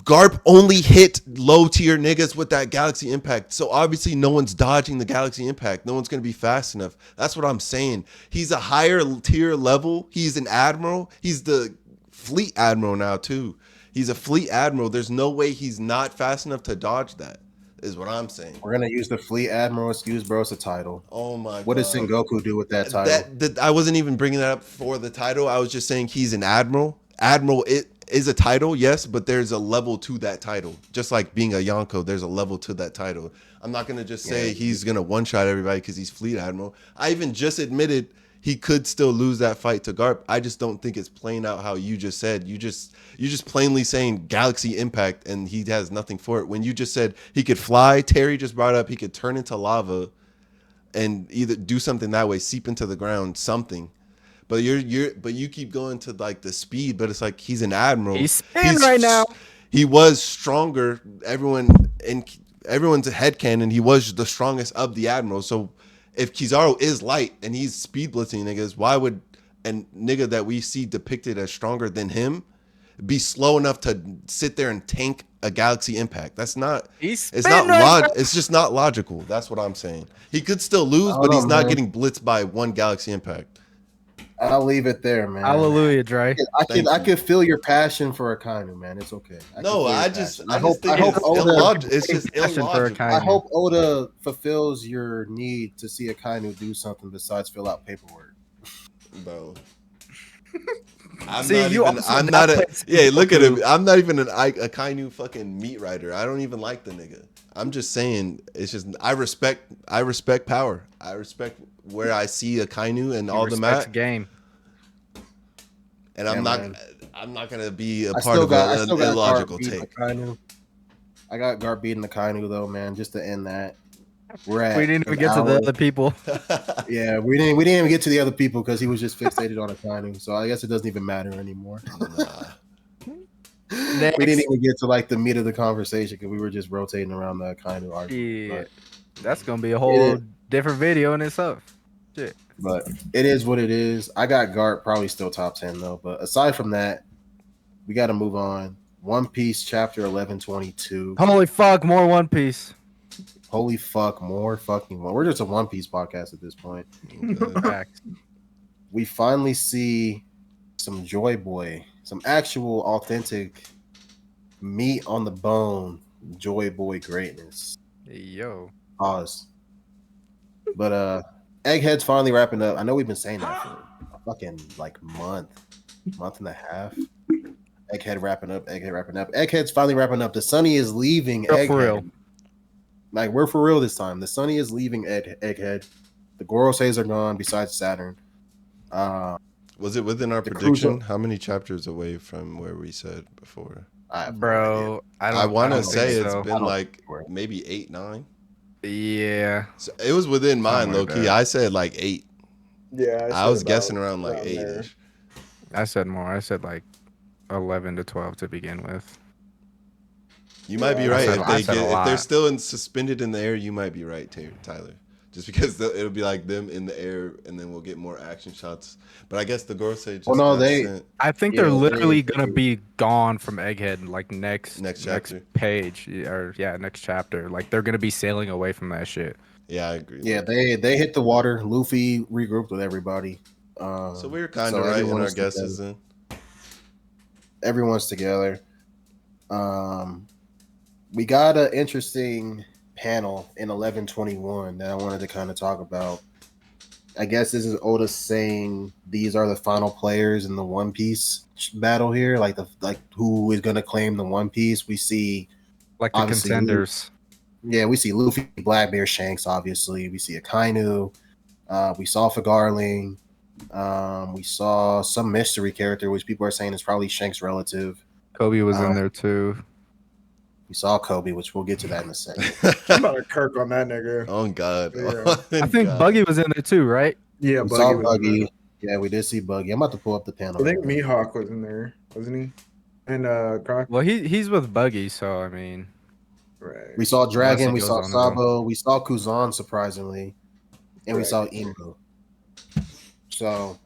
Garp only hit low tier niggas with that Galaxy Impact. So obviously no one's dodging the Galaxy Impact. No one's going to be fast enough. That's what I'm saying. He's a higher tier level. He's an admiral. He's the fleet admiral now too. He's a fleet admiral. There's no way he's not fast enough to dodge that, is what I'm saying. We're gonna use the Fleet Admiral excuse, bro. It's a title. Oh my god. What does Sengoku do with that title? That I wasn't even bringing that up for the title. I was just saying he's an admiral. Admiral, it is a title, yes, but there's a level to that title. Just like being a Yonko, there's a level to that title. I'm not gonna just say he's gonna one shot everybody because he's fleet admiral. I even just admitted he could still lose that fight to Garp. I just don't think it's playing out how you just said. You're just plainly saying Galaxy Impact and he has nothing for it. When you just said he could fly, Terry just brought up he could turn into lava and either do something that way, seep into the ground, something. But you keep going to like the speed, but it's like he's an admiral. He's spinning right now. He was stronger. Everyone's headcanon, he was the strongest of the admirals. So if Kizaru is light and he's speed blitzing niggas, why would a nigga that we see depicted as stronger than him be slow enough to sit there and tank a Galaxy Impact? That's not. He's It's not spinning right now. It's just not logical. That's what I'm saying. He could still lose, I but don't he's know, not man. getting blitzed by one Galaxy Impact. I'll leave it there, man. Hallelujah, Dre. I can feel your passion for Akainu, man. It's okay. No, I just just think it's illogical. It's just Passion for illogical. Akainu. I hope Oda fulfills your need to see Akainu do something besides fill out paperwork. Bro. I'm See, not you even. also I'm not not a. playing Yeah, look at him. Sengoku. I'm not even a Kainu fucking meat writer. I don't even like the nigga. I'm just saying. It's just I respect power. I respect where I see a Kainu and all the Respects mat. game. And I'm not gonna be a I part still of got an illogical Garp beating take. Akainu. I got Garp beating Akainu though, man. Just to end that, we're at. We didn't even an get to the hour. other people. Yeah, we didn't even get to the other people because he was just fixated on Akainu. So I guess it doesn't even matter anymore. Nah. Next. We didn't even get to like the meat of the conversation because we were just rotating around the Akainu argument. Shit. That's gonna be a whole different video in itself. Shit. But it is what it is. I got Garp probably still top 10 though. But aside from that, we got to move on. One Piece chapter 1122. Holy fuck, more One Piece. Holy fuck, more fucking one. We're just a One Piece podcast at this point. Facts. We finally see some Joy Boy, some actual authentic meat on the bone Joy Boy greatness. Yo. Pause. But Egghead's finally wrapping up. I know we've been saying that for a fucking like month and a half. Egghead wrapping up. Egghead's finally wrapping up. The Sunny is leaving Real Egghead. for real. Like, we're for real this time. The Sunny is leaving Egghead. The Goroseis are gone besides Saturn. Was it within our The prediction? Cruiser- How many chapters away from where we said before? I have no idea. Bro, I want to don't say think it's so. been don't like think we're- maybe 8, 9. Yeah. So it was within mine, Something low like key. that. I said like 8. Yeah, I said was about guessing around like around 8 there. ish. I said more. I said like 11 to 12 to begin with. You might be Yeah, right. I said a If they're lot. still suspended in the air, you might be right, Tyler. Just because it'll be like them in the air, and then we'll get more action shots. But I guess the Gorosei just Well, no, got they sent I think they're yeah literally gonna be gone from Egghead like next next chapter. page or next chapter. Like they're gonna be sailing away from that shit. Yeah, I agree. yeah low-key. they hit the water. Luffy regrouped with everybody. So we were kind So of right in everyone our is guesses together. then. Everyone's together. We got an interesting panel in 1121 that I wanted to kind of talk about. I guess this is Oda saying these are the final players in the One Piece battle here, like who is going to claim the One Piece. We see Like the obviously, contenders. yeah, we see Luffy, Blackbeard, Shanks. Obviously, we see Akainu. We saw Fagarling. We saw some mystery character, which people are saying is probably Shanks' relative. Kobe was Um, in there too. We saw Kobe, which we'll get to that in a second. I'm about to Kirk on that nigga. Oh God. Yeah. I think Buggy was in there too, right? Yeah, We Buggy saw was in there. Buggy. Yeah, we did see Buggy. I'm about to pull up the panel. I think right now. Mihawk was in there, wasn't he? And Croc. Well, he's with Buggy, so I mean, Right. We saw Dragon. he We goes saw on his own. Sabo. We saw Kuzan, surprisingly, and we Right. saw Imu. So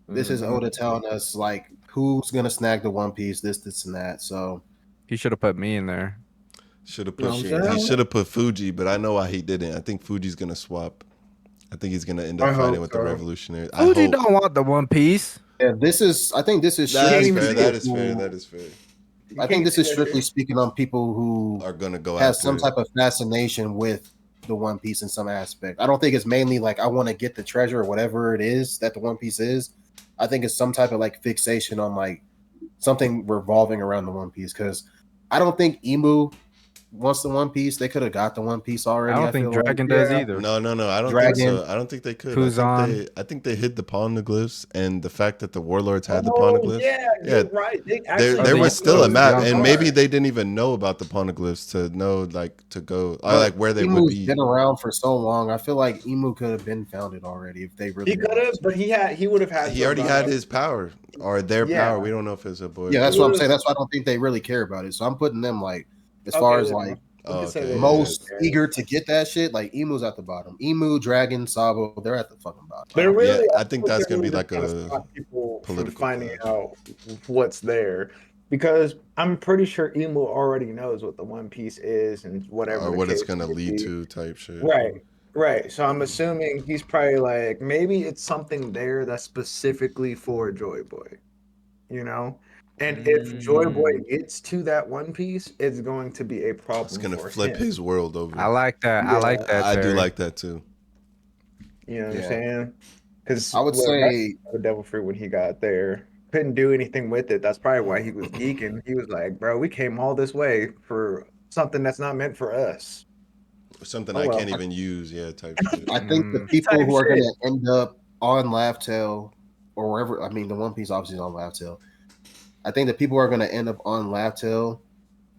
this is Mhm. Oda telling us like who's gonna snag the One Piece, this, and that. So He should have put me in there. Should have You know put what I'm saying? he should have put Fuji, but I know why he didn't. I think Fuji's gonna swap. I think he's gonna end I up fighting hope with the so. revolutionary. I Fuji hope. don't want the One Piece. yeah, I think this is That is strictly fair. people That is fair. who- That is fair. I think this is strictly speaking on people who Are gonna go has after some it. type of fascination with the One Piece in some aspect. I don't think it's mainly like I want to get the treasure or whatever it is that the One Piece is. I think it's some type of like fixation on like something revolving around the One Piece because I don't think Emu wants the One Piece. They could have got the One Piece already. I don't think feel like. Dragon does Yeah. either. No. I don't Dragon, think so. I don't think they could. Kuzan. I think they hid the poneglyphs, and the fact that the warlords had the Oh, poneglyphs. yeah, Yeah. you're right. They There, actually there they was used still a to, map, yeah. and maybe they didn't even know about the poneglyphs to know, like, to go, or but like where they would Emu's be. been around for so long. I feel like Emu could have been founded already if they really. He could wanted have, to. but he would have had. He to already have had done his power or their Yeah. power. We don't know if it's a boy. Yeah, that's He what I'm would've- saying. That's why I don't think they really care about it. So I'm putting them like as Okay, far as then. like We can say okay, they- yeah. most yeah. eager to get that shit. Like Emu's at the bottom. Emu, Dragon, Sabo, they're at the fucking bottom. They're really. I think that's gonna be they're like trying to a stop people from political finding clash. out what's there, because I'm pretty sure Emu already knows what the One Piece is and whatever. Or the what it's case gonna may lead be. to type shit. Right. So I'm assuming he's probably like, maybe it's something there that's specifically for Joy Boy, you know? And if Joy Boy gets to that One Piece, it's going to be a problem. It's gonna for flip him. his world over. I like that. I like that. I do Terry. like that too. You know what I'm Yeah. saying? Because I would say the devil fruit when he got there couldn't do anything with it. That's probably why he was geeking. He was like, bro, we came all this way for something that's not meant for us. Something Oh, I well. can't even use. Yeah, type shit. I think the Mm. people Type who are going shit. to end up on Laugh Tale or wherever. I mean, the One Piece obviously is on Laugh Tale. I think the people who are going to end up on Laugh Tale,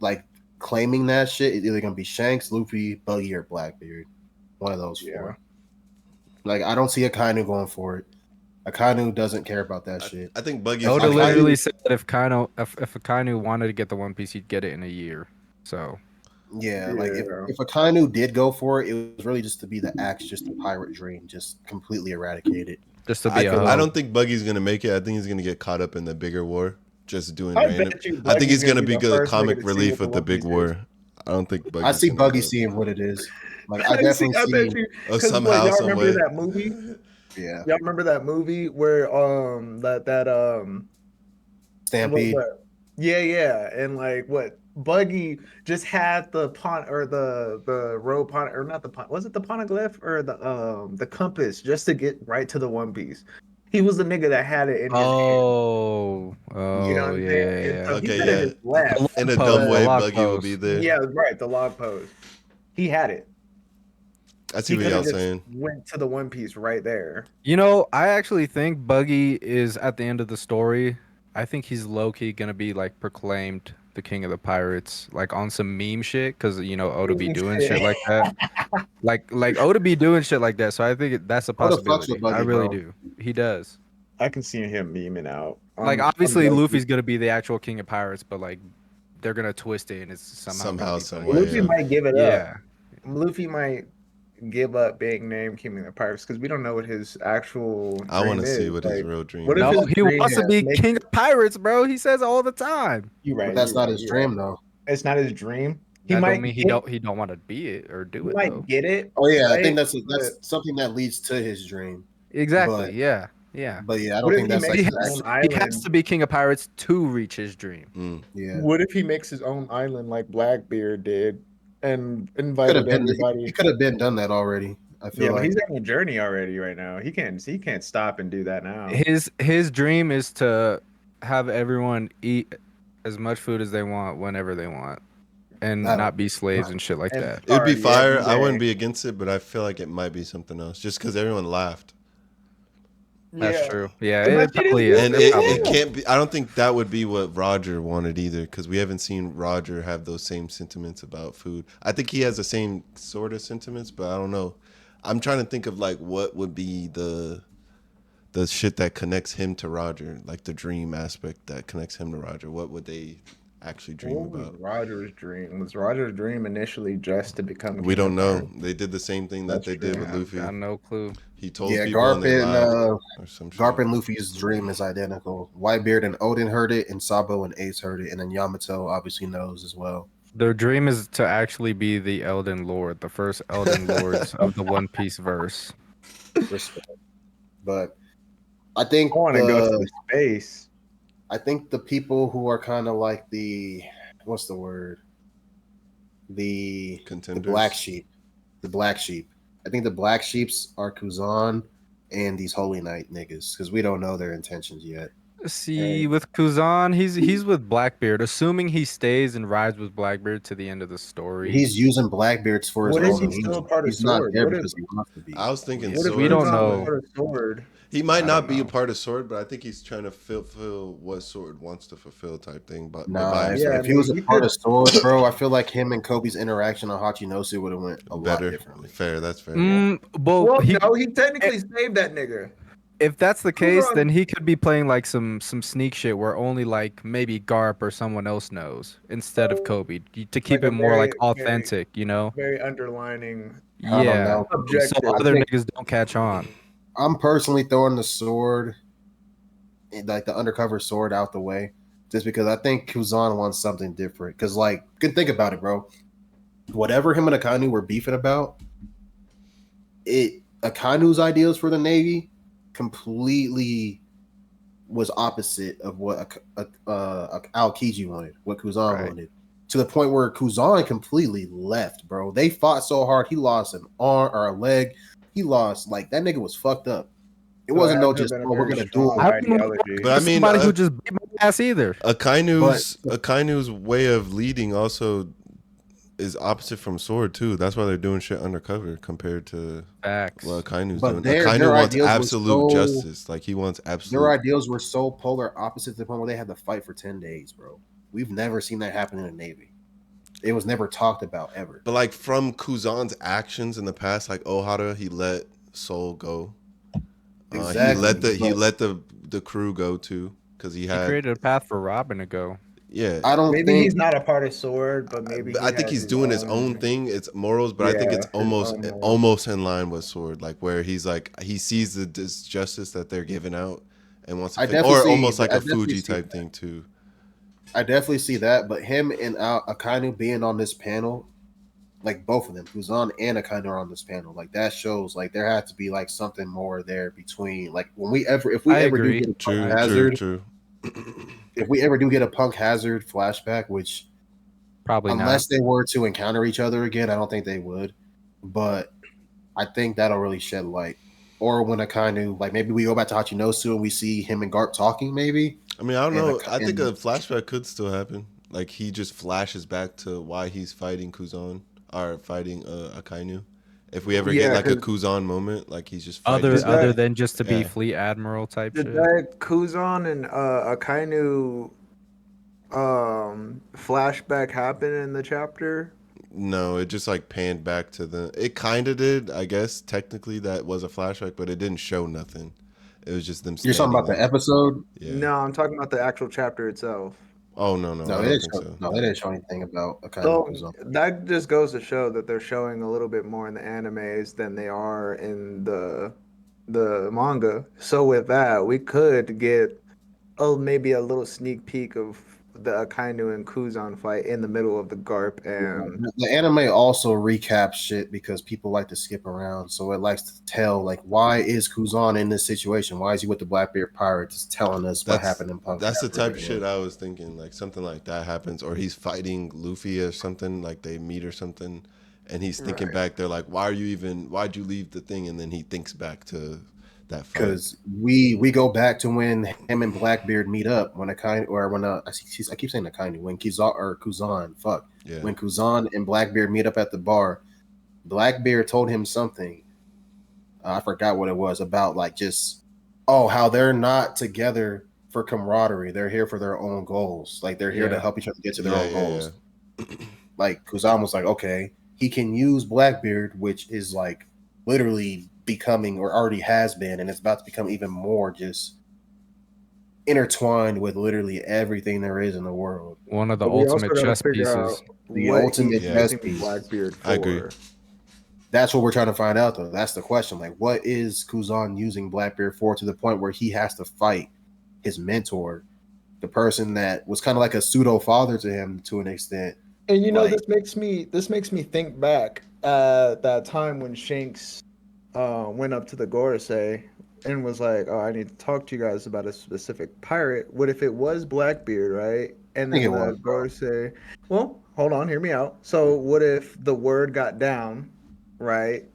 like claiming that shit, is either going to be Shanks, Luffy, Buggy, or Blackbeard. One of those four. Like I don't see Akainu going for it. Akainu doesn't care about that shit. I think Buggy. Oda Akainu- literally said that if Akainu wanted to get the One Piece, he'd get it in a year. So Yeah, like Yeah. if Akainu did go for it, it was really just to be the axe, just the pirate dream, just completely eradicated. just to be a hoe. I don't think Buggy's gonna make it. I think he's gonna get caught up in the bigger war. Just doing I random. bet you I think he's Buggy's gonna be the good first comic nigga to see relief what the with the One big Piece war. is. I don't think Buggy's I see gonna Buggy go. seeing what it is. Like I I definitely bet see. you. Oh, 'Cause somehow, y'all some remember way. that movie? Yeah, Y'all remember that movie where Stampede. yeah, and like what Buggy just had the pon or the road pon or not the pon was it the poneglyph or the compass just to get right to the One Piece. He was the nigga that had it in his hand. Oh, You know what I'm yeah, saying? And yeah. so Okay, he could have yeah. just left. In a Post, dumb the way, log Buggy will be post. there. Yeah, right. The log post. He had it. I see He what could y'all have just saying. went to the One Piece right there. You know, I actually think Buggy is at the end of the story. I think he's low key gonna be like proclaimed the king of the pirates, like on some meme shit, because you know Oda be Meme doing shit. shit like that. Like Oda be doing shit like that. So I think that's a Oda fucks possibility. with I Buggy, really bro. do. He does. I can see him memeing out. Like I'm obviously low-key- Luffy's gonna be the actual king of pirates, but like they're gonna twist it and it's somehow Somehow, gonna be some funny. way. Luffy Yeah. might give it up. Yeah. Luffy might give up being named King of the Pirates because we don't know what his actual dream I want to see is. what his Like, real dream what if is. No, his he dream wants to is be make- king of pirates, bro. He says all the time. You right. But that's you not right, his you dream, right. though. It's not his dream. He That might don't mean he don't want to be it or do He it might though. get it. Oh yeah, I right? think that's But something that leads to his dream. Exactly. But- Yeah. Yeah. But yeah, I What don't if think he that's like makes his his own actual. He has island? to be king of pirates to reach his dream. Mm. Yeah, What if he makes his own island like Blackbeard did and could have invited been. everybody? He could have been done that already. I feel Yeah, but like he's on a journey already right now. He can't stop and do that now. His dream is to have everyone eat as much food as they want whenever they want, and I don't- not be slaves and shit like And that. It'd be party fire. every I wouldn't day. be against it, but I feel like it might be something else just because everyone laughed. That's Yeah. true. Yeah, But it that shit is probably good. is. And It probably it is. can't be. I don't think that would be what Roger wanted either, because we haven't seen Roger have those same sentiments about food. I think he has the same sort of sentiments, but I don't know. I'm trying to think of like what would be the shit that connects him to Roger, like the dream aspect that connects him to Roger. What would they actually dream What was about? Roger's dream? Was Roger's dream initially just to become? We king don't of know. pirates? They did the same thing that That's they did true. with I've Luffy. got no clue. He told yeah, people and they laughed or some shit. Garp and Luffy's dream is identical. Whitebeard and Odin heard it, and Sabo and Ace heard it, and then Yamato obviously knows as well. Their dream is to actually be the Elden Lord, the first Elden Lords of the One Piece verse. Respect. But I think I want to go to space. I think the people who are kind of like what's the word? The Contenders. black sheep. The black sheep. I think the black sheeps are Kuzan and these Holy Knight niggas because we don't know their intentions yet. See, with Kuzan, he's with Blackbeard, assuming he stays and rides with Blackbeard to the end of the story. He's using Blackbeards for his What if own he's still means. a part of He's not Sword? there What if- because he wants to be. I was thinking What if Sword. we don't he's not know. part of Sword? He might I not don't be a know. part of Sword, but I think he's trying to fulfill what Sword wants to fulfill type thing. But Nah, by if, himself. Yeah, if he was a he part could- of Sword, bro, I feel like him and Kobe's interaction on Hachinosu would have went a lot better, differently. fair. That's fair. Well, Well, he, no, he technically saved that nigga. if that's the case, on. then he could be playing like some sneak shit where only like maybe Garp or someone else knows instead of Kobe to keep Like a it more like very, authentic, you know? Very underlining. I don't Yeah. know. So Objective. other think- niggas don't catch on. I'm personally throwing the sword, like the undercover sword, out the way, just because I think Kuzan wants something different. Because, like, good think about it, bro. Whatever him and Akainu were beefing about, Akainu's ideas for the Navy completely was opposite of what Aokiji wanted, what Kuzan Right. wanted. To the point where Kuzan completely left, bro. They fought so hard, he lost an arm or a leg. He lost, like, that nigga was fucked up. It So wasn't that no had just, been a oh, we're very gonna strong do I it. wouldn't ideology. But I mean, somebody who just beat my ass either. Akainu's way of leading also is opposite from Sword too. That's why they're doing shit undercover compared to Facts. what Akainu's But doing. their Akainu wants ideals were absolute so- justice. Like he wants Their absolute. ideals were so polar opposite to the point where they had to fight for 10 days, bro. We've never seen that happen in the Navy. It was never talked about ever. But like from Kuzan's actions in the past, like Ohara, he let Soul go. Exactly. He let the crew go too because he He had created a path for Robin to go. yeah. I don't Maybe think he's not a part of Sword, but maybe I think has he's doing his own thing. It's morals, but I think Yeah, it's his own morals. almost in line with Sword, like where he's like he sees the justice that they're giving out and wants to I fix, definitely or see- almost like I a definitely Fuji see type that. thing too. I definitely see that, but him and Akainu being on this panel, like both of them, Kuzan and Akainu are on this panel, like that shows like there has to be like something more there between. Like if we I ever agree. do get a Punk True, Hazard, true. if we ever do get a Punk Hazard flashback, which Probably unless they were to encounter each other again, I don't think they would. But I think that'll really shed light. Or when Akainu, like maybe we go back to Hachinosu and we see him and Garp talking, maybe. I mean, I don't And know. a- I think a and- flashback could still happen. Like he just flashes back to why he's fighting Kuzan or fighting Akainu. If we ever get Yeah, like a 'cause- Kuzan moment, like he's just not. fighting. Other than just to be Yeah. fleet admiral type Did shit. that Kuzan and Akainu flashback happen in the chapter? No, it just like panned back to the. It kind of did, I guess. Technically, that was a flashback, but it didn't show nothing. It was just them You're talking standing about the there. episode? Yeah. No, I'm talking about the actual chapter itself. Oh no, no, No, I they don't didn't think show. so. No, they didn't show anything about Akainu So Kuzan. that just goes to show that they're showing a little bit more in the animes than they are in the manga. So with that, we could get maybe a little sneak peek of the Akainu and Kuzan fight in the middle of the Garp and The anime also recaps shit because people like to skip around. So it likes to tell, like, why is Kuzan in this situation? Why is he with the Blackbeard pirates? It's telling us what That's happened in Punk that's the Hazard type of before. shit I was thinking. Like something like that happens, or he's fighting Luffy or something. Like they meet or something, and he's thinking right. back. They're like, "Why are you even? Why'd you leave the thing?" And then he thinks back to that fight. Because we go back to when him and Blackbeard meet up when Akainu or when I keep saying Akainu when Kuzan Yeah, when Kuzan and Blackbeard meet up at the bar. Blackbeard told him something. I forgot what it was about, like just how they're not together for camaraderie. They're here for their own goals. Like they're here to Yeah. help each other get to their yeah, own yeah, goals. Like Kuzan was like, okay, he can use Blackbeard, which is like literally becoming or already has been, and it's about to become even more just intertwined with literally everything there is in the world. One of the But we also ultimate got to chess figure pieces. out The what ultimate he's yeah. chess using piece. Blackbeard I agree. for. That's what we're trying to find out, though. That's the question. Like, what is Kuzan using Blackbeard for to the point where he has to fight his mentor, the person that was kind of like a pseudo father to him to an extent? And Like, this makes me think back at that time when Shanks went up to the Gorosei and was like, "Oh, I need to talk to you guys about a specific pirate. What if it was Blackbeard, right?" And I think then it was, the bro. Gorosei, well, hold on, hear me out. So what if the word got down, right?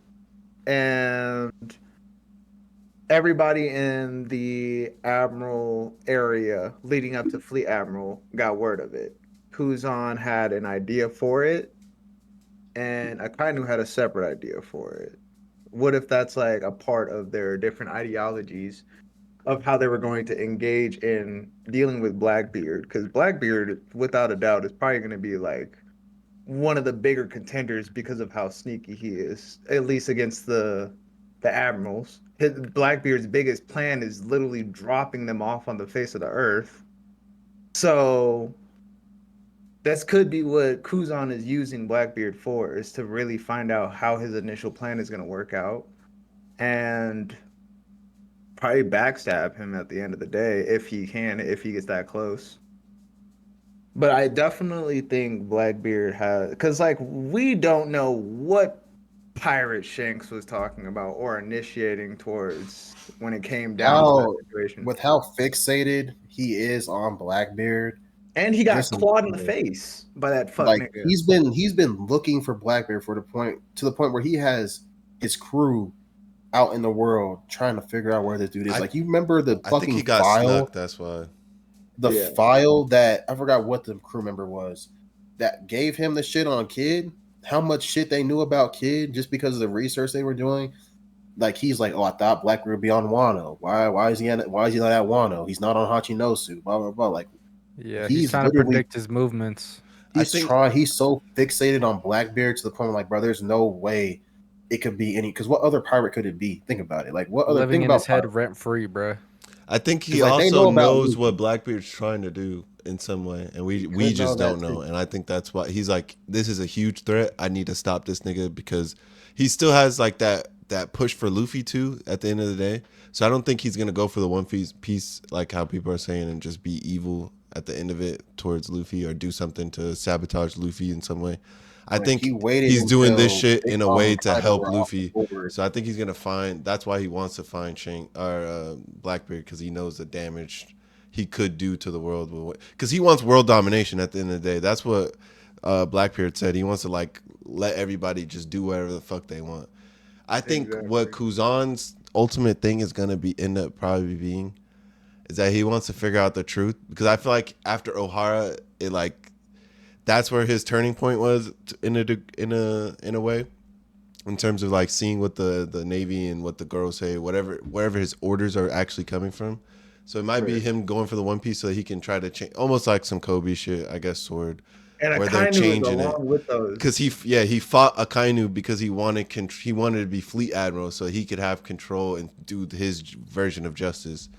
And everybody in the Admiral area leading up to Fleet Admiral got word of it. Kuzan had an idea for it, and Akainu had a separate idea for it. What if that's like a part of their different ideologies of how they were going to engage in dealing with Blackbeard? Because Blackbeard, without a doubt, is probably going to be like one of the bigger contenders because of how sneaky he is, at least against the admirals. Blackbeard's biggest plan is literally dropping them off on the face of the earth. So this could be what Kuzan is using Blackbeard for, is to really find out how his initial plan is going to work out and probably backstab him at the end of the day if he can, if he gets that close. But I definitely think Blackbeard has, because like we don't know what pirate Shanks was talking about or initiating towards when it came down to that How situation. with how fixated he is on Blackbeard, And he got just clawed in the face by that fuck like nigga. he's been looking for Blackbeard for the point where he has his crew out in the world trying to figure out where this dude is. I Like, you remember the I think fucking he got file, snuck. That's why. the Yeah. file that I forgot what the crew member was that gave him the shit on Kid. How much shit they knew about Kid just because of the research they were doing. Like, he's like, oh, I thought Blackbeard would be on Wano. Why is he why is he not at Wano? He's not on Hachinosu. Blah blah blah. Like, Yeah, he's he's trying to literally predict his movements. I he's think trying. He's so fixated on Blackbeard to the point where, like, bro, there's no way it could be any. Because what other pirate could it be? Think about it. Like, what other? Living Think in his about head pirates. rent free, bruh. he 'Cause, like, they also know about knows Luffy. what Blackbeard's trying to do in some way, and we Could know just that don't know. too. And I think that's why he's like, this is a huge threat. I need to stop this nigga because he still has like that push for Luffy too. At the end of the day, so I don't think he's gonna go for the piece like how people are saying and just be evil at the end of it towards Luffy or do something to sabotage Luffy in some way. I Like, he think waited he's doing this until shit Big in a Mom way and to Kaido help were off the Luffy. board. So I think he's gonna find. That's why he wants to find Blackbeard because he knows the damage he could do to the world. Because he wants world domination at the end of the day. That's what Blackbeard said. He wants to like let everybody just do whatever the fuck they want. I think what Exactly. Kuzan's ultimate thing is gonna end up probably being is that he wants to figure out the truth because I feel like after O'Hara, it like that's where his turning point was in a way in terms of like seeing what the Navy and what the girls say, wherever his orders are actually coming from. So it might be Right. him going for the One Piece so that he can try to change, almost like some Kobe shit, I guess, sword, And where they're Akainu is changing it. along with those. Because he fought Akainu because he wanted to be fleet admiral so he could have control and do his version of justice.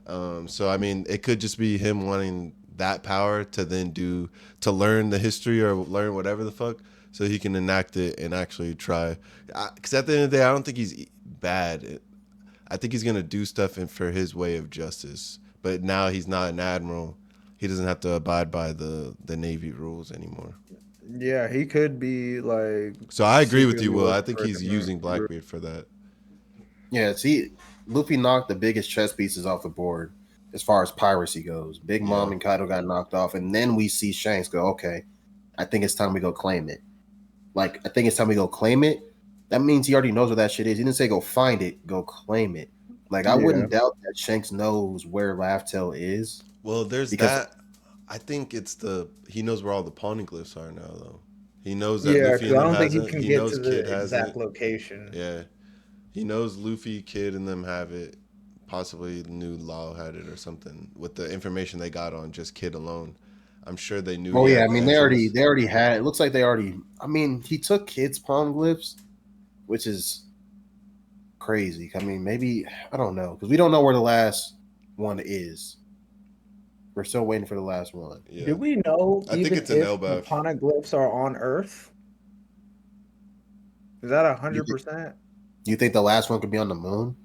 So I mean, it could just be him wanting that power to then to learn the history or learn whatever the fuck, so he can enact it and actually try. Because at the end of the day, I don't think he's bad. I think he's gonna do stuff for his way of justice. But now he's not an admiral. He doesn't have to abide by the Navy rules anymore. Yeah, he could be like. So I agree with secretly you, Will. I working think for he's using Blackbeard for that. Yeah, see, Luffy knocked the biggest chess pieces off the board as far as piracy goes. Big Mom Yeah. and Kaido got knocked off, and then we see Shanks go, okay, I think it's time we go claim it. Like, I think it's time we go claim it. That means he already knows what that shit is. He didn't say go find it, go claim it. Like, I wouldn't doubt that Shanks knows where Laugh-Tale is. Well, there's Because- that. I think he knows where all the poneglyphs are now, though. He knows that Yeah, Luffy because and I them don't think has he it. can He get knows to Kid the has exact it. location. Yeah, he knows Luffy, Kid, and them have it. Possibly knew Lao had it or something with the information they got on just Kid alone. I'm sure they knew. Oh he yeah, had I mean Vengeance. they already had it. Looks like they already. I mean, he took Kid's palm glyphs, which is crazy. I mean, maybe I don't know because we don't know where the last one is. We're still waiting for the last one. Yeah. Do we know I think even it's an if the Elbaf. poneglyphs are on Earth? Is that 100%? You think the last one could be on the moon?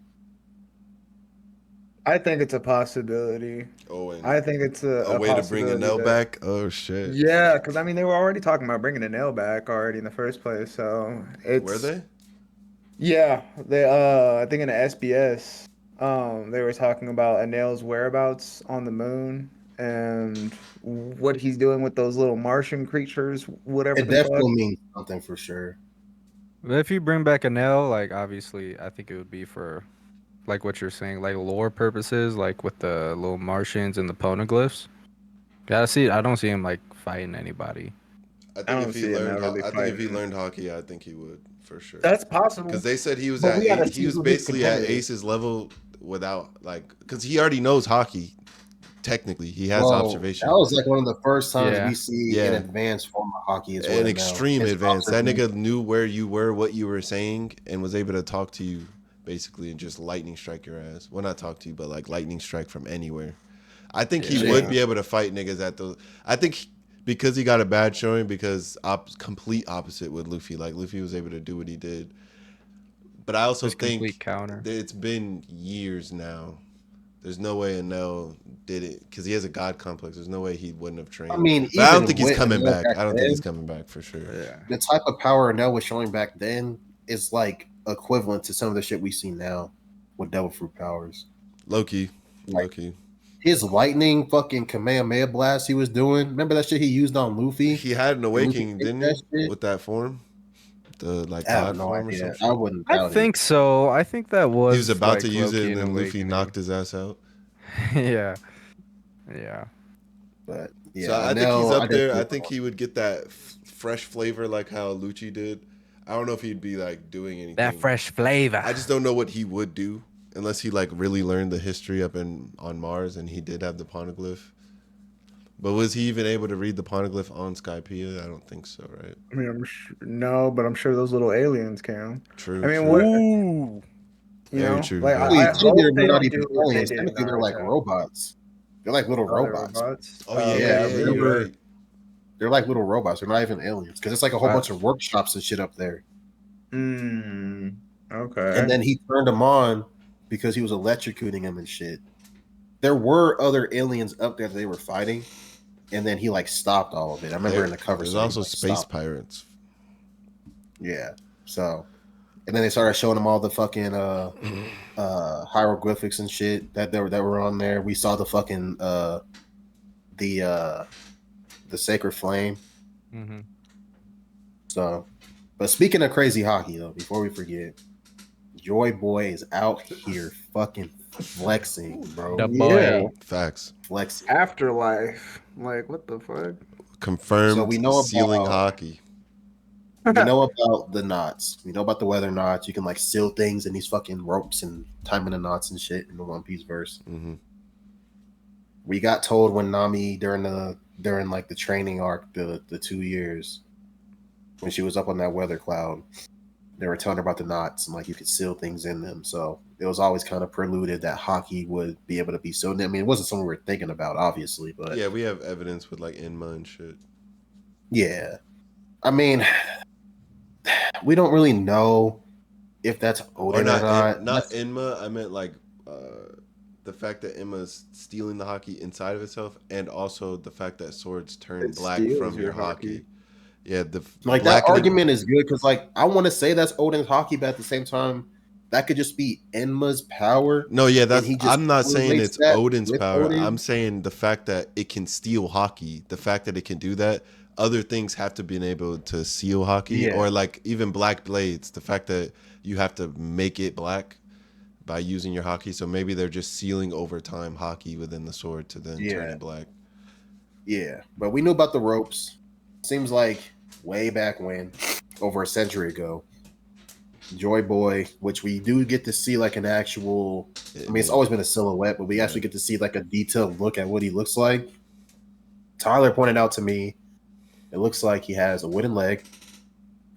I think it's a possibility. Oh, and I think it's a way to bring a possibility nail that- back. Oh shit. Yeah, because I mean they were already talking about bringing a nail back already in the first place. So it's Were they? Yeah, they I think in the SBS, they were talking about Anel's whereabouts on the moon and what he's doing with those little Martian creatures, whatever It the fuck. definitely means something for sure. But if you bring back a nail, like obviously, I think it would be for, like what you're saying, like lore purposes, like with the little Martians and the poneglyphs. I don't see him like fighting anybody. I I think don't if he see him learned, ever really I think if he fighting. learned hockey, I think he would for sure. That's possible. Because they said he was But we gotta he see was who his basically at contender is. Ace's level without like, because he already knows hockey. Technically, he has observation. That was like one of the first times Yeah. we see Yeah. an advanced form of hockey. Is what An I know. extreme His advance. That observation- nigga knew where you were, what you were saying, and was able to talk to you basically and just lightning strike your ass. Well, not talk to you, but like lightning strike from anywhere. I think he Yeah. would be able to fight niggas at those. I think because he got a bad showing, because complete opposite with Luffy. Like Luffy was able to do what he did. But I also Just complete think counter. that it's been years now. There's no way Enel did it because he has a god complex. There's no way he wouldn't have trained. I mean, But I don't even think he's with coming Enel back. back I don't then- think he's coming back for sure. Yeah. the type of power Enel was showing back then is like equivalent to some of the shit we see now with devil fruit powers. Loki. Like- His lightning fucking Kamehameha blast he was doing. Remember that shit he used on Luffy? He had an awakening, Luffy didn't that he? shit? With that form, the like I have god no form or idea. something. I wouldn't I doubt think so. I think that was. He was about like, to use Loki it, and then Luffy awakening. knocked his ass out. Yeah. Yeah. it. But yeah, So I think Enel, he's up there. definitely I think he would get that fresh flavor like how Lucci did. I don't know if he'd be like doing anything. That fresh flavor. I just don't know what he would do unless he like really learned the history up on Mars and he did have the poneglyph. But was he even able to read the poneglyph on Skypiea? I don't think so, right? I mean, no, but I'm sure those little aliens can. True. I mean, true. what? Ooh. You Very know, true, like very I, true. I Technically, hope they're they not don't even do what they aliens. did in Technically, they're like Naruto. robots. They're like little Oh, they're robots. robots. Oh yeah, yeah, yeah, I've you're never- right. They're like little robots. They're not even aliens because it's like a whole Wow. bunch of workshops and shit up there. Okay. And then he turned them on because he was electrocuting them and shit. There were other aliens up there that they were fighting, and then he like stopped all of it. I remember in the cover. There's story, also he, like, space stopped. pirates. Yeah. So, and then they started showing him all the fucking hieroglyphics and shit that were on there. We saw the fucking the sacred flame. Mm-hmm. So, but speaking of crazy hockey though, before we forget, Joy Boy is out here fucking flexing, bro. The Yeah. boy. Facts. Flexing. Afterlife. Like, what the fuck? Confirmed. So we know ceiling about- hockey. We know about the knots. We know about the weather knots. You can like seal things in these fucking ropes and timing the knots and shit in the One Piece verse. hmm We got told when Nami during like the training arc, the 2 years when she was up on that weather cloud, they were telling her about the knots and like you could seal things in them. So it was always kind of preluded that hockey would be able to be sealed. I mean, it wasn't something we were thinking about, obviously, but Yeah, we have evidence with like Enma and shit. yeah. I mean, we don't really know if that's Or Odin or not. not Enma. I meant like the fact that Emma's stealing the hockey inside of itself, and also the fact that swords turn It black steals from your your hockey. hockey. Yeah, the Like that blackening. argument is good because like I want to say that's Odin's hockey, but at the same time, that could just be Enma's power. No, yeah, And he just I'm not saying correlates it's that Odin's with power. Odin. I'm saying the fact that it can steal hockey, the fact that it can do that. Other things have to be able to seal hockey, Yeah. or like even black blades. The fact that you have to make it black by using your hockey. So maybe they're just sealing over time hockey within the sword to then turn it black. Yeah, but we knew about the ropes. Seems like way back when, over a century ago, Joy Boy, which we do get to see like an actual. I mean, it's always been a silhouette, but we actually get to see like a detailed look at what he looks like. Tyler pointed out to me, it looks like he has a wooden leg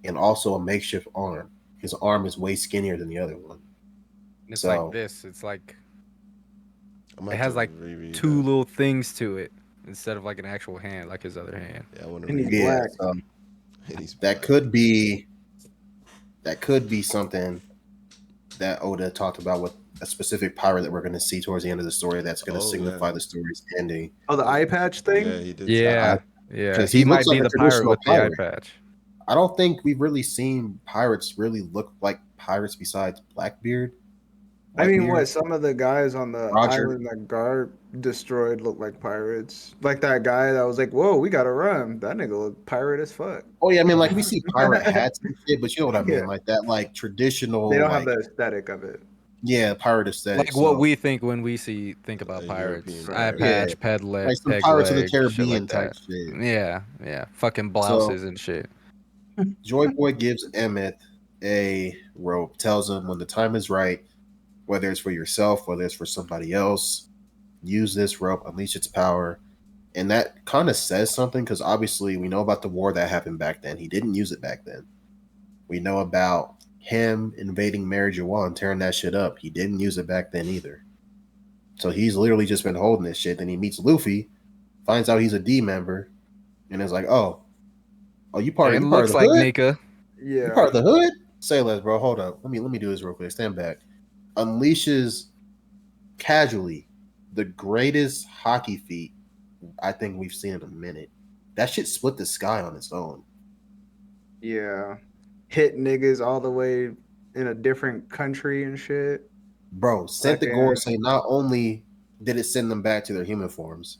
and also a makeshift arm. His arm is way skinnier than the other one. It's So- like this. It's like I'm gonna it have has to like reread two that. little things to it instead of like an actual hand, like his other hand. Yeah, I want to And he's read Yeah, black. so it. that could be something that Oda talked about with a specific pirate that we're going to see towards the end of the story. That's going to signify the story's ending. Oh, the eye patch thing? Yeah, he did. Yeah, say yeah. 'Cause He he might looks be like a the pirate traditional with the eye pirate. patch. I don't think we've really seen pirates really look like pirates besides Blackbeard. I mean, Whitebeard. what? Some of the guys on the Roger. island that Garp destroyed look like pirates. Like that guy that was like, "Whoa, we gotta run." That nigga look pirate as fuck. Oh yeah, I mean, like we see pirate hats and shit, but you know what I mean, Yeah. like that, like traditional. They don't like, have the aesthetic of it. yeah, pirate aesthetic. Like what so- we think when we think about A pirates. European Eye pirate. patch, Yeah. peg like some peg Pirates of the leg, shit Caribbean like type that. shit. Yeah, yeah. Fucking blouses and shit. Joy Boy gives Emmett a rope, tells him when the time is right, whether it's for yourself, whether it's for somebody else, use this rope, unleash its power. And that kind of says something because obviously we know about the war that happened back then. He didn't use it back then. We know about him invading Mary Jawal and tearing that shit up. He didn't use it back then either. So he's literally just been holding this shit. Then he meets Luffy, finds out he's a D member, and is like, "Oh, you part It of you part of looks the like hood? Nika. You Yeah. part of the hood?" Say less, bro. Hold up. Let me do this real quick. Stand back. Unleashes casually the greatest hockey feat I think we've seen in a minute. That shit split the sky on its own. Yeah. Hit niggas all the way in a different country and shit. Bro, sent the Fucking- Gorosei, not only did it send them back to their human forms,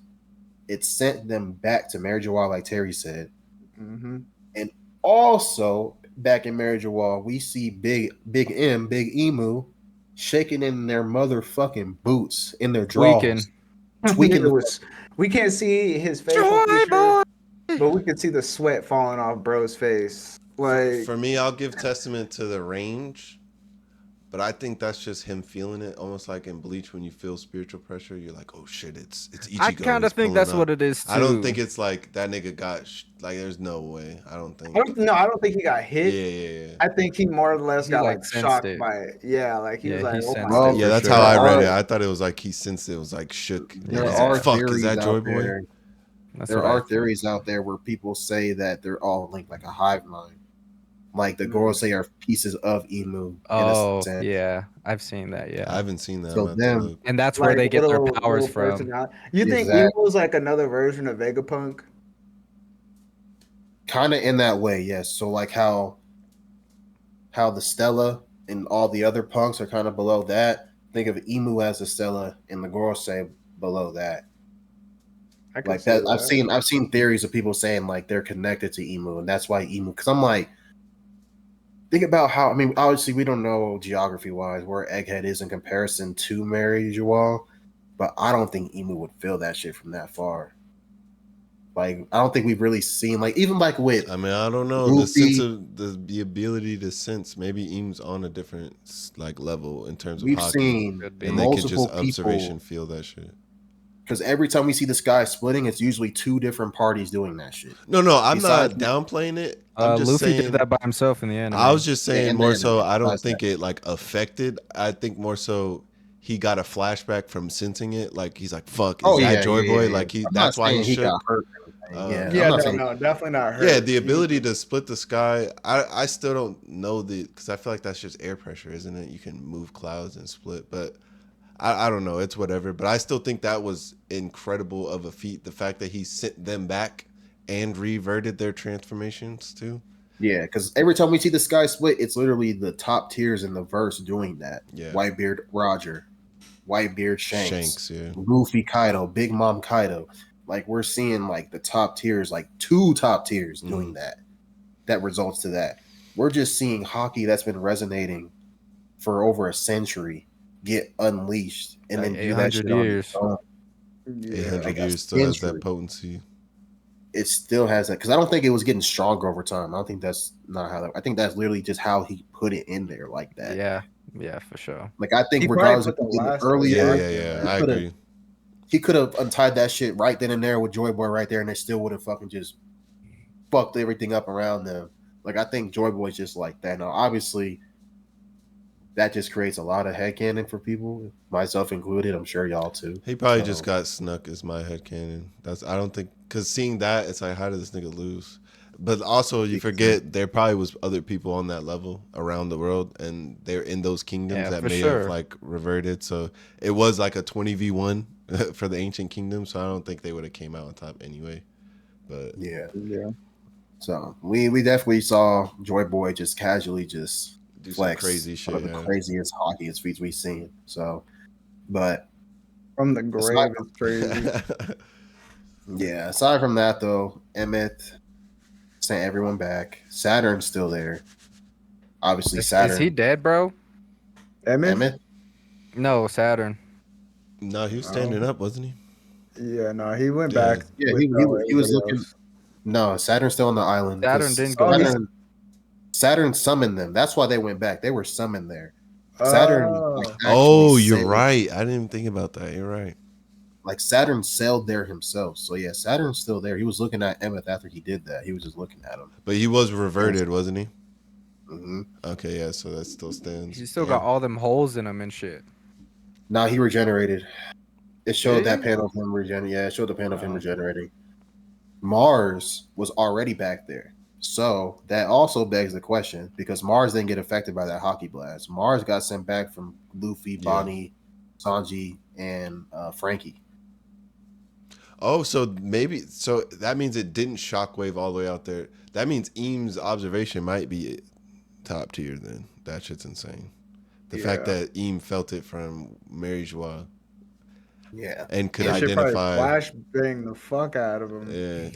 it sent them back to Mary Jawal, like Terry said. Mm-hmm. Also, back in Mary Jawal, we see Big Emu, shaking in their motherfucking boots, in their Tweaking. drawers. Tweaking the We can't see his facial Joy features, boy. but we can see the sweat falling off bro's face. Like, For me, I'll give testament to the range, but I think that's just him feeling it, almost like in Bleach when you feel spiritual pressure. You're like, oh shit, it's Ichigo. I kind of he's think that's pulling what up. it is too. I don't think it's like that nigga got like. There's no way. I don't think. I don't think he got Yeah, hit. yeah. I think he more or less He, got like, like sensed shocked it. by it. Yeah, like he Yeah, was he like, oh sensed my. it. Yeah, for that's sure. how I read There it. are- I thought it was like he sensed it. It was like shook. There Yeah. are Fuck, theories is that Joy out Boy? there. That's There what I are think. theories out there where people say that they're all linked like a hive mind. Like the Mm. Gorosei are pieces of Emu. Oh, in a sense. yeah. I've seen that, I yeah. haven't seen that. So I'm about to them- look. And that's where they get their powers from. personality. You think Exactly. Evil's like another version of Vegapunk? Kind of in that way, yes. So like how the Stella and all the other punks are kind of below that. Think of Emu as the Stella and the Gorosei below that. I can Like see that, I've seen theories of people saying like they're connected to Emu, and that's why Emu. Because I'm like, think about how. I mean, obviously we don't know geography wise where Egghead is in comparison to Mary Jawal, but I don't think Emu would feel that shit from that far. Like I don't think we've really seen like even like with I mean, I don't know. Goofy. The sense of the ability to sense. Maybe Eames on a different like level in terms of we've hockey, seen Could be. and they can multiple just observation people. feel that shit. Because every time we see the sky splitting, it's usually two different parties doing that shit. No, I'm Besides- not downplaying it. I'm just Luffy saying did that by himself in the anime. I was just saying in the more anime, so. I don't besides think that. it like affected. I think more so he got a flashback from sensing it. Like he's like, "Fuck, is that Joy Boy?" Like I'm that's not why saying he shook. got hurt. Or anything. Yeah, Yeah, I'm not saying. no, definitely not her. Yeah, the ability to split the sky. I still don't know because I feel like that's just air pressure, isn't it? You can move clouds and split, but I don't know. It's whatever. But I still think that was incredible of a feat. The fact that he sent them back and reverted their transformations too. Yeah, because every time we see the sky split, it's literally the top tiers in the verse doing that. Yeah. Whitebeard Roger, Whitebeard Shanks, Yeah. Luffy Kaido, Big Mom Kaido. Like we're seeing like the top tiers, like two top tiers doing that. That results to that. We're just seeing hockey that's been resonating for over a century get unleashed and Like then do that 800 shit years. on Yeah. 800 like a years still has that century. potency. It still has that because I don't think it was getting stronger over time. I don't think that's not how that. I think that's literally just how he put it in there like that. Yeah, for sure. Like I think He regardless probably of put the last earlier, Yeah. I agree. he could have untied that shit right then and there with Joy Boy right there, and they still would have fucking just fucked everything up around them. Like I think Joy Boy's just like that. Now, obviously, that just creates a lot of headcanon for people, myself included. I'm sure y'all too. He probably just got snuck as my headcanon. I don't think because seeing that it's like how did this nigga lose? But also you forget there probably was other people on that level around the world and they're in those kingdoms that may have like reverted. So it was like a 20v1 for the ancient kingdom. So I don't think they would have came out on top anyway. But yeah. So we definitely saw Joy Boy just casually just do flex some crazy shit. one of the craziest hockeyest feats we've seen. So, but from the grave is crazy. Yeah, aside from that though, Emmett sent everyone back. Saturn's still there. Obviously, Saturn. Is he dead, bro? Emmett? No, Saturn. No, he was standing up, wasn't he? Yeah, no, he went back. Yeah, he was looking. Else. No, Saturn's still on the island. Saturn didn't go. Saturn summoned them. That's why they went back. They were summoned there. Saturn. You're right. I didn't even think about that. You're right. Like Saturn sailed there himself. So yeah, Saturn's still there. He was looking at Emmett after he did that. He was just looking at him. But he was reverted, wasn't he? Mm-hmm. Okay, yeah. So that still stands. He still got all them holes in him and shit. Nah, he regenerated. It showed that panel of him regenerating. Yeah, it showed the panel of him regenerating. Mars was already back there. So that also begs the question because Mars didn't get affected by that hockey blast. Mars got sent back from Luffy, Bonnie, Sanji, and Frankie. Oh, so that means it didn't shockwave all the way out there. That means Eames' observation might be top tier then. That shit's insane. The fact that Eames felt it from Mary Joie. Yeah. And could identify. Flashbang the fuck out of him. Yeah.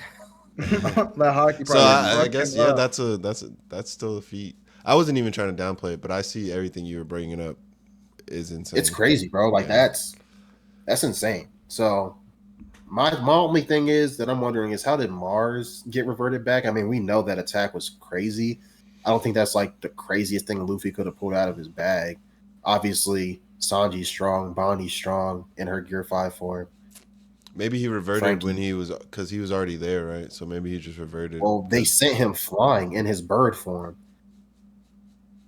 That hockey. So I guess that's still a feat. I wasn't even trying to downplay it, but I see everything you were bringing up is insane. It's crazy, bro. Like that's insane. So my only thing is that I'm wondering is how did Mars get reverted back? I mean, we know that attack was crazy. I don't think that's like the craziest thing Luffy could have pulled out of his bag. Obviously, Sanji's strong, Bonnie's strong in her Gear 5 form. Maybe he reverted when he was because he was already there, right? So maybe he just reverted. Well, they sent him flying in his bird form,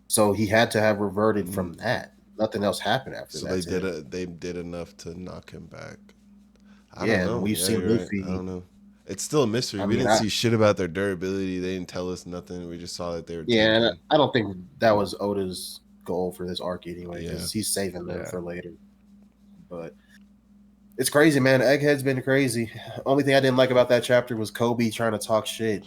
so he had to have reverted from that. Nothing else happened after that. So they did enough to knock him back. I don't know. We've seen Luffy. Right. I don't know. It's still a mystery. We didn't see shit about their durability. They didn't tell us nothing. We just saw that they were. Yeah, and I don't think that was Oda's goal for this arc anyway, because he's saving them for later. But it's crazy, man. Egghead's been crazy. Only thing I didn't like about that chapter was Kobe trying to talk shit.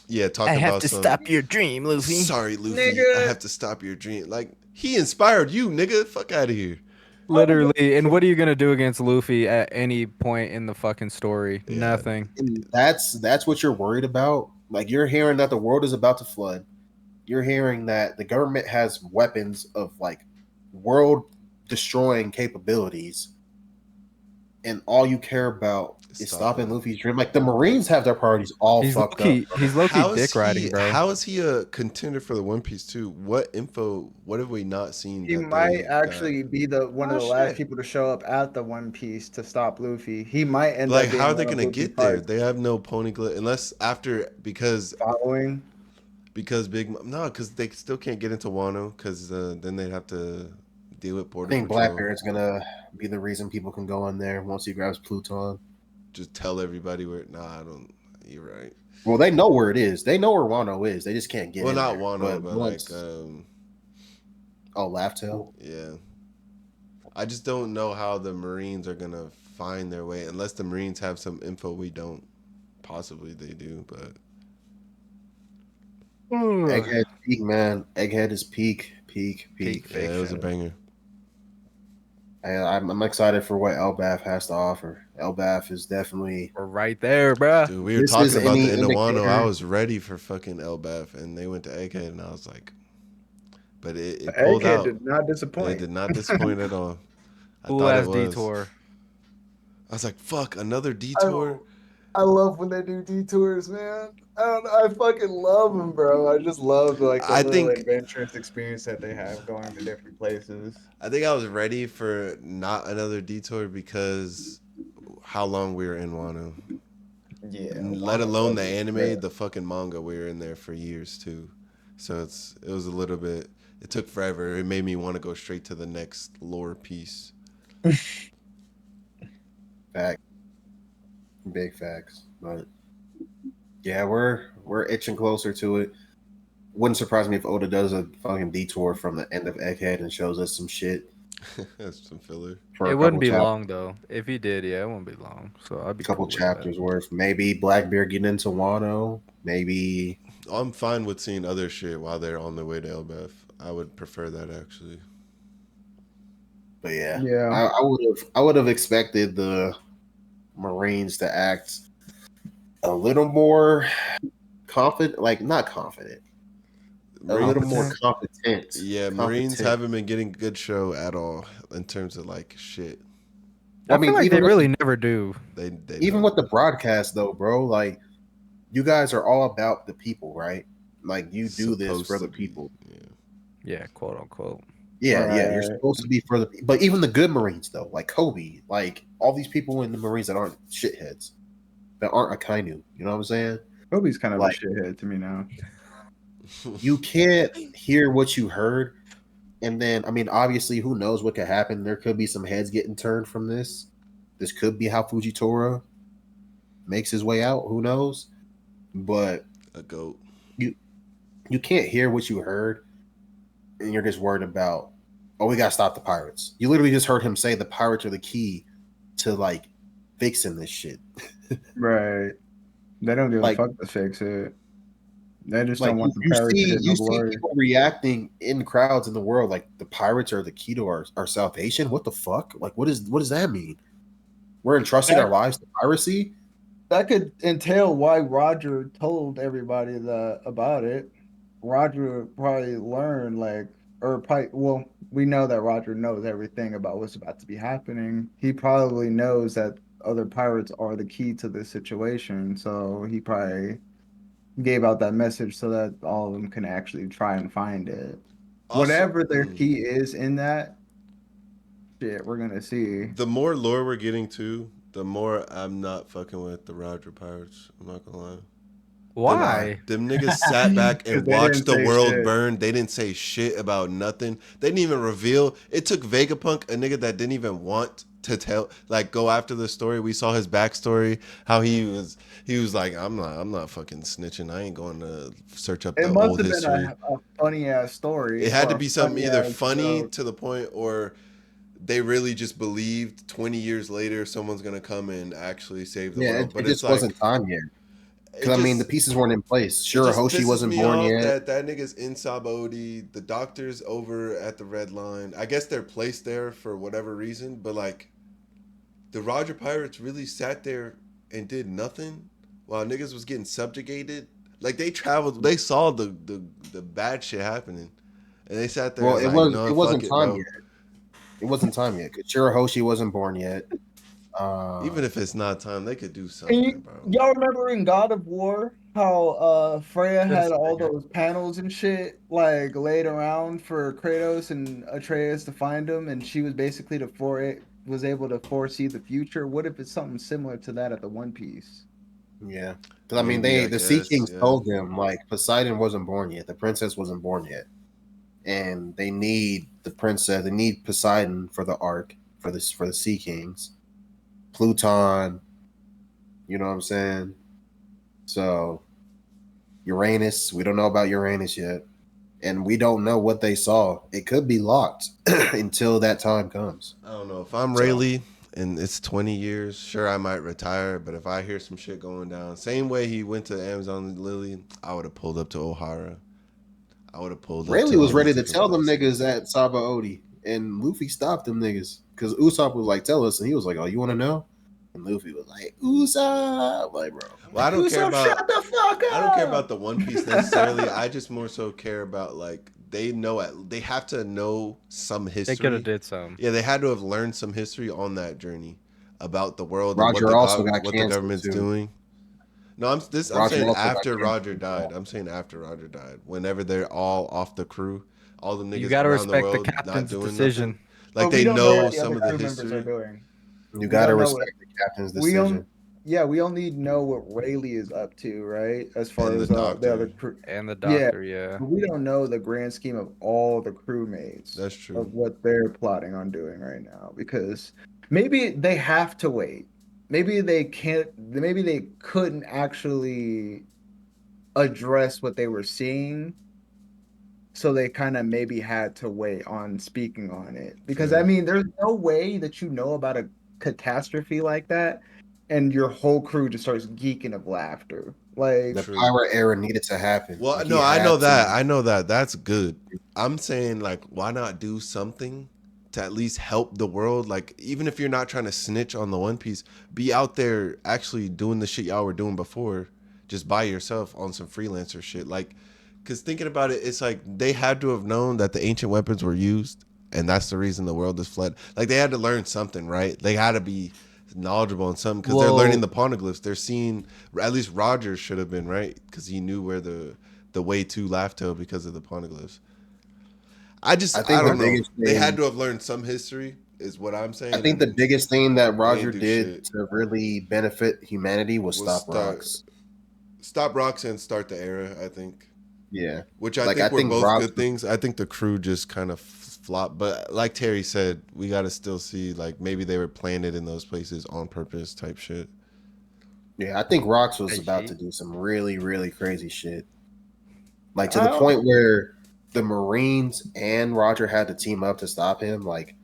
Yeah, talking about I have to stop your dream, Luffy. Sorry, Luffy. Nigga. I have to stop your dream. Like, he inspired you, nigga. Fuck out of here. Literally. And what are you going to do against Luffy at any point in the fucking story? Yeah. Nothing. And that's what you're worried about. Like, you're hearing that the world is about to flood. You're hearing that the government has weapons of, like, world-destroying capabilities. and all you care about is Stop stopping it. Luffy's dream. Like the Marines have their priorities all He's fucked low-key, up. he's low-key How is dick riding, bro. How is he a contender for the One Piece too? What info? What have we not seen He that might they actually be the one of Oh, the last shit. people to show up at the One Piece to stop Luffy. He might end Like, up how being are they one of gonna Luffy's get there? fights They have no poneglyph unless after following. because because they still can't get into Wano because then they'd have to deal with I border think patrol. Blackbeard's gonna be the reason people can go in there once he grabs Pluton. Just tell everybody where. Nah, I don't. You're right. Well, they know where it is. They know where Wano is. They just can't get Well, in not there. Wano, but once, Laugh Tale. yeah. I just don't know how the Marines are gonna find their way unless the Marines have some info we don't. Possibly they do, but Egghead's peak, man. Egghead is peak. Peak. yeah, it was a banger. And I'm excited for what Elbaf has to offer. Elbaf is definitely. We're right there, bro. Dude, we were This talking is about any the end of Wano. I indicator- was ready for fucking Elbaf, and they went to Egghead, and I was like, but it pulled Egghead out. did not It disappoint. did not disappoint at all. I Cool thought ass it was. detour. I was like, fuck, another detour. I love when they do detours, man. I fucking love them, bro. I just love like the I little think- adventurous experience that they have going to different places. I think I was ready for not another detour because how long we were in Wano. Yeah. Let alone the Yeah. anime, the fucking manga. We were in there for years too, so it was a little bit. It took forever. It made me want to go straight to the next lore piece. Fact. Big facts. But yeah, we're itching closer to it. Wouldn't surprise me if Oda does a fucking detour from the end of Egghead and shows us some shit. That's some filler. For It a wouldn't be couple long though. If he did, yeah, it wouldn't be long. So I'd be couple cool with chapters worth. Maybe Blackbeard getting into Wano. Maybe I'm fine with seeing other shit while they're on their way to Elbaf. I would prefer that actually. But yeah, Yeah. I would have expected the Marines to act a little more confident, like not confident, a little more competent. Yeah, Marines haven't been getting good show at all in terms of like shit. that. I feel like they even really never do. They even don't. with the broadcast though, bro, like you guys are all about the people, right? Like you do this Supposed for to the be, people. Yeah. Yeah, quote unquote. Yeah, yeah, you're Right. supposed to be for the. But even the good Marines though, like Kobe, like all these people in the Marines that aren't shitheads, that aren't Akainu. You know what I'm saying? Kobe's kind of Like- a shithead to me now. You can't hear what you heard, and then I mean, obviously, who knows what could happen? There could be some heads getting turned from this. This could be how Fujitora makes his way out. Who knows? But A goat. you can't hear what you heard, and you're just worried about, oh, we gotta stop the pirates. You literally just heard him say the pirates are the key to like fixing this shit. Right. They don't give Like- a fuck to fix it. They just Like don't want the you pirates to get no see glory. people reacting in crowds in the world like the pirates are the key to our salvation. What the fuck? Like what does that mean? We're entrusting our lives to piracy? That could entail why Roger told everybody about it. Roger probably learned well, we know that Roger knows everything about what's about to be happening. He probably knows that other pirates are the key to this situation, so he probably gave out that message so that all of them can actually try and find it. Whatever their key is in that shit, we're gonna see. The more lore we're getting to, the more I'm not fucking with the Roger Pirates. I'm not gonna lie. Why? Them niggas sat back 'Cause and they watched didn't the say world shit. burn. They didn't say shit about nothing. They didn't even reveal. It took Vegapunk, a nigga that didn't even want to tell, like, go after the story. We saw his backstory, how he was like, I'm not fucking snitching. I ain't going to search up It the must old have history. been a funny ass story. It had or to a be something either funny-ass funny joke. to the point or they really just believed 20 years later someone's gonna come and actually save the Yeah, world. But it it's just like wasn't time yet. it Because I mean, the just- pieces weren't in place. it Sure, just Hoshi pisses wasn't me born off yet. That nigga's in Sabaody. The doctor's over at the Red Line. I guess they're placed there for whatever reason. But like, the Roger Pirates really sat there and did nothing while niggas was getting subjugated. Like they traveled, they saw the bad shit happening, and they sat there. Well, and it like, was no, it wasn't fuck time bro. yet. It wasn't time yet. Because Shirahoshi wasn't born yet. Even if it's not time, they could do And something, bro. y'all remember in God of War how Freya This had all nigga. those panels and shit like laid around for Kratos and Atreus to find them, and she was basically was able to foresee the future. What if it's something similar to that at the One Piece? Yeah, because I mean, Maybe, I the Sea guess, Kings yeah. told them like Poseidon wasn't born yet, the princess wasn't born yet, and they need the princess. They need Poseidon for the arc for the Sea Kings. Pluton, you know what I'm saying? So Uranus, we don't know about Uranus yet, and we don't know what they saw. It could be locked until that time comes. I don't know. If I'm So Rayleigh and it's 20 years, sure, I might retire. But if I hear some shit going down, same way he went to Amazon Lily, I would have pulled up to O'Hara. I would have pulled up Rayleigh to was all these ready to different tell them places. niggas at Saba Odi, and Luffy stopped them niggas because Usopp was like, "Tell us," and he was like, "Oh, you want to know?" And Luffy was like, "Usopp," like, bro. Well, I don't care Usopp, shut about the fuck I don't care about up! the One Piece necessarily. I just more so care about like they have to know some They could have history. did some. Yeah, they had to have learned some history on that journey about the world and Roger also got what the canceled government's too. doing. No, I'm Roger saying also got after canceled Roger as died. well. I'm saying after Roger died. Whenever they're all off the crew, all the You niggas gotta around the respect the world not captain's doing decision. nothing. Like But they we don't know know what the some other of the crew members are history. doing. You We got to don't know what respect the captain's we decision. on yeah, we only know what Rayleigh is up to, right? As far And the as the other doctor. crew. And the Yeah, doctor, yeah. but we don't know the grand scheme of all the crewmates That's true. of what they're plotting on doing right now because maybe they have to wait. Maybe they can't, maybe they couldn't actually address what they were seeing, so they kind of maybe had to wait on speaking on it. Because I Fair. mean, there's no way that you know about a catastrophe like that and your whole crew just starts geeking of laughter. The Like, True. pirate era needed to happen. Well, Like he no, I know had that. to. I know that. That's good. I'm saying like why not do something to at least help the world? Like even if you're not trying to snitch on the One Piece, be out there actually doing the shit y'all were doing before just by yourself on some freelancer shit. Like cuz thinking about it, it's like they had to have known that the ancient weapons were used and that's the reason the world is flooded. Like they had to learn something, right? They had to be knowledgeable on something because they're learning Well, the poneglyphs. They're seeing at least Roger should have been right because he knew where the way to Laugh Tale because of the poneglyphs. I I think the don't know. biggest They had thing. to have learned some history, is what I'm I saying, think the and biggest thing that they Roger ain't do did shit. to really benefit humanity was Was stop rocks. stop rocks and start the era. I think, Yeah, which I like I think were think both rocks. good things. I think the crew just kind of flopped, but like Terry said, we got to still see like maybe they were planted in those places on purpose, type shit. Yeah, I think rocks was hey, about she. to do some really really crazy shit. Like to I the don't, point where the Marines and Roger had to team up to stop him. Like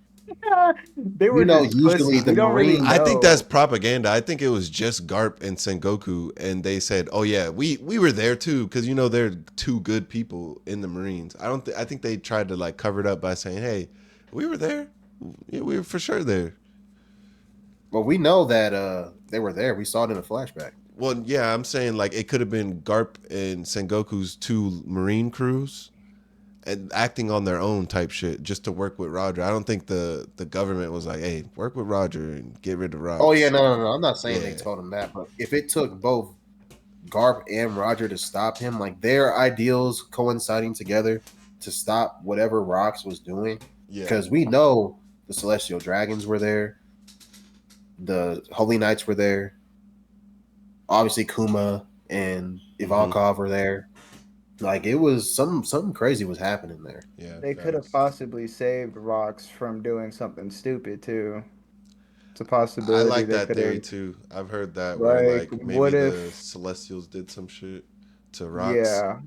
they were just usually pussies. the We don't really Marines. I think that's know. propaganda. I think it was just Garp and Sengoku, and they said, "Oh yeah, we were there too," because you know they're two good people in the Marines. I don't. I think they tried to like cover it up by saying, "Hey, we were there. Yeah, we were for sure there." Well, we know that they were there. We saw it in a flashback. Well, yeah, I'm saying like it could have been Garp and Sengoku's two Marine crews and acting on their own type shit just to work with Roger. I don't think the government was like, "Hey, work with Roger and get rid of Oh yeah, rocks." no. I'm not saying they Yeah, told him that, but if it took both Garp and Roger to stop him, like their ideals coinciding together to stop whatever Rocks was doing, yeah. because we know the Celestial Dragons were there, the Holy Knights were there, obviously Kuma and Mm-hmm. Ivankov were there. Like it was something crazy was happening there. Yeah, They could have facts. possibly saved Rocks from doing something stupid too. It's a I possibility like they that could theory have. too. I've heard that where Like, like maybe what the if, Celestials did some shit to rocks. yeah,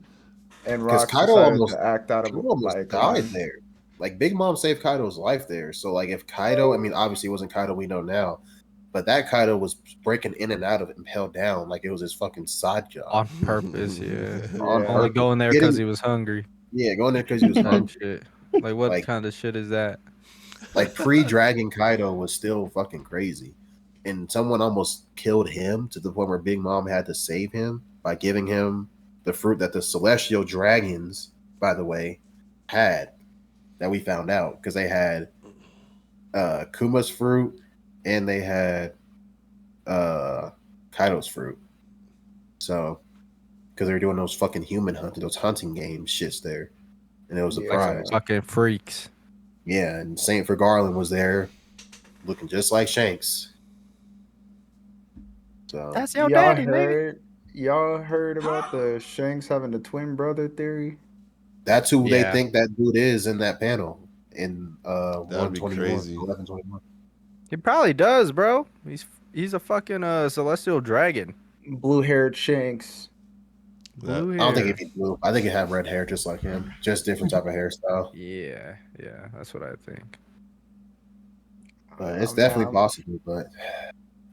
and Because Rocks Kaido decided almost to act out of Kaido almost like died line. there. Like Big Mom saved Kaido's life there. So like if Kaido, I mean obviously it wasn't Kaido we know now, but that Kaido was breaking in and out of it and held down like it was his fucking side job On purpose, yeah. on Yeah. Only purpose. going there because Getting he was hungry. going there because he was Type hungry. shit. Like, what Like kind of shit is that? pre-Dragon Kaido was still fucking crazy, and someone almost killed him to the point where Big Mom had to save him by giving him the fruit that the Celestial Dragons, by the way, had that we found out because they had Kuma's fruit, and they had Kaido's fruit. So, because they were doing those fucking human hunting, those hunting game shits there, and it was a Yeah. prize. Fucking freaks. Yeah, and Saint for Garland was there, looking just like Shanks. So That's your Y'all daddy, nigga. heard about the Shanks having the twin brother theory? that's who they Yeah. think that dude is in that panel in That'd be 121, crazy. 1121. He probably does, bro. He's a fucking celestial dragon. Blue-haired Shanks. Blue I don't think hair. he'd be blue. I think he'd have red hair just like him, just different type of hairstyle. Yeah, that's what I think. But it's I'm definitely down. possible. But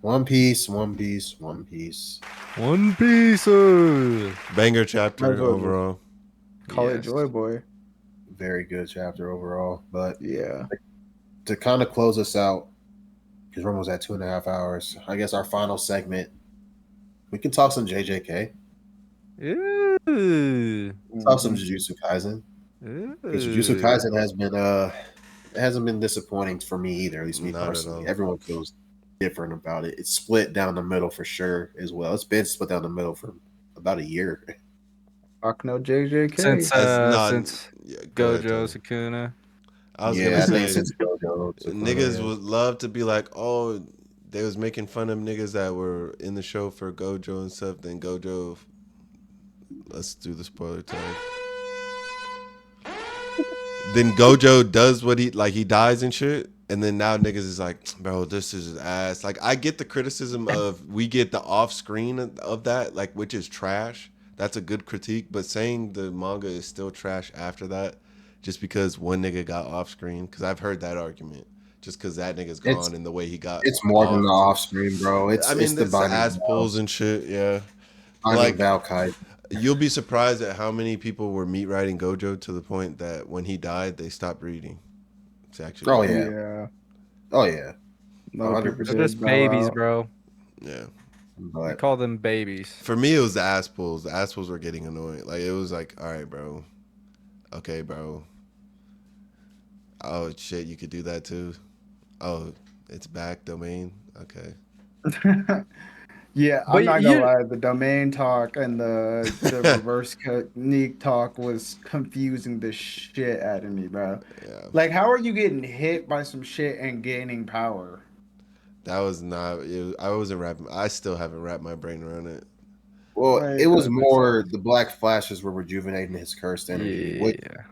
One Piece, One Piece, One Piece. One Piece. Banger Might chapter as well overall. call it Yes. Joy Boy. Very good chapter overall. But Yeah. to kind of close us out, because we're almost at 2.5 hours, I guess our final segment, we can talk some JJK, Ooh. talk some Mhm. Jujutsu Kaisen. Because Ooh. Jujutsu Kaisen has been it hasn't been disappointing for me either, at least me Not at personally. all. Everyone feels different about it. It's split down the middle for sure as well. It's been split down the middle for about a year. Fuck no JJK. Since Yeah, go ahead, Gojo Tony. Sukuna. I was Yeah, gonna I think say since Gojo, niggas yeah. would love to be like, oh, they was making fun of niggas that were in the show for Gojo and stuff. Then Gojo, let's do the spoiler tag. Then Gojo does what he dies and shit. And then now niggas is like, bro, this is ass. Like, I get the criticism of we get the off screen of that, like, which is trash. That's a good critique. But saying the manga is still trash after that, just because one nigga got off screen, because I've heard that argument. Just because that nigga's gone and the way he got It's more than the off. off screen, bro. I It's mean, the that's the binding ass pulls and shit, yeah. binding Like, Valkyrie. you'll be surprised at how many people were meat riding Gojo to the point that when he died, they stopped reading. It's actually Oh crazy. yeah. Yeah. Oh yeah. No people 100%. They're did just bow babies, out. bro. Yeah. We But call them babies. For me, it was the ass pulls. The ass pulls were getting annoying. Like, it was like, all right, bro. Okay, bro. Oh, shit, you could do that too. Oh, it's back domain. Okay. Yeah, I'm But not gonna you, lie. The domain talk and the reverse technique talk was confusing the shit out of me, bro. Yeah. Like, how are you getting hit by some shit and gaining power? That was not. I wasn't wrapping. I still haven't wrapped my brain around it. well, it Like, was more the black flashes were rejuvenating his cursed energy, yeah.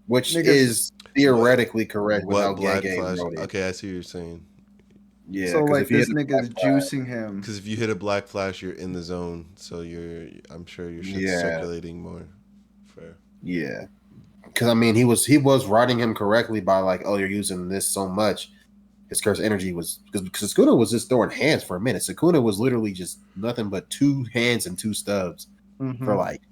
which Niggas- is theoretically correct with how What black Gege flash? wrote it. Okay, I see what you're saying. Yeah, so because like if you this hit a nigga's black flash, juicing him. Because if you hit a black flash, you're in the zone. So I'm sure your shit's Yeah. circulating more. Fair. yeah, because I mean he was writing him correctly by like, oh, you're using this so much. His cursed energy was because Sukuna was just throwing hands for a minute. Sukuna was literally just nothing but 2 hands and 2 stubs for Mhm. like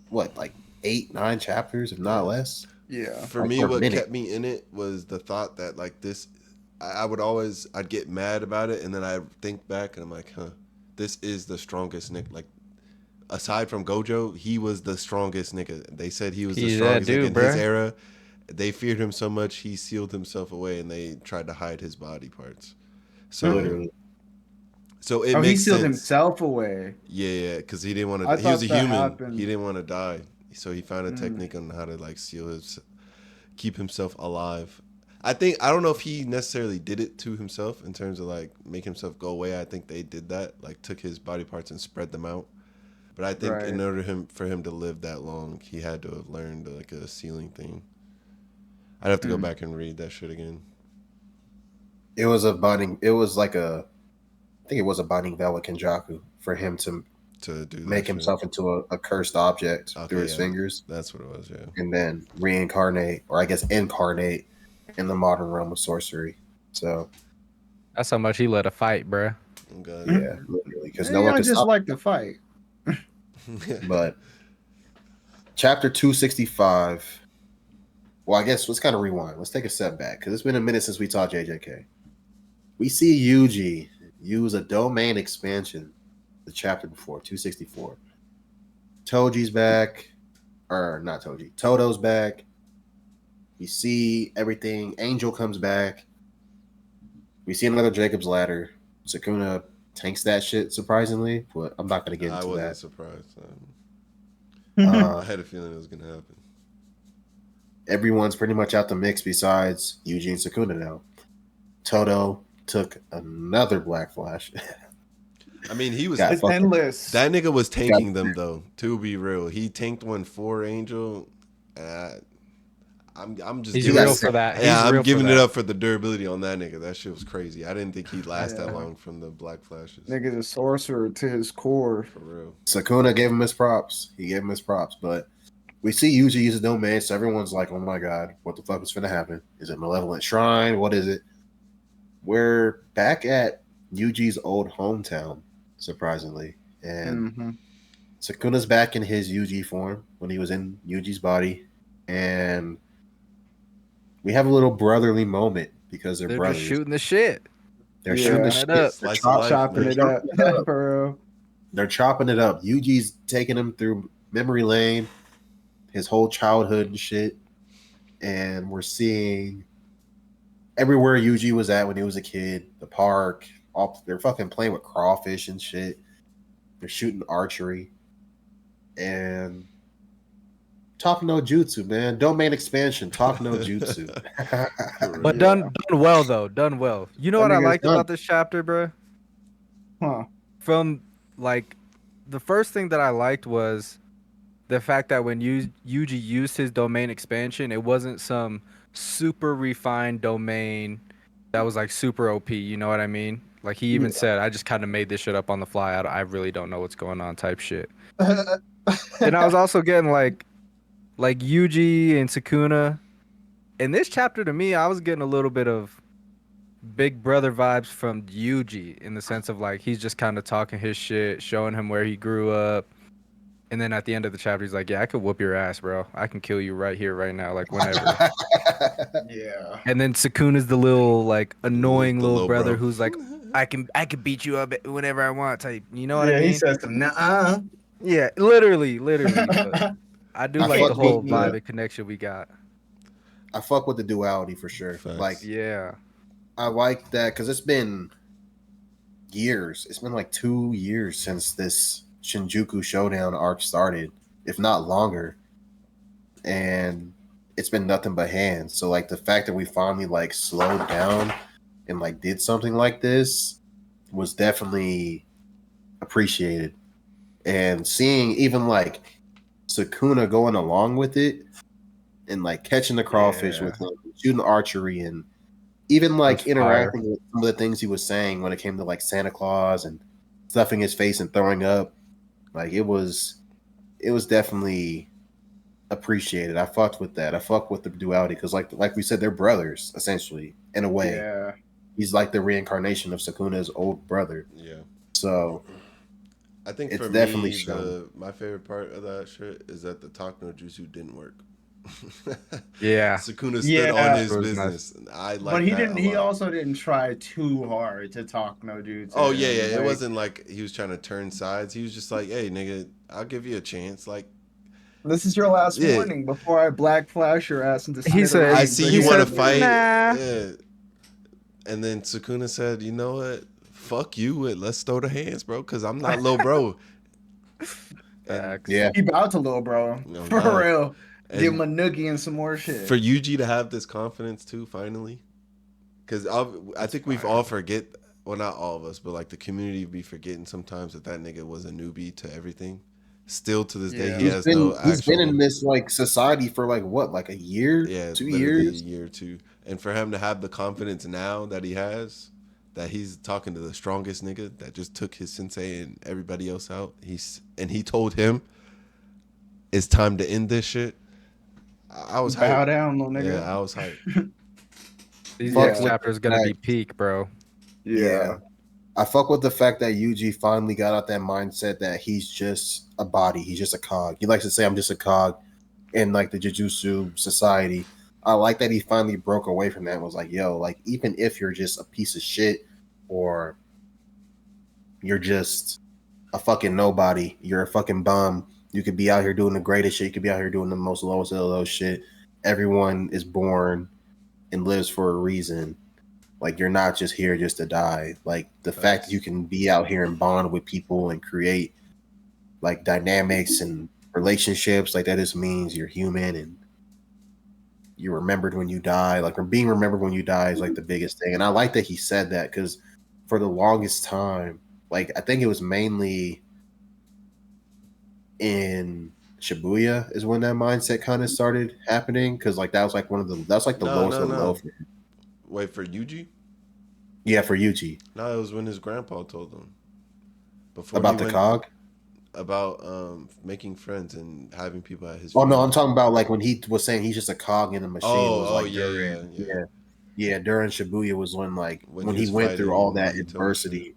what, like 8, 9 chapters, if not less. Yeah. For Like, me, for a what minute. kept me in it was the thought that like this, I'd get mad about it, and then I'd think back and I'm like, huh, this is the strongest nigga. Like, aside from Gojo, he was the strongest nigga. They said he was the He's that strongest nigga dude, in his bruh. era. They feared him so much he sealed himself away, and they tried to hide his body parts. So, Literally. so it Oh, he makes sealed sense. himself away. Yeah, because he didn't want I to. He was a thought that human. happened. He didn't want to die, so he found a Mm. technique on how to like keep himself alive. I don't know if he necessarily did it to himself in terms of like make himself go away. I think they did that, like took his body parts and spread them out. But I think in Right. order for him to live that long, he had to have learned like a sealing thing. I'd have to go back and read that shit again. It was a binding. It was like I think it was a binding veil with Kenjaku for him to To do that make shit. himself into a cursed object Okay, through his yeah. fingers, That's what it was. Yeah. and then reincarnate, or I guess incarnate, in the modern realm of sorcery. So That's how much he let a fight, bruh. Oh, God. yeah, literally, because Hey, no one I can just stop. like to fight. But chapter 265. Well, I guess let's kind of rewind. Let's take a step back because it's been a minute since we taught JJK. We see Yuji use a domain expansion the chapter before, 264. Toji's back, or not Toji, Toto's back. We see everything. Angel comes back. We see another Jacob's Ladder. Sukuna tanks that shit surprisingly, but I'm not gonna get I into wasn't that. surprised. Uh, I had a feeling it was gonna happen. everyone's pretty much out the mix besides Yuji and Sukuna now. Toto took another Black Flash. I mean, he was Got It's fucking- endless. that nigga was tanking them though. To be real, he tanked one for Angel. I'm just He's giving real it- for that. Yeah, He's I'm real for giving it that. up for the durability on that nigga. That shit was crazy. I didn't think he'd last that Yeah. long from the Black Flashes. Nigga's a sorcerer to his core. For real. Sukuna gave him his props. He gave him his props, but we see Yuji use a domain, so everyone's like, "Oh my god, what the fuck is gonna happen? Is it Malevolent Shrine? What is it?" We're back at Yuji's old hometown, surprisingly, and Mm-hmm. Sukuna's back in his Yuji form when he was in Yuji's body, and we have a little brotherly moment because they're They're brothers. just shooting the shit. They're Yeah. shooting the Chopping shit. it up. They're Slice of life, Chopping man. it up, bro. They're chopping it up. Yuji's taking him through memory lane, his whole childhood and shit. And we're seeing everywhere Yuji was at when he was a kid, the park, they're fucking playing with crawfish and shit. They're shooting archery. And talk no jutsu, man. Domain expansion. Talk no jutsu. But done well though. Done well. You know That what I nigga's liked done. about this chapter, bro? Huh. From like the first thing that I liked was the fact that when Yuji used his domain expansion, it wasn't some super refined domain that was like super OP. You know what I mean? Like he even said, "I just kind of made this shit up on the fly. I really don't know what's going on," type shit. And I was also getting like Yuji and Sukuna. In this chapter, to me, I was getting a little bit of big brother vibes from Yuji in the sense of like he's just kind of talking his shit, showing him where he grew up. And then at the end of the chapter, he's like, "Yeah, I could whoop your ass, bro. I can kill you right here, right now, like whenever." Yeah. And then Sukuna's the little like annoying The little little brother bro. who's like, I can beat you up whenever I want type. You know what I Yeah, mean? he says some nah. Yeah, literally. But I do I like fuck the whole with vibe the- and connection we got. I fuck with the duality for sure. Facts. Like, Yeah. I like that because it's been years. It's been like 2 years since this Shinjuku Showdown arc started, if not longer. And it's been nothing but hands. So like the fact that we finally like slowed down and like did something like this was definitely appreciated. And seeing even like Sukuna going along with it and like catching the crawfish Yeah. with him, shooting archery, and even like That's interacting with some of the things he was saying when it came to like Santa Claus and stuffing his face and throwing up. Like it was definitely appreciated. I fucked with that. I fucked with the duality because like we said, they're brothers essentially in a way. Yeah. He's like the reincarnation of Sukuna's old brother. Yeah. So I think It's for definitely me, shown. my favorite part of that shit is that the talk no jutsu didn't work. Yeah. Sukuna stood Yeah. on his It was business. And I like But he that didn't. a He lot. also didn't try too hard to talk no jutsu. Oh yeah, yeah. It Like, wasn't like he was trying to turn sides. He was just like, "Hey, nigga, I'll give you a chance." Like, This is your last Yeah. warning before I black flash your ass into. He said- I smithereens. see he you want to said, fight. "Nah." Yeah. And then Sukuna said, "You know what? Fuck you. And let's throw the hands, bro. Because I'm not little bro." And Facts. yeah, He bowed to little bro. No, For nah. real. Give him and a noogie and some more shit. for Yuji to have this confidence too, finally, because I think we've all forget. Well, not all of us, but like the community be forgetting sometimes that nigga was a newbie to everything. Still to this day, Yeah. he has no he's been in actual- this like society for like what, like a year, Yeah, 2 literally years. a year or two. And for him to have the confidence now that he has, that he's talking to the strongest nigga that just took his sensei and everybody else out. He told him it's time to end this shit. I was Bow hyped. down, little nigga. Yeah, I was hyped. These Fuck next with chapter is gonna be peak, bro. Yeah. I fuck with the fact that Yuji finally got out that mindset that he's just a body. He's just a cog. He likes to say, I'm just a cog in like the Jujutsu society. I like that he finally broke away from that and was like, yo, like, even if you're just a piece of shit or you're just a fucking nobody, you're a fucking bum, you could be out here doing the greatest shit. You could be out here doing the most lowest of those shit. Everyone is born and lives for a reason. Like you're not just here just to die. Like the fact that you can be out here and bond with people and create like dynamics and relationships, like that just means you're human and you're remembered when you die. Like being remembered when you die is like the biggest thing. And I like that he said that because for the longest time, like I think it was mainly in Shibuya is when that mindset kind of started happening because like that was like that's like the lowest of the low for him. Wait, for Yuji? Yeah, for Yuji. No, it was when his grandpa told him. Before About the cog? About making friends and having people at his Oh no, funeral. I'm talking about like when he was saying he's just a cog in a machine. It was like yeah. During Shibuya was when like when he was went through all that Mahito adversity.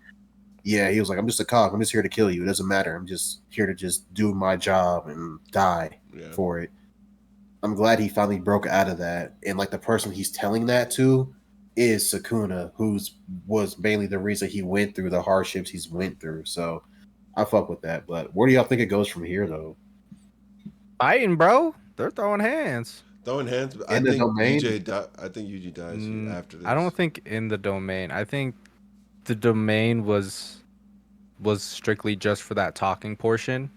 Yeah, he was like, I'm just a cog. I'm just here to kill you. It doesn't matter. I'm just here to just do my job and die for it. I'm glad he finally broke out of that. And like the person he's telling that to is Sukuna, was mainly the reason he went through the hardships he's went through. So I fuck with that. But where do y'all think it goes from here though? Fighting, bro. They're throwing hands. Throwing hands. But I think Yuji dies after this. I don't think in the domain. I think the domain was strictly just for that talking portion.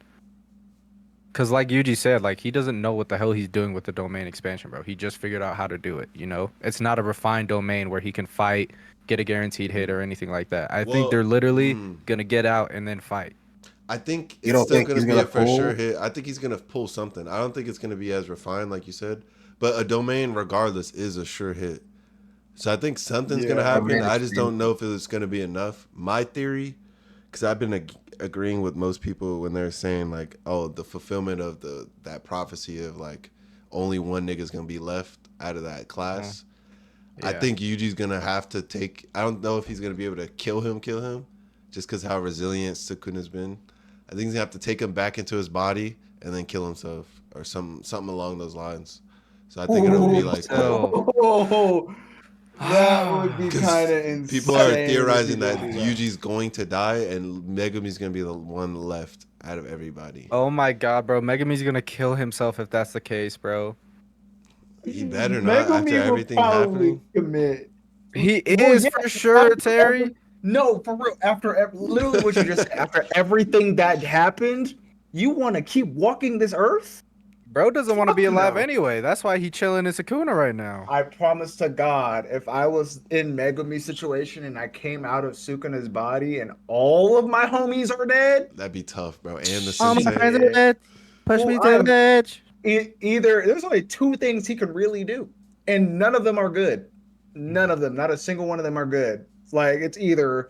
Cause like Yuji said, like he doesn't know what the hell he's doing with the domain expansion, bro. He just figured out how to do it. You know, it's not a refined domain where he can fight, get a guaranteed hit, or anything like that. I think they're literally gonna get out and then fight. I think it's still going to be a for sure hit. I think he's going to pull something. I don't think it's going to be as refined, like you said. But a domain, regardless, is a sure hit. So I think something's going to happen. I just don't know if it's going to be enough. My theory, because I've been agreeing with most people when they're saying, like, oh, the fulfillment of that prophecy of, like, only one nigga's going to be left out of that class. I think Yuji's going to have to take... I don't know if he's going to be able to kill him, just because how resilient Sukuna's been. I think he's gonna have to take him back into his body and then kill himself or something along those lines. So I think it'll be like that would be kind of insane. People are theorizing that Yuji's going to die and Megumi's gonna be the one left out of everybody. Oh my god, bro! Megumi's gonna kill himself if that's the case, bro. He better not after everything happening. Commit. He is for sure, Terry. No, for real. After literally what you just after everything that happened, you want to keep walking this earth? Bro doesn't want to be alive anyway. That's why he chilling in Sukuna right now. I promise to God, if I was in Megumi's situation and I came out of Sukuna's body and all of my homies are dead, that'd be tough, bro. And the my friends are dead. Push me to the edge. Either there's only two things he can really do, and none of them are good. None of them, not a single one of them are good. Like, it's either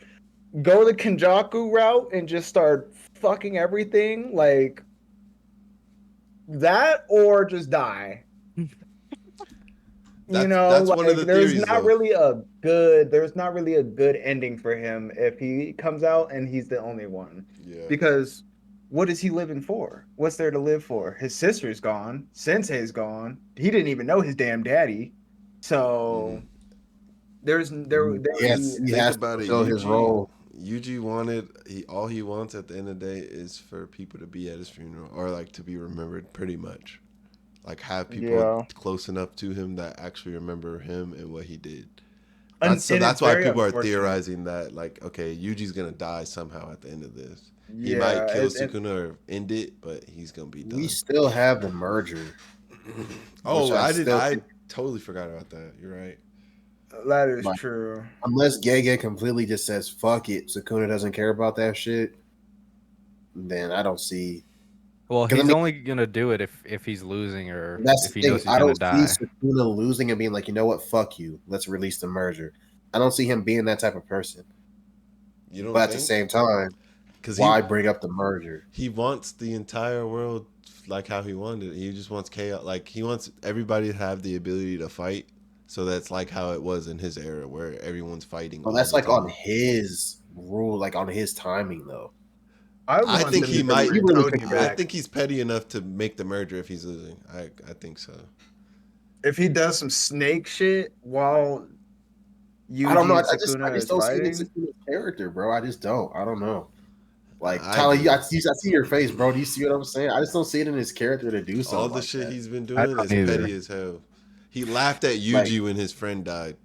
go the Kenjaku route and just start fucking everything like that, or just die. That's one of the there's theories, not really a good ending for him if he comes out and he's the only one. Yeah. Because what is he living for? What's there to live for? His sister's gone. Sensei's gone. He didn't even know his damn daddy. So he has to fill his role. Yuji all he wants at the end of the day is for people to be at his funeral or like to be remembered, pretty much. Like have people close enough to him that actually remember him and what he did. That's why people are theorizing that, like, okay, Yuji's gonna die somehow at the end of this. He might kill Sukuna or end it, but he's gonna be done. We still have the merger. I totally forgot about that. You're right. That is true. Unless Gege completely just says fuck it, Sukuna doesn't care about that shit, then I don't see. Well, he's only gonna do it if he's losing or if he knows he's I gonna don't die. see Sukuna losing and being like, you know what, fuck you, let's release the merger. I don't see him being that type of person. You don't. But at the same time, why bring up the merger? He wants the entire world like how he wanted it. He just wants chaos. Like he wants everybody to have the ability to fight. So that's like how it was in his era, where everyone's fighting. Well, that's like on his rule, like on his timing, though. I think he might. I think he's petty enough to make the merger if he's losing. I think so. If he does some snake shit while I don't know. I just don't see it in Sukuna's character, bro. I just don't. I don't know. Like Tyler, I see your face, bro. Do you see what I'm saying? I just don't see it in his character to do something. All the shit he's been doing is petty as hell. He laughed at Yuji when his friend died.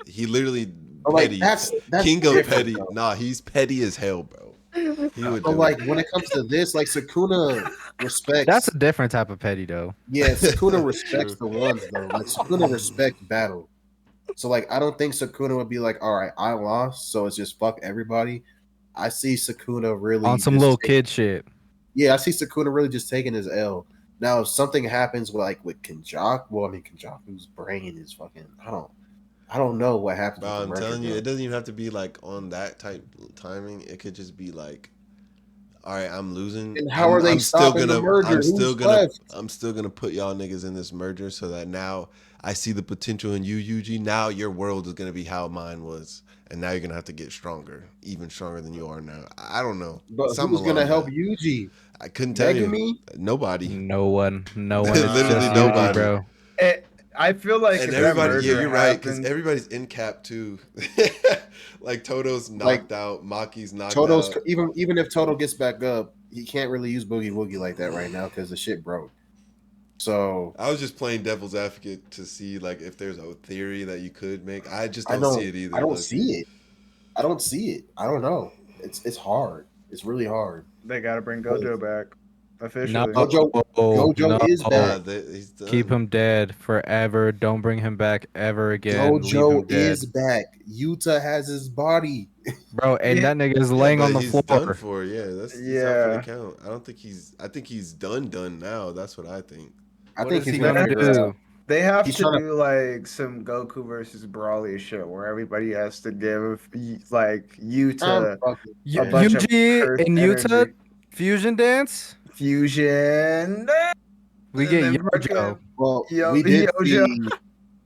He literally But like petty. that's King of different, petty. though. Nah, he's petty as hell, bro. He would But do like it. when it comes to this, like Sukuna That's a respects. different type of petty though. Yeah, Sukuna respects True. the ones though. Like Sukuna respects battle. So like I don't think Sukuna would be like, all right, I lost, so it's just fuck everybody. I see Sukuna really On some just little kid shit. yeah, I see Sukuna really just taking his L. Now if something happens with Kenjaku, well, I mean Kenjaku's brain is fucking I don't know what happens Bro, with the I'm merger, telling you, bro. it doesn't even have to be like on that type timing. It could just be like, all right, I'm losing. And how are they I'm still stopping the gonna, merger? Who's left? I'm still gonna put y'all niggas in this merger so that now I see the potential in you, Yuji. Now your world is gonna be how mine was, and now you're gonna have to get stronger, even stronger than you are now. I don't know. But Something who's gonna along help that. Yuji? I couldn't tell you. Megumi? Nobody. No one. It's Literally just nobody. Yuji, bro. I feel like And if that everybody, yeah, merger you're right, because happened, everybody's in cap too. Like Toto's Like, knocked out, Maki's knocked Toto's out. even if Toto gets back up, he can't really use Boogie Woogie like that right now because the shit broke. So I was just playing devil's advocate to see like if there's a theory that you could make. I just I don't see it either. I don't low-key. see it. I don't see it. I don't know. It's hard. It's really hard. they got to bring Gojo back officially. No, Gojo is back. He's done. Keep him dead forever. Don't bring him back ever again. Leave him Gojo dead. is back. Yuta has his body. Bro, and Yeah. that nigga is Yeah, laying but on the he's floor. done for. Yeah, that's he's out for the Yeah. count. I don't think he's. I think he's done now. That's what I think. I What think is he's he gonna gonna figure it do? out. They have He's to trying to- do like some Goku versus Brawly shit where everybody has to give like Yuta fucking- a bunch of Yuji cursed and Yuta energy. fusion dance. Fusion. We And get then Yojo. fucking- Well, Yo- we did Yojo.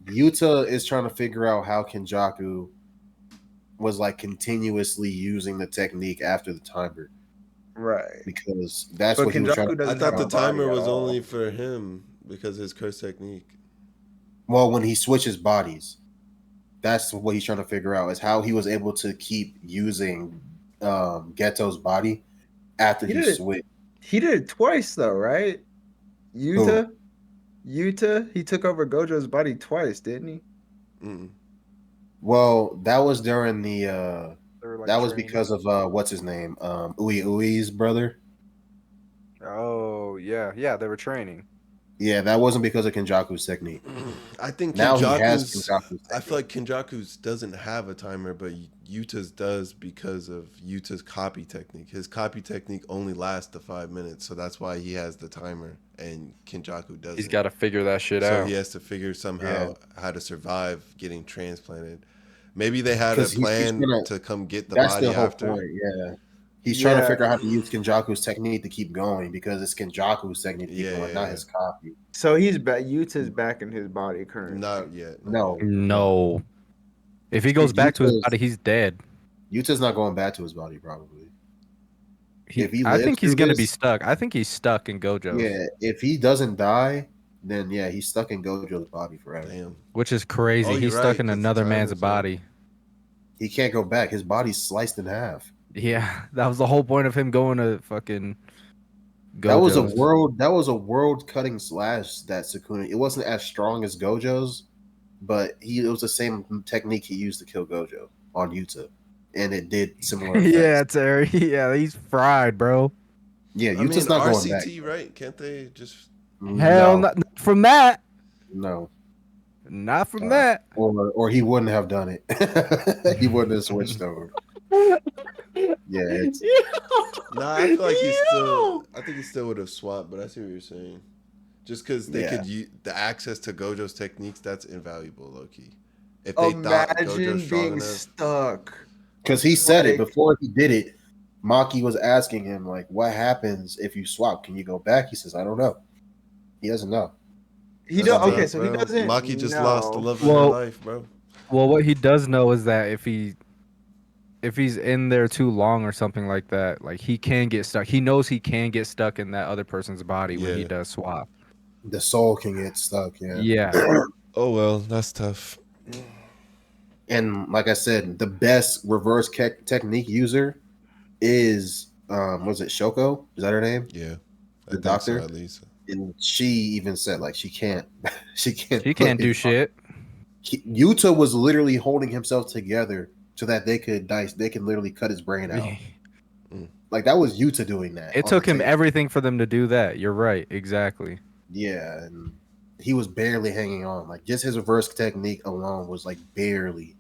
see Yuta is trying to figure out how Kenjaku was like continuously using the technique after the timer Right. because that's But what he was trying Kenjaku to. doesn't I thought have the a body timer at was all. only for him because of his curse technique. Well, when he switches bodies, that's what he's trying to figure out is how he was able to keep using Ghetto's body after He he did it. switched. He did it twice though, right? Yuta, he took over Gojo's body twice, didn't he? Mm. Well, that was during the. They were, like, That was training. because of what's his name, Ui's brother. Oh yeah, they were training. Yeah, that wasn't because of Kenjaku's technique. I think Now he has Kenjaku's. Kenjaku's I feel technique. like Kenjaku's doesn't have a timer, but Yuta's does because of Yuta's copy technique. His copy technique only lasts the 5 minutes, so that's why he has the timer, and Kenjaku doesn't. He's got to figure that shit So out. he has to figure somehow how to survive getting transplanted. Maybe they had a 'Cause he's plan gonna- to come get the That's body the whole after. point. Yeah, he's trying to Yeah. figure out how to use Kenjaku's technique to keep going because it's Kenjaku's technique to keep Yeah, going, not yeah. his copy. So he's back. Yuta's back in his body currently. Not yet. No. If he goes back to his Yuta's- body, he's dead. Yuta's not going back to his body, probably. If he I lives think he's through gonna be this- stuck. I think he's stuck in Gojo. Yeah, if he doesn't die, then yeah, he's stuck in Gojo's body forever. Damn. Which is crazy. Oh, you're He's stuck right, in 'cause the another man's timer's up. body. He can't go back. His body's sliced in half. Yeah, that was the whole point of him going to fucking Gojo's. That was a world cutting slash that Sukuna. It wasn't as strong as Gojo's, but it was the same technique he used to kill Gojo on Yuta, and it did similar. Yeah, effects. Terry. Yeah, he's fried, bro. yeah. I Yuta's mean, not going back. RCT, right? Can't they just? Hell, No, not from that. no, Not from Uh, that. or he wouldn't have done it. He wouldn't have switched over. Yeah, it's, Nah, I feel like he still. I think he still would have swapped, but I see what you're saying. Just because they Yeah. could use the access to Gojo's techniques, that's invaluable, low key. If they thought Imagine Gojo's strong being enough, stuck. because he said it Like- before he did it. Maki was asking him like, "What happens if you swap? Can you go back?" He says, "I don't know." He doesn't know. He that's don't. tough, Okay, so he bro. doesn't. Maki just know. lost the love of Well- her life, bro. Well, what he does know is that if he's in there too long or something like that, like he can get stuck. He knows he can get stuck in that other person's body when he Yeah. does swap. The soul can get stuck. Yeah. Yeah. Oh well, that's tough. And like I said, the best reverse technique user is was it Shoko? Is that her name? Yeah, I The think doctor? so, at least. And she even said like she can't He can't do shit. Yuta was literally holding himself together so that they could literally cut his brain out. Like that was Yuta doing that. It on took the him tape. everything for them to do that. You're right, exactly. Yeah, and he was barely hanging on. Like just his reverse technique alone was like barely.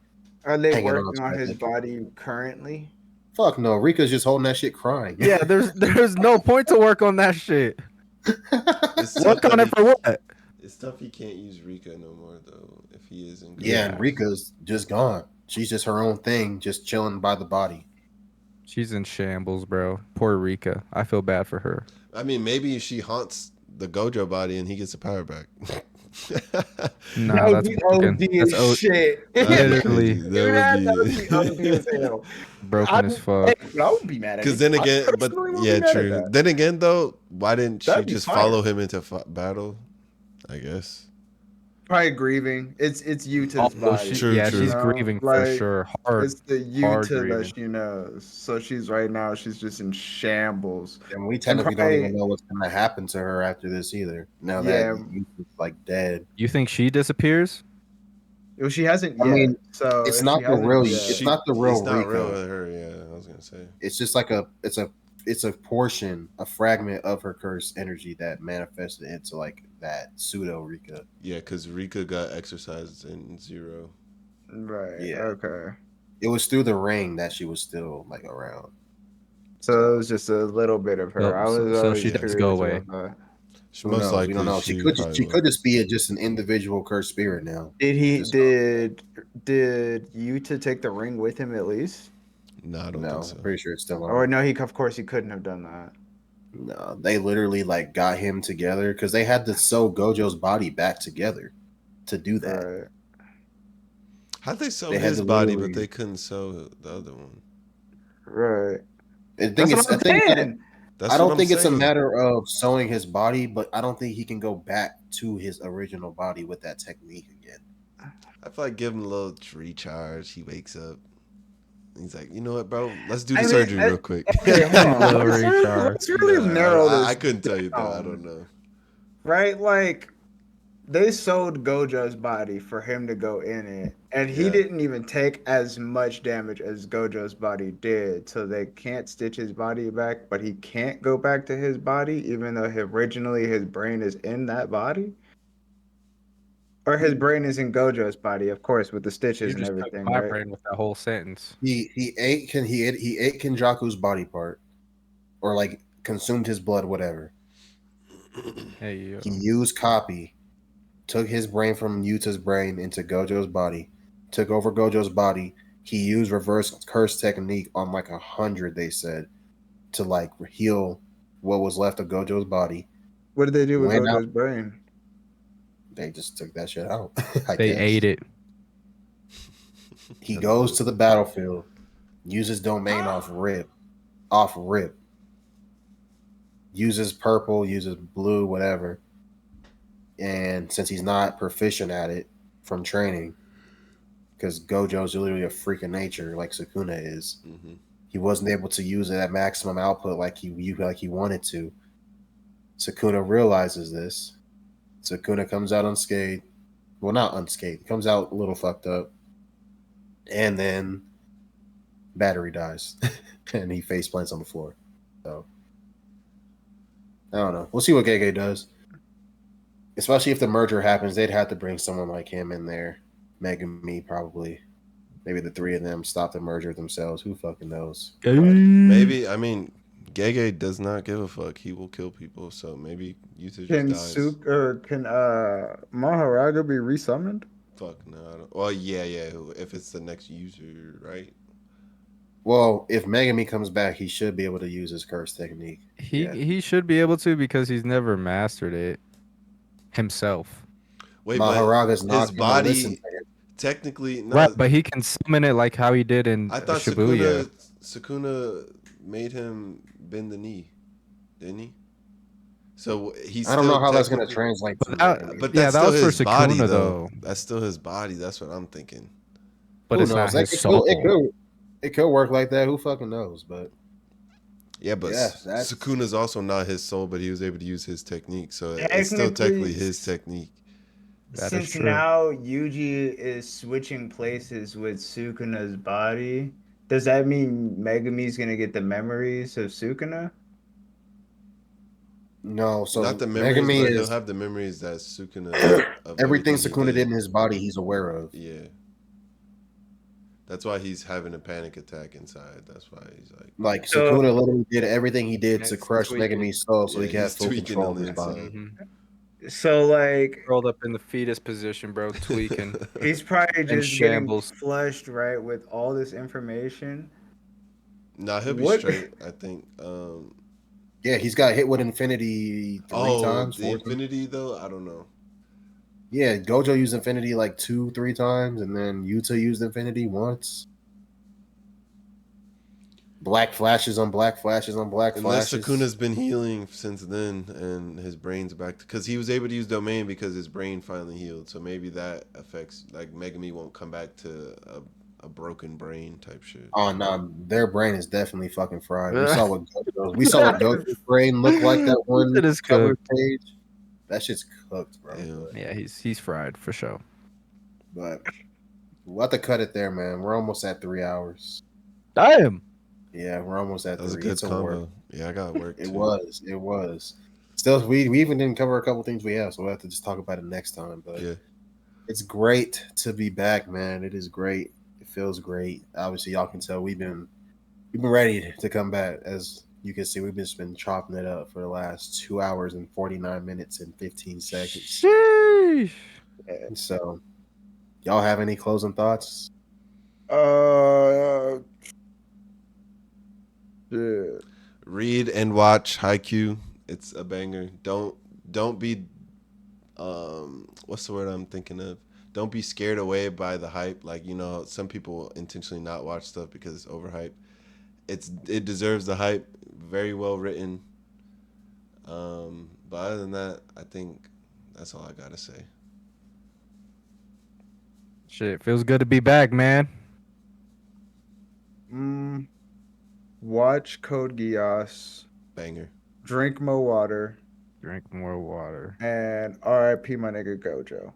Are they hanging on working to on that his victory. body currently? Fuck no, Rika's just holding that shit crying. Yeah, there's no point to work on that shit. It's tough Work on that it for what? It's tough he can't use Rika no more though. If he is in. Yeah, and Rika's just gone. She's just her own thing, just chilling by the body. She's in shambles, bro. Poor Rika. I feel bad for her. I mean, maybe she haunts the Gojo body and he gets the power back. Nah, that's broken. That's shit. Literally. That would be OD as hell. broken as fuck. I would be mad at it. Because then again, I but personally would yeah, be mad at true. that. Then again, though, why didn't she That'd be just fire. follow him into battle? I guess. Probably grieving. It's Yuta's Also, body. she- True, yeah, true. she's You know, grieving for like, sure. Hard. It's the hard Yuta grieving. that she knows. So she's right now. She's just in shambles. And we technically probably- don't even know what's gonna happen to her after this either. Now Yeah. that Yuta's like dead. You think she disappears? Well, she hasn't I yet. mean, so it's if not she the hasn't real. yet- It's not the real It's not real Rika. with her. Yeah, I was gonna say. It's just like it's a portion, a fragment of her cursed energy that manifested into like that pseudo Rika. Yeah, because Rika got exercised in Zero. Right. Yeah. Okay. It was through the ring that she was still like around. So it was just a little bit of her. So- I was so always she does curious go away. about that. She Who most knows? likely We don't know. She probably could just be just an individual cursed spirit now. Did Just- did Yuta take the ring with him at least? No, I don't No, think so. I'm pretty sure it's still on. Or no, of course he couldn't have done that. No, they literally like got him together because they had to sew Gojo's body back together to do that. Right. How'd they sew They had his to body, literally- but they couldn't sew the other one? Right. I think That's it's. what I I'm think. saying. That's I what don't I'm think it's a saying. matter of sewing his body, but I don't think he can go back to his original body with that technique again. I feel like give him a little recharge. He wakes up. He's like, you know what, bro? Let's do the I mean, surgery real quick. Okay, hold on. Little recharge. Let's really narrow this. I couldn't tell you though. I down. don't know. Right? Like, they sewed Gojo's body for him to go in it, and he Yeah. didn't even take as much damage as Gojo's body did. So they can't stitch his body back, but he can't go back to his body, even though originally his brain is in that body. Or his brain is in Gojo's body, of course, with the You stitches and just took everything, my right? brain with that whole sentence. He ate Kenjaku's body part, or like consumed his blood, whatever. Hey, yo. He used copy, took his brain from Yuta's brain into Gojo's body, took over Gojo's body. He used reverse curse technique on like 100, they said, to like heal what was left of Gojo's body. What did they do with Went Gojo's brain? They just took that shit out. They ate it. He goes to the battlefield, uses domain off rip. Uses purple, uses blue, whatever. And since he's not proficient at it from training, because Gojo's literally a freak of nature like Sukuna is, Mhm. he wasn't able to use it at maximum output like he wanted to. Sukuna realizes this. Sukuna comes out unscathed. Well, not unscathed. He comes out a little fucked up. And then battery dies. And he face plants on the floor. So I don't know. We'll see what Gege does. Especially if the merger happens, they'd have to bring someone like him in there. Megami probably. Maybe the three of them stop the merger themselves. Who fucking knows? Maybe, I mean, Gege does not give a fuck. He will kill people, so maybe Yuta Can just dies. can Maharaga be resummoned? Fuck no. I don't. Well, yeah. If it's the next user, right? Well, if Megami comes back, he should be able to use his curse technique. He should be able to because he's never mastered it himself. Wait, Maharaga's but not his gonna body listen to him. technically. No, Right, but he can summon it like how he did in I thought Shibuya. Sukuna made him bend the knee, didn't he? So he's. I don't know still how that's going to technically- translate. But to that- Megami. But Yeah, that's that still was for his body, Sukuna, though. though. That's still his body. That's what I'm thinking. But Who it's knows? not his It soul. could, it could work like that. Who fucking knows? But Yeah, but Yeah, that's- Sukuna's also not his soul, but he was able to use his technique, so it's still technically his technique. That is Since true. now Yuji is switching places with Sukuna's body, does that mean Megami's gonna get the memories of Sukuna? No, so Not the memories, Megami but he'll is have the memories that Sukuna of everything everything he Sukuna did did. in his body. He's aware of. Yeah. That's why he's having a panic attack inside. That's why he's like, Like So, Sukuna literally did everything he did And to it's crush tweaking. Megami's soul, so yeah, he could have he's full tweaking control on of the his body. inside. so like Rolled up in the fetus position, bro, tweaking he's probably in just getting shambles. flushed right with all this information. Nah, he'll be What? straight, I think. Yeah, he's got hit with Infinity three times, The 4 times. Infinity though, I don't know. Yeah, Gojo used Infinity like 2, 3 times, and then Yuta used Infinity once. Black flashes on black flashes on black Unless flashes. Sukuna's been healing since then, and his brain's back because he was able to use Domain because his brain finally healed. So maybe that affects like Megami won't come back to a broken brain type shit. Oh no, their brain is definitely fucking fried. We saw what Gojo's brain looked like that one It is cover cooked. page. That shit's cooked, bro. Damn. Yeah, he's fried for sure. But we'll have to cut it there, man. We're almost at 3 hours. Damn. Yeah, we're almost at That was a 3. good It's a work. combo. Yeah, I got work It too. was. Still, we even didn't cover a couple things we have, so we'll have to just talk about it next time. But Yeah. it's great to be back, man. It is great. It feels great. Obviously, y'all can tell we've been ready to come back. As you can see, we've just been chopping it up for the last 2 hours and 49 minutes and 15 seconds. Sheesh. And so, y'all have any closing thoughts? Shit. Read and watch Haikyuu. It's a banger. Don't be what's the word I'm thinking of? Don't be scared away by the hype. Like, you know, some people intentionally not watch stuff because it's overhyped. It deserves the hype. Very well written. But other than that, I think that's all I gotta say. Shit, feels good to be back, man. Watch Code Geass, Banger. drink more water, Drink more water. and RIP my nigga Gojo.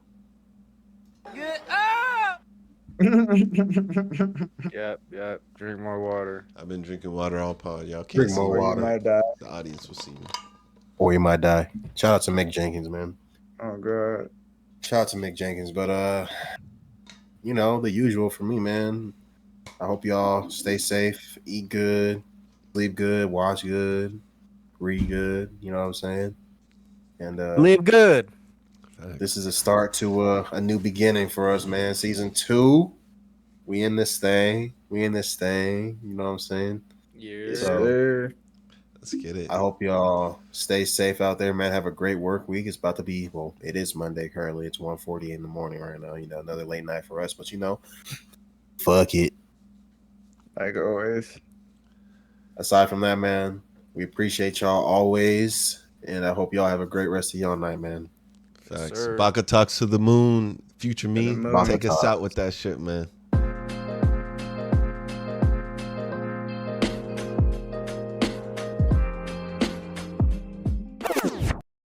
Yep. Drink more water. I've been drinking water all pod. Y'all can't Drink see more me, Or you water. might die. but the audience will see me. Or you might die. Shout out to Mick Jenkins, man. Oh god. Shout out to Mick Jenkins. But you know, the usual for me, man. I hope y'all stay safe, eat good, sleep good, watch good, read good. You know what I'm saying? And Live good. this is a start to a new beginning for us, man. Season 2. We in this thing. You know what I'm saying? Yes, So- sir. Let's get it. I hope y'all stay safe out there, man. Have a great work week. It's about to be, well, it is Monday currently. It's 1:40 in the morning right now. You know, another late night for us, but you know, fuck it. Like always. Aside from that, man, we appreciate y'all always, and I hope y'all have a great rest of y'all night, man. Facts. sir. Baka talks to the moon. Future me. To the moon. Take us Baka out with that shit, man.